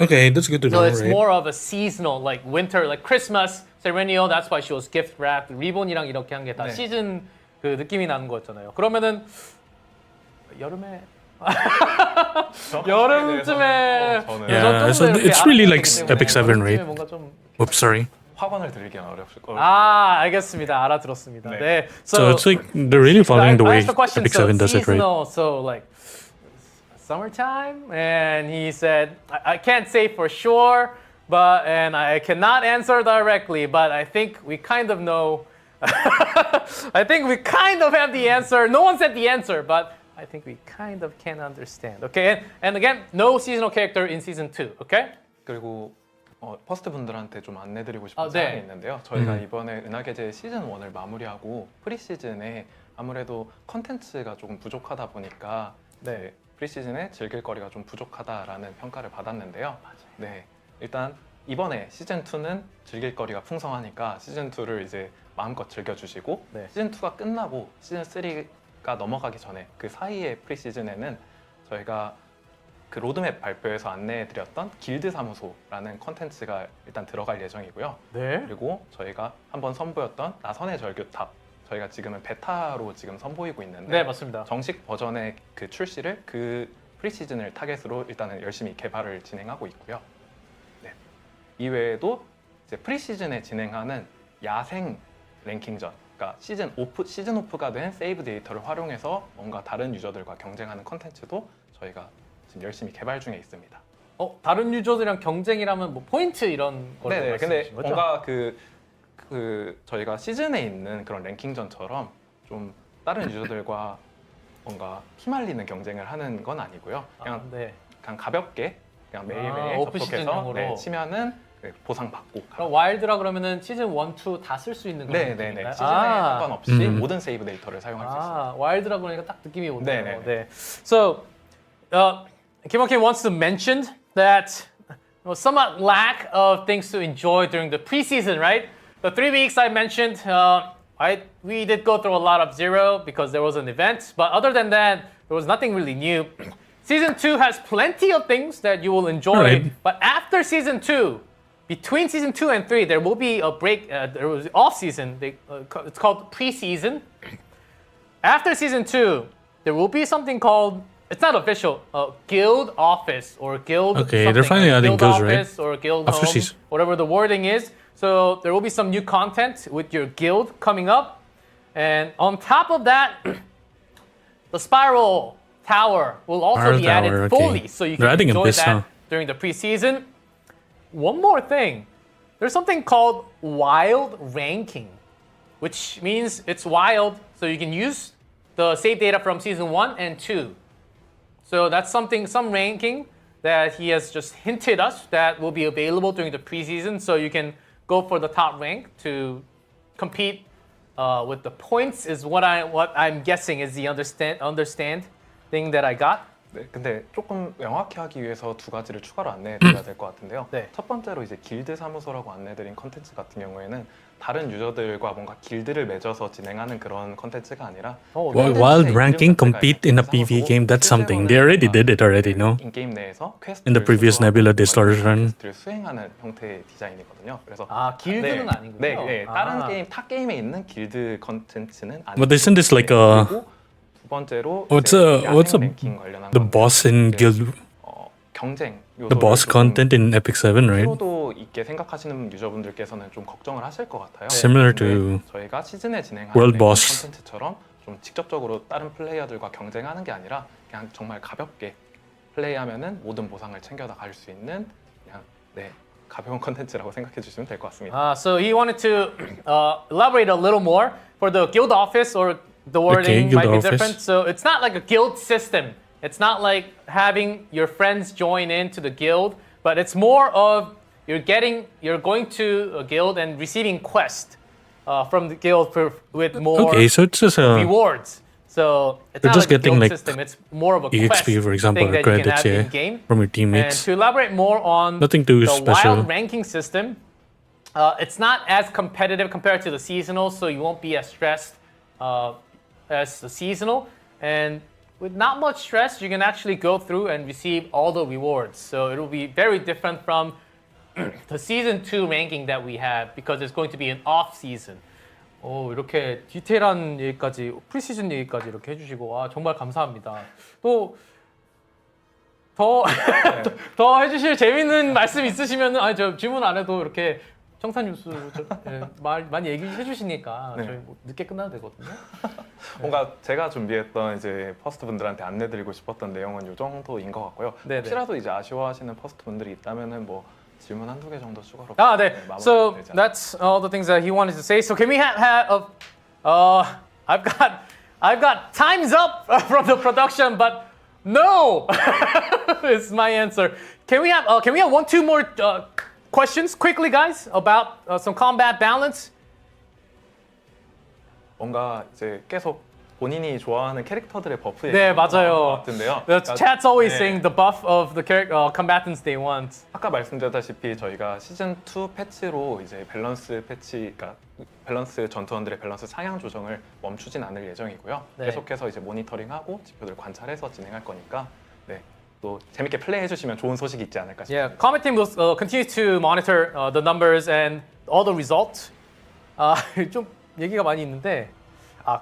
Okay, that's good to know, it's right? more of a seasonal, like winter, like Christmas, Serenio. That's why she was gift wrapped. 리본이랑 이렇게 한 게 다 네. 시즌 그 느낌이 나는 거였잖아요. 그러면은 여름에 여름쯤에 저는 Yeah, so it's really like Epic 7, right? 뭔가 좀 Oops, sorry. 확언을 드리기는 어렵을 거예요. 아, 알겠습니다. 알아들었습니다. 네. 네. So it's like they're really following the I way asked the question, Epic so 7 does it, right? seasonal, so like summertime, and he said, I can't say for sure, but and I cannot answer directly, but I think we kind of know. I think we kind of have the answer. No one said the answer, but I think we kind of can understand. Okay, and again, no seasonal character in season 2. Okay. 그리고 퍼스트 분들한테 좀 안내드리고 싶은 네. 사항이 있는데요. 저희가 이번에 은하계제 시즌 1을 마무리하고 프리시즌에 아무래도 컨텐츠가 조금 부족하다 보니까 네. 프리시즌에 즐길 거리가 좀 부족하다라는 평가를 받았는데요. 네, 일단 이번에 시즌 2는 즐길 거리가 풍성하니까 시즌 2를 이제 마음껏 즐겨주시고 네. 시즌 2가 끝나고 시즌 3가 넘어가기 전에 그 사이의 프리시즌에는 저희가 그 로드맵 발표에서 안내해드렸던 길드 사무소라는 컨텐츠가 일단 들어갈 예정이고요. 네. 그리고 저희가 한번 선보였던 나선의 절규탑, 저희가 지금은 베타로 지금 선보이고 있는데 네, 맞습니다. 정식 버전의 그 출시를 그 프리시즌을 타겟으로 일단은 열심히 개발을 진행하고 있고요. 네. 이외에도 이제 프리시즌에 진행하는 야생 랭킹전, 그러니까 시즌 오프가 된 세이브 데이터를 활용해서 뭔가 다른 유저들과 경쟁하는 컨텐츠도 저희가 지금 열심히 개발 중에 있습니다. 다른 유저들이랑 경쟁이라면 뭐 포인트 이런 걸 네네. 근데 말씀하신 거죠? 뭔가 그 저희가 시즌에 있는 그런 랭킹전처럼 좀 다른 유저들과 뭔가 피말리는 경쟁을 하는 건 아니고요. 그냥 네. 그냥 가볍게 그냥 매일매일 오프 접속해서 시즌용으로. 치면은 그 보상 받고. 그럼 와일드라 그러면은 시즌 1, 2 다 쓸 수 있는 그런 네네네. 느낌인가요? 시즌에 상관없이 모든 세이브 데이터를 사용할 수 있습니다. 와일드라 그러니까 딱 느낌이 오네요. 네네네. 네. So, Kim wants to mention that somewhat lack of things to enjoy during the preseason, right? The 3 weeks I mentioned, we did go through a lot of zero because there was an event, but other than that, there was nothing really new. Season 2 has plenty of things that you will enjoy, Right. but after season 2, between season 2 and 3, there will be a break. There was off season. It's called preseason. After season 2, there will be something called, it's not official, guild office or guild. Okay, something, they're finally adding guild guilds, right? office or guild After home, season. whatever the wording is. So there will be some new content with your guild coming up, and on top of that, the spiral tower will also Spiral be added tower, okay. fully, so you They're can adding enjoy Abyss, that huh? during the preseason. One more thing, there's something called wild ranking, which means it's wild, so you can use the save data from season 1 and 2. So that's some ranking that he has just hinted us that will be available during the preseason, so you can go for the top rank to compete with the points is what I'm guessing is the understand thing that I got. 네, 근데 조금 명확히 하기 위해서 두 가지를 추가로 안내해드려야 될 것 같은데요. 네. 첫 번째로 이제 길드 사무소라고 안내드린 컨텐츠 같은 경우에는 다른 유저들과 뭔가 길드를 맺어서 진행하는 그런 컨텐츠가 아니라 Wild ranking compete in a PvE game, that's something. They already did it already, no? 인게임 내에서 퀘스트 In the previous Nebula Distortion run. 퀘스트를 수행하는 형태의 디자인이거든요. 그래서 길드는 아니군요. 네, 다른 게임 타 게임에 있는 길드 컨텐츠는 아니고. But isn't this like a 그리고 두 번째로 what's 이제 야생 a 랭킹 관련한 the 건데 boss in 이제, Guild 경쟁 the boss content in Epic 7, right? 피로도 있게 생각하시는 유저분들께서는 좀 걱정을 하실 것 같아요. Similar 근데 to 저희가 시즌에 진행하는 World Boss. 컨텐츠처럼 좀 직접적으로 다른 플레이어들과 경쟁하는 게 아니라 그냥 정말 가볍게 플레이하면은 모든 보상을 챙겨다 갈 수 있는 그냥 가벼운 컨텐츠라고 생각해 주시면 될 것 같습니다. So he wanted to elaborate a little more for the guild office, or the wording guild might be office. different. So it's not like a guild system. It's not like having your friends join into the guild, but it's more of you're going to a guild and receiving quests from the guild with more Okay, so it's just a rewards. So it's You're not just like a getting, guild like, system. It's more of a EXP, quest for example, thing or that you can credits, have yeah, in game. from your And teammates. to elaborate more on Nothing too the special. wild ranking system, it's not as competitive compared to the seasonal, so you won't be as stressed as the seasonal. And with not much stress, you can actually go through and receive all the rewards. So it will be very different from the season 2 ranking that we have, because it's going to be an off season. 이렇게 디테일한 얘기까지, 프리시즌 얘기까지 이렇게 해주시고 정말 감사합니다. 또 더 해주실 재밌는 말씀 있으시면은 저 질문 안 해도 이렇게 청산 뉴스 말 많이 얘기해 주시니까 네. 저희 뭐 늦게 끝나도 되거든요. 뭔가 제가 준비했던 이제 퍼스트 분들한테 안내드리고 싶었던 내용은 이 정도인 것 같고요. 네네. 혹시라도 이제 아쉬워하시는 퍼스트 분들이 있다면은 뭐 질문 한두 개 정도 추가로. 아, 네. 마무리가 So 되지 않을까. that's all the things that he wanted to say. So can we have I've got time's up from the production, but no is my answer. Can we have one, two more questions quickly, guys, about some combat balance? 뭔가 이제 계속 본인이 좋아하는 캐릭터들의 버프 네, 맞아요. 것 같은데요. The 그러니까 chat's always 네. saying the buff of the combatants they want. 아까 말씀드렸다시피 저희가 시즌 2 패치로 이제 밸런스 패치, 그러니까 밸런스 전투원들의 밸런스 상향 조정을 멈추진 않을 예정이고요. 네. 계속해서 이제 모니터링하고 지표들 관찰해서 진행할 거니까 네, 또 재밌게 플레이해 주시면 좋은 소식이 있지 않을까 싶습니다. Yeah, Comet Team will continue to monitor the numbers and all the results. 좀 얘기가 많이 있는데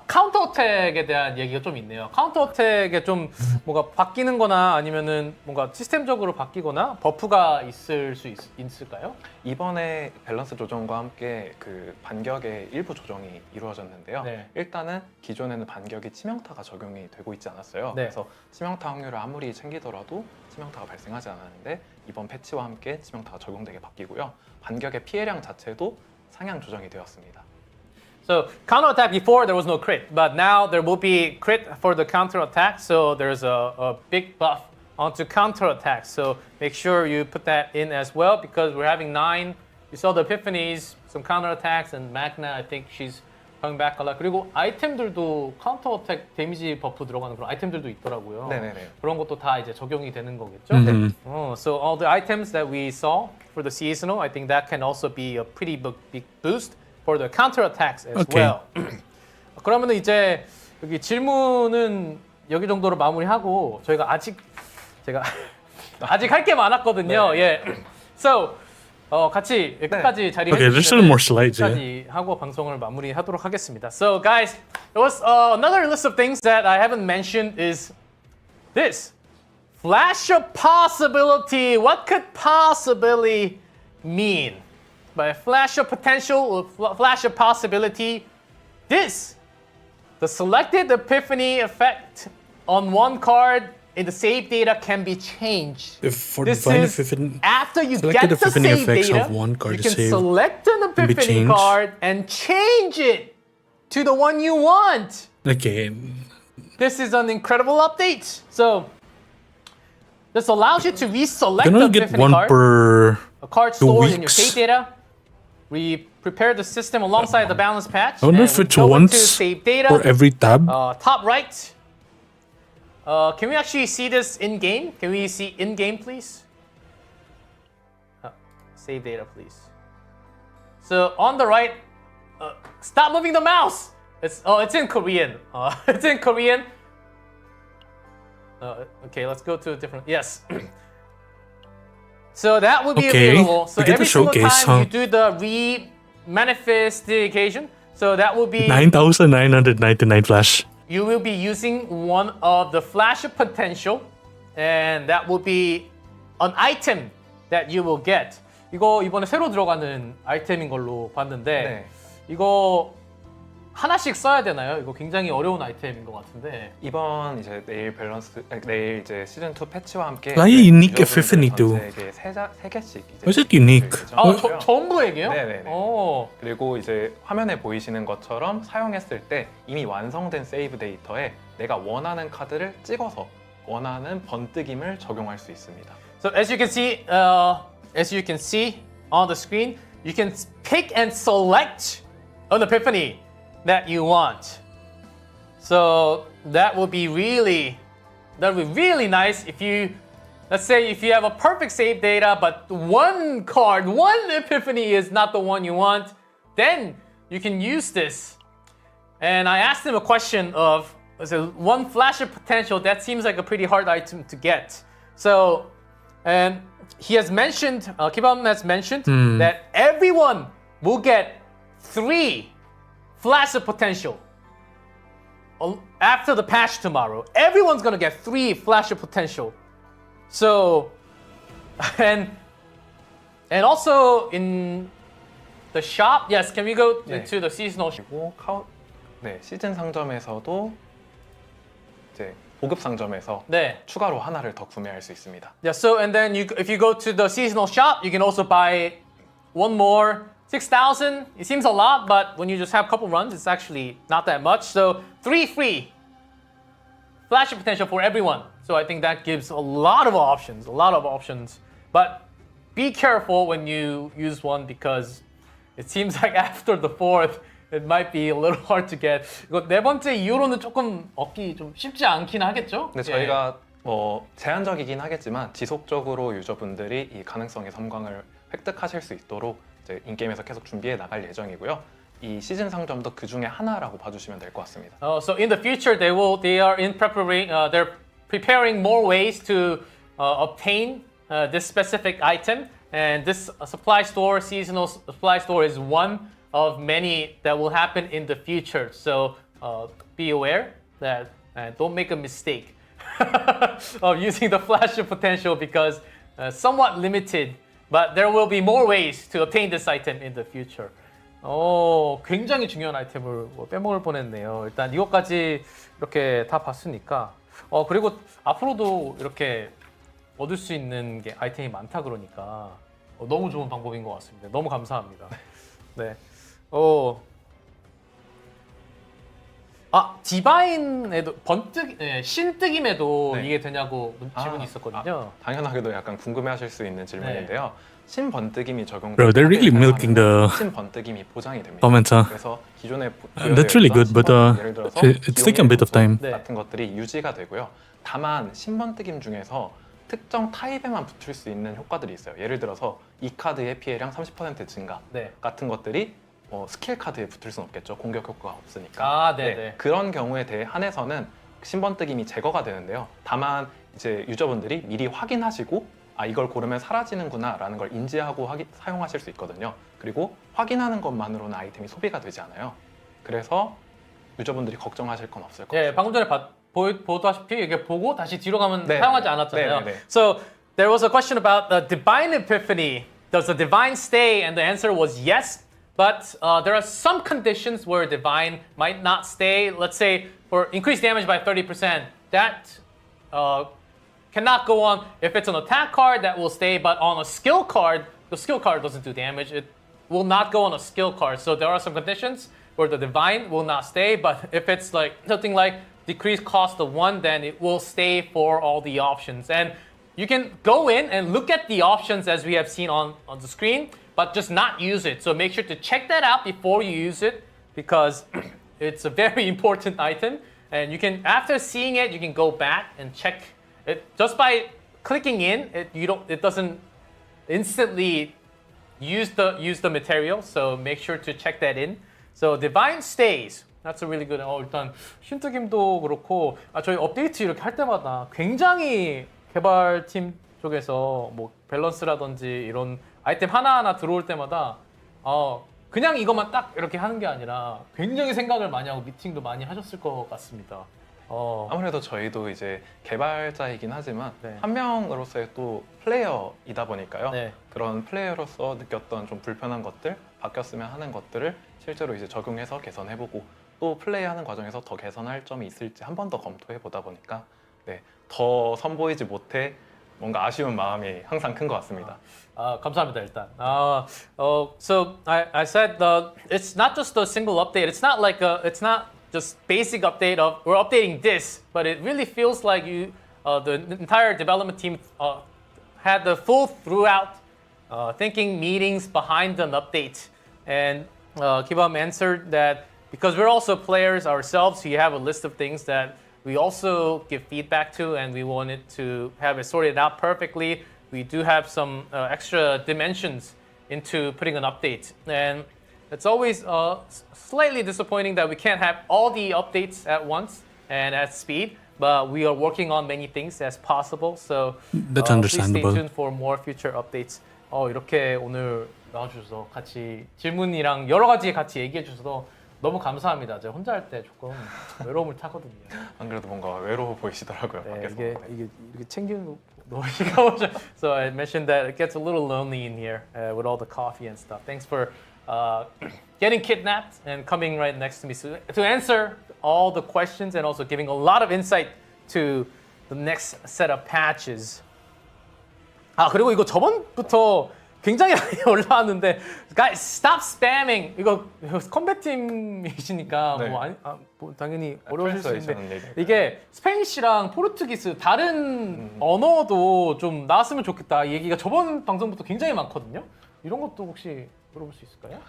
카운터 어택에 대한 얘기가 좀 있네요. 카운터 어택에 좀 뭔가 바뀌는 거나 아니면은 뭔가 시스템적으로 바뀌거나 버프가 있을 수 있을까요? 이번에 밸런스 조정과 함께 그 반격의 일부 조정이 이루어졌는데요. 네. 일단은 기존에는 반격이 치명타가 적용이 되고 있지 않았어요. 네. 그래서 치명타 확률을 아무리 챙기더라도 치명타가 발생하지 않았는데 이번 패치와 함께 치명타가 적용되게 바뀌고요. 반격의 피해량 자체도 상향 조정이 되었습니다. So counter attack before there was no crit, but now there will be crit for the counter attack. So there's a big buff onto counter attack. So make sure you put that in as well because we're having 9. You saw the epiphanies, some counter attacks, and Magna. I think she's coming back a lot. 그리고 아이템들도 카운터 어택 데미지 버프 들어가는 그런 아이템들도 있더라고요. 네네네. 그런 것도 다 이제 적용이 되는 거겠죠. Mhm. So all the items that we saw for the seasonal, I think that can also be a pretty big boost for the counter attacks as Okay. well. 그러면은 이제 여기 질문은 여기 정도로 마무리하고 저희가 제가 아직 할 게 많았거든요. 네. 예. So 같이 끝까지 자리해 Okay, there's still 주시면 more slides, 끝까지 하고 방송을 마무리하도록 하겠습니다. So guys, there was another list of things that I haven't mentioned is this. Flash of possibility. What could possibly mean? By flash of potential or flash of possibility, the selected epiphany effect on one card in the save data can be changed. For This divine is epiphany, after you selected get the epiphany save effects data, of one card you to can save select an be epiphany changed. card and change it to the one you want. okay, This is an incredible update. So this allows you to reselect can the only get epiphany one card. per A card 2 stored in your weeks. save data. We prepare the system alongside the balance patch. I wonder and if we it's go into once save data. for every tab. Top right. Can we actually see this in game? Can we see in game, please? Save data, please. So on the right, stop moving the mouse. It's in Korean. It's in Korean. Okay, let's go to a different. Yes. So that would be Okay, available. So we get every the single showcase, time huh? you do the re-manifestation, so that will be 9,999 flash. you will be using one of the flash of potential, and that will be an item that you will get. 이거 이번에 새로 들어가는 아이템인 걸로 봤는데 네. 이거 하나씩 써야 되나요? 이거 굉장히 어려운 아이템인 것 같은데. 이번 이제 내일 이제 시즌 2 패치와 함께 Why 이제 unique 유저분들 epiphany too? 전체에게 세 개씩 이제 Why is it unique? 예정이고요. 전부에게요? 네네네. 오. 그리고 이제 화면에 보이시는 것처럼 사용했을 때 이미 완성된 세이브 데이터에 내가 원하는 카드를 찍어서 원하는 번뜩임을 적용할 수 있습니다. So as you can see on the screen, you can pick and select an epiphany that you want. So that would be really nice if you, let's say if you have a perfect save data, but one epiphany is not the one you want, then you can use this. And I asked him a question of, one flash of potential, that seems like a pretty hard item to get. So, and he has mentioned, Kibam has mentioned that everyone will get 3 flash of potential after the patch tomorrow. Everyone's gonna get 3 flash of potential. So, and also in the shop. Yes, can we go 네. to the seasonal shop? 그리고 네, 시즌 상점에서도 이제 보급 상점에서 네. 추가로 하나를 더 구매할 수 있습니다. Yeah, so and then if you go to the seasonal shop, you can also buy one more 6,000. It seems a lot, but when you just have a couple runs, it's actually not that much. So 3 free flash potential for everyone. So I think that gives a lot of options. But be careful when you use one because it seems like after the fourth, it might be a little hard to get. 이거 네 번째 이후로는 조금 얻기 좀 쉽지 않긴 하겠죠? 근데 저희가 뭐 제한적이긴 하겠지만 지속적으로 유저분들이 이 가능성의 섬광을 획득하실 수 있도록 이제 인게임에서 계속 준비해 나갈 예정이고요. 이 시즌 상점도 그 중에 하나라고 봐주시면 될 것 같습니다. So in the future, they are in preparing. They're preparing more ways to obtain this specific item, and this supply store, seasonal supply store, is one of many that will happen in the future. So be aware that don't make a mistake of using the flash of potential because somewhat limited, but there will be more ways to obtain this item in the future. 굉장히 중요한 아이템을 빼먹을 뻔했네요. 일단 이것까지 이렇게 다 봤으니까 그리고 앞으로도 이렇게 얻을 수 있는 게 아이템이 많다 그러니까 너무 좋은 방법인 것 같습니다. 너무 감사합니다. 네. 디바인에도 신뜨김에도 네. 이게 되냐고 질문이 있었거든요. 당연하게도 약간 궁금해하실 수 있는 질문인데요. 신번뜨김이 적용되면 Bro, they're really milking the 신번뜨김이 보장이 됩니다. comments, huh? 그래서 기존에 That's really good, but 예를 들어서 it's taking a bit of time. 네. 같은 것들이 유지가 되고요. 다만 신번뜨김 중에서 특정 타입에만 붙을 수 있는 효과들이 있어요. 예를 들어서 이 카드의 피해량 30% 증가 네. 같은 것들이 스킬 카드에 붙을 수는 없겠죠. 공격 효과가 없으니까. 네네. 그런 경우에 대해 한해서는 신번뜨김이 제거가 되는데요. 다만 이제 유저분들이 미리 확인하시고 이걸 고르면 사라지는구나 라는 걸 인지하고 사용하실 수 있거든요. 그리고 확인하는 것만으로는 아이템이 소비가 되지 않아요. 그래서 유저분들이 걱정하실 건 없을 것 같아요. 방금 전에 보다시피 이게 보고 다시 뒤로 가면 네. 사용하지 않았잖아요. 네. So there was a question about the divine epiphany. Does the divine stay? And the answer was yes. But there are some conditions where divine might not stay. Let's say for increased damage by 30%. That cannot go on. If it's an attack card, that will stay. But on a skill card, the skill card doesn't do damage. It will not go on a skill card. So there are some conditions where the divine will not stay. But if it's like something like decreased cost of 1, then it will stay for all the options. And you can go in and look at the options as we have seen on the screen, but just not use it. So make sure to check that out before you use it because it's a very important item. And you can, after seeing it, you can go back and check it. Just by clicking in, it doesn't instantly use the material. So make sure to check that in. So divine stays. That's a really good. 일단 신뜨김도 그렇고 저희 업데이트 이렇게 할 때마다 굉장히 개발팀 쪽에서 뭐 밸런스라든지 이런 아이템 하나하나 들어올 때마다 그냥 이것만 딱 이렇게 하는 게 아니라 굉장히 생각을 많이 하고 미팅도 많이 하셨을 것 같습니다. 아무래도 저희도 이제 개발자이긴 하지만 네. 한 명으로서의 또 플레이어이다 보니까요. 네. 그런 플레이어로서 느꼈던 좀 불편한 것들, 바뀌었으면 하는 것들을 실제로 이제 적용해서 개선해보고 또 플레이하는 과정에서 더 개선할 점이 있을지 한 번 더 검토해보다 보니까 더 선보이지 못해 뭔가 아쉬운 마음이 항상 큰 것 같습니다. 감사합니다 일단. So I said it's not just a single update. It's not like it's not just basic update of we're updating this, but it really feels like the entire development team had the full throughout thinking meetings behind an update. And Kibam answered that because we're also players ourselves, we have a list of things that we also give feedback to, and we wanted to have it sorted out perfectly. We do have some extra dimensions into putting an update. And it's always slightly disappointing that we can't have all the updates at once and at speed, but we are working on many things as possible. So That's please stay understandable. tuned for more future updates. 이렇게 오늘 나와주셔서 같이 질문이랑 여러 가지 같이 얘기해 주셔서 너무 감사합니다. 제가 혼자 할 때 조금 외로움을 타거든요. 안 그래도 뭔가 외로워 보이시더라고요. 네, 밖에서. 이게 이렇게 챙기는 너무 시끄러워져. So I mentioned that it gets a little lonely in here with all the coffee and stuff. Thanks for getting kidnapped and coming right next to me to answer all the questions and also giving a lot of insight to the next set of patches. 아 그리고 이거 저번부터 굉장히 많이 올라왔는데 guys stop spamming. 이거 컴뱃 팀이시니까 네. 뭐 당연히 어려우실 수 있는데 트랜스레이션 이게 스페니쉬랑 포르투기스 다른 언어도 좀 나왔으면 좋겠다 이 얘기가 저번 방송부터 굉장히 많거든요. 이런 것도 혹시 물어볼 수 있을까요?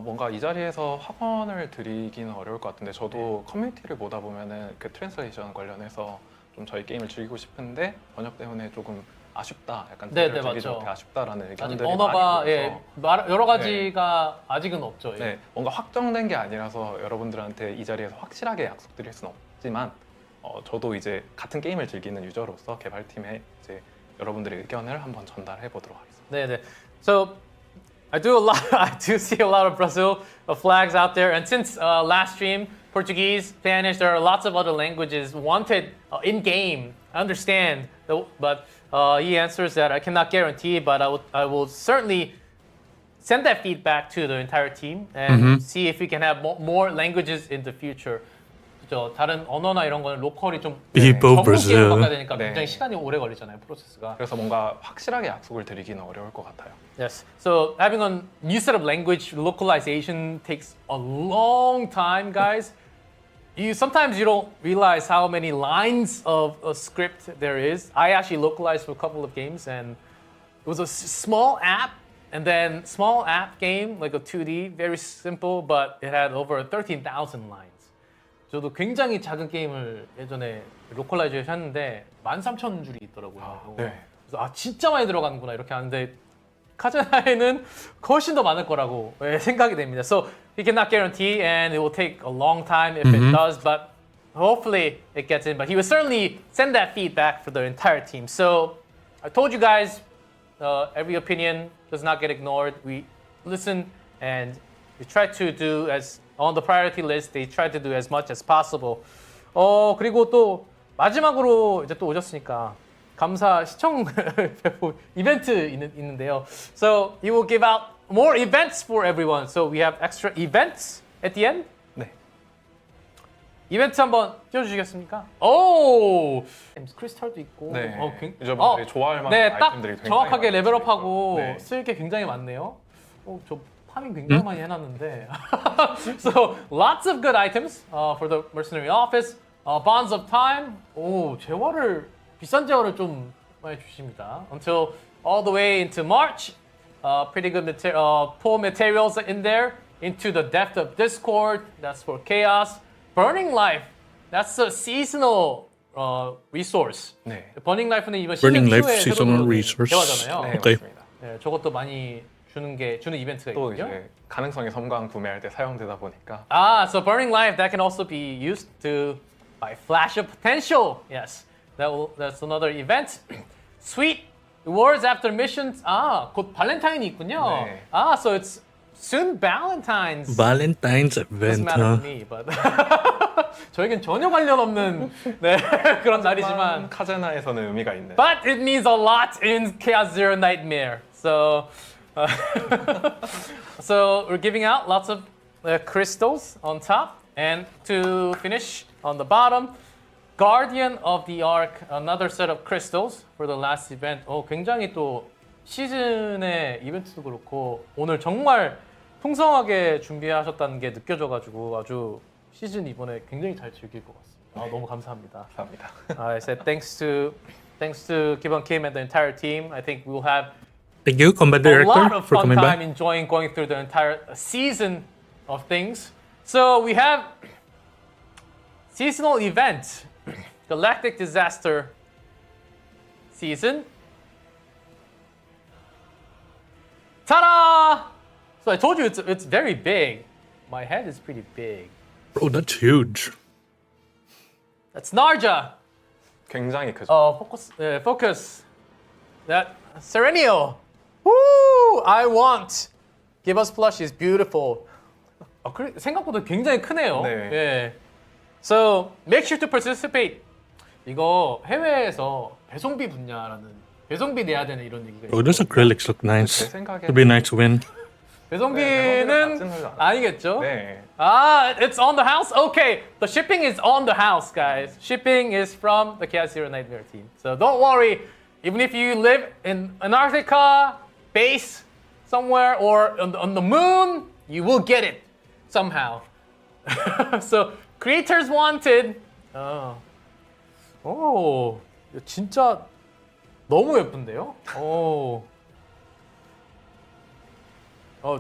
뭔가 이 자리에서 학원을 드리기는 어려울 것 같은데 저도 커뮤니티를 보다 보면은 그 트랜스레이션 관련해서 좀 저희 게임을 즐기고 싶은데 번역 때문에 조금 아쉽다, 약간 네, 제대로 즐기지 맞죠. 못해 아쉽다라는 아직 의견들이 언어가 많이 예, 보여서 여러 가지가 아직은 없죠. 예. 네, 뭔가 확정된 게 아니라서 여러분들한테 이 자리에서 확실하게 약속드릴 수는 없지만 저도 이제 같은 게임을 즐기는 유저로서 개발팀에 이제 여러분들의 의견을 한번 전달해 보도록 하겠습니다. 네, 네. So I do see a lot of Brazil flags out there, and since last stream, Portuguese, Spanish, there are lots of other languages wanted in game. I understand, but he answers that I cannot guarantee, but I will certainly send that feedback to the entire team and see if we can have more languages in the future. 그죠? 다른 언어나 이런 거는 로컬이 좀 People 전문 Brazil. 게임을 바꿔야 되니까 네. 굉장히 시간이 오래 걸리잖아요, 프로세스가. 그래서 뭔가 확실하게 약속을 드리기는 어려울 것 같아요. Yes. So having a new set of language localization takes a long time, guys. Sometimes you don't realize how many lines of a script there is. I actually localized for a couple of games, and it was a small app, and then small app game, like a 2D, very simple, but it had over 13,000 lines. 저도 굉장히 작은 게임을 예전에 로컬라이제이션 했는데 13,000줄이 있더라고요. 네. 그래서 진짜 많이 들어가는구나 이렇게 하는데 카제나에는 훨씬 더 많을 거라고 생각이 됩니다. So he cannot guarantee, and it will take a long time if it does, but hopefully it gets in. But he will certainly send that feedback for the entire team. So I told you guys, every opinion does not get ignored. We listen and we try to do as on the priority list. They try to do as much as possible. 그리고 또 마지막으로 이제 또 오셨으니까. 감사 시청 이벤트 있는데요. So he will give out more events for everyone. So we have extra events at the end. 네. 이벤트 한번 띄워주시겠습니까? 오, 크리스탈도 있고. 네. 유저분들이 좋아할 만한 네, 딱 아이템들이 굉장히 정확하게 많이 레벨업하고 네. 쓸 게 굉장히 많네요. 저 파밍 굉장히 많이 해놨는데. So lots of good items for the mercenary office. Bonds of time. 오, 비싼 재화를 좀 많이 주십니다. Until all the way into March, pretty good pull materials in there. Into the depth of Discord, that's for chaos. Burning life, that's a seasonal resource. 네. Burning life는 이번 Burning 시즌 Life 2에 seasonal resource. 대화잖아요. 네, 오케이. 맞습니다. 네, 저것도 많이 주는 이벤트가 또 있거든요. 이제 가능성의 섬광 구매할 때 사용되다 보니까 So burning life that can also be used to buy flash of potential. Yes. That's another event. Sweet rewards after missions. 곧 발렌타인이 있군요. 네. So it's soon Valentine's. Valentine's Doesn't event. matter to me, but 저에겐 전혀 관련 없는 그런 날이지만. 카제나에서는 의미가 있는. But it means a lot in Chaos Zero Nightmare. So, so we're giving out lots of crystals on top, and to finish on the bottom. Guardian of the Ark, another set of crystals for the last event. 굉장히 또 시즌의 이벤트도 그렇고 오늘 정말 풍성하게 준비하셨다는 게 느껴져가지고 아주 시즌 이번에 굉장히 잘 즐길 것 같습니다. 너무 감사합니다. 감사합니다. I said thanks to Gibbon Kim and the entire team. I think we'll have Thank you, Combat a lot Director, of for fun coming time by. enjoying going through the entire season of things. So we have seasonal event. Galactic Disaster season. Ta-da! So I told you it's very big. My head is pretty big. Bro, that's huge. That's Narja. 굉장히 크죠. Focus. That Serenio. Woo! I want. Give us plush is beautiful. 생각보다 굉장히 크네요. 네. 예. So make sure to participate. 이거 해외에서 배송비 분야라는 배송비 내야 되는 이런 얘기가 Oh, those acrylics look 제 nice. 생각에 It'd be nice to win. 배송비는 아니겠죠? 네. Ah, it's on the house? Okay, the shipping is on the house, guys. Shipping is from the Chaos Zero Nightmare team. So don't worry, even if you live in Antarctica, base somewhere, or on the moon, you will get it somehow. So, creators wanted. 오, 진짜 너무 예쁜데요? 오.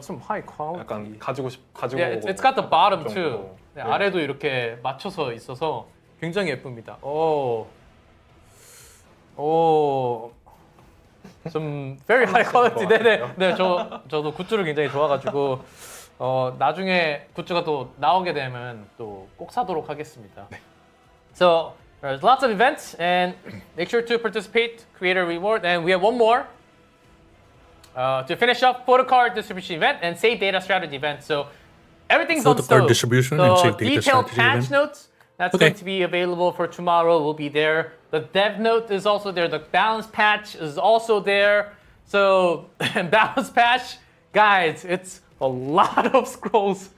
좀 high quality. 약간 가지고 Yeah, it's got the bottom too. 정도로. 네, 네. 아래도 이렇게 맞춰서 있어서 굉장히 예쁩니다. 오, 좀 very high quality. 네네. 저도 굿즈를 굉장히 좋아가지고 나중에 굿즈가 또 나오게 되면 또 꼭 사도록 하겠습니다. So there's lots of events and make sure to participate, create a reward, and we have one more. To finish up photo card distribution event and save data strategy event. So everything's Photo on card stove. distribution the and save data detailed strategy patch event. notes that's Okay. going to be available for tomorrow will be there. The dev note is also there. The balance patch is also there. So balance patch, guys, it's a lot of scrolls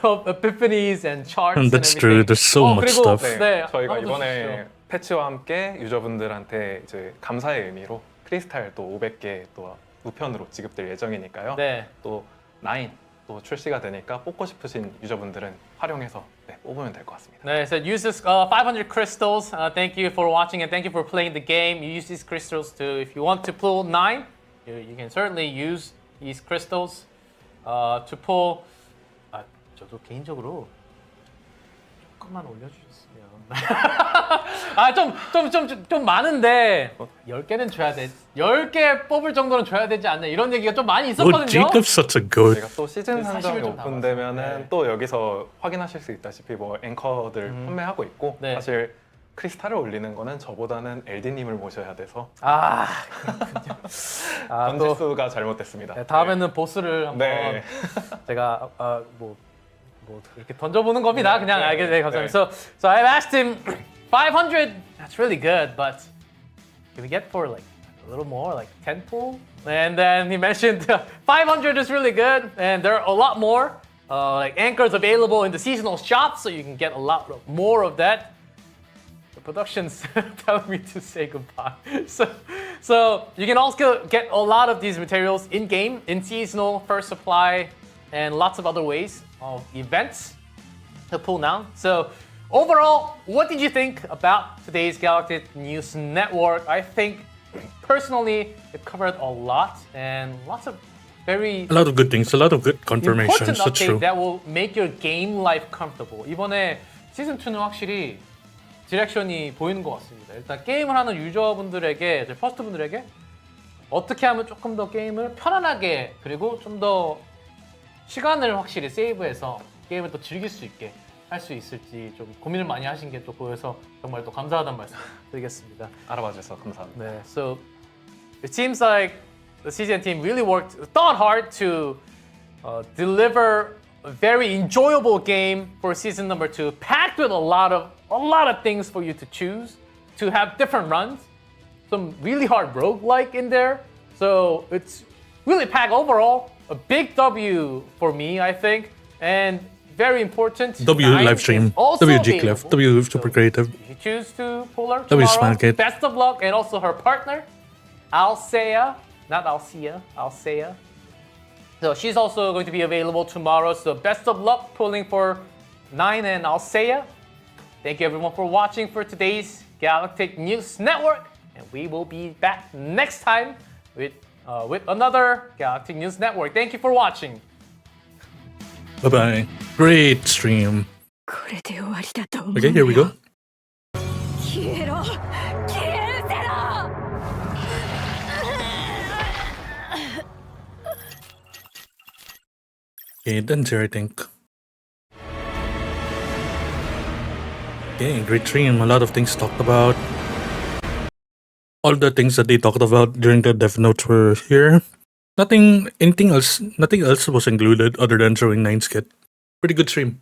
of epiphanies and charts. and That's everything. true. There's so much 그리고, stuff. 네, 네, 저희가 한번 더 이번에 주시죠. 패치와 함께 유저분들한테 이제 감사의 의미로 크리스탈 또 500개 또 우편으로 지급될 예정이니까요. 네. 또 9 또 출시가 되니까 뽑고 싶으신 유저분들은 활용해서 뽑으면 될 것 같습니다. They said use this 500 crystals. Thank you for watching and thank you for playing the game. You use these crystals to, if you want to pull 9, you can certainly use these crystals to pull. 저도 개인적으로 조금만 올려주셨으면. 좀 많은데 10개는 줘야 돼. 10개 뽑을 정도는 줘야 되지 않나 이런 얘기가 좀 많이 Oh, 있었거든요. Jacob's such a goat. 저희가 또 시즌 네, 상점이 40을 좀 오픈되면은 남았어요. 네. 또 여기서 확인하실 수 있다시피 뭐 앵커들 판매하고 있고 네. 사실 크리스탈을 올리는 거는 저보다는 LD님을 모셔야 돼서 그렇군요. 또 번지수가 잘못됐습니다. 네, 다음에는 보스를 한번 네. 제가 뭐 이렇게 던져보는 겁니다. 그냥 네, 알게 돼 감사합니다. 네. So I asked him 500. That's really good, but can we get for like a little more, like 10 pull? And then he mentioned 500 is really good, and there are a lot more like anchors available in the seasonal shops, so you can get a lot more of that. The production's telling me to say goodbye. So you can also get a lot of these materials in game, in seasonal, first supply, and lots of other ways of events to pull now. So overall, what did you think about today's Galactic News Network? I think personally it covered a lot and lots of very A lot of good things, a lot of good confirmations. important That's update true. that will make your game life comfortable. 이번에 시즌 2는 확실히 디렉션이 보이는 것 같습니다. 일단 게임을 하는 유저분들에게, 퍼스트분들에게 어떻게 하면 조금 더 게임을 편안하게 그리고 좀 더 시간을 확실히 세이브해서 게임을 또 즐길 수 있게 할 수 있을지 좀 고민을 많이 하신 게 또 보여서 정말 또 감사하다는 말씀 드리겠습니다. 알아봐 주셔서 감사합니다. 네, so it seems like the CGN team really thought hard to deliver a very enjoyable game for season number 2, packed with a lot of things for you to choose, to have different runs, some really hard roguelike in there. So it's really packed overall. A big W for me, I think, and very important. W 9 live stream, is also W G Cliff, available. W super So creative. if you choose to pull her W tomorrow, Smackit. best of luck, and also her partner, Alsea, not Alcea, Alsea. So she's also going to be available tomorrow. So best of luck pulling for 9 and Alsea. Thank you everyone for watching for today's Galactic News Network, and we will be back next time with another Galactic News Network. Thank you for watching. Bye bye. Great stream. これで終わりだと思う Okay, here we go. 消えろ消え失せろ Okay, it ends here, I think. Okay, great stream. A lot of things talked about. All the things that they talked about during the dev notes were here. Nothing else was included other than showing 9's kit. Pretty good stream.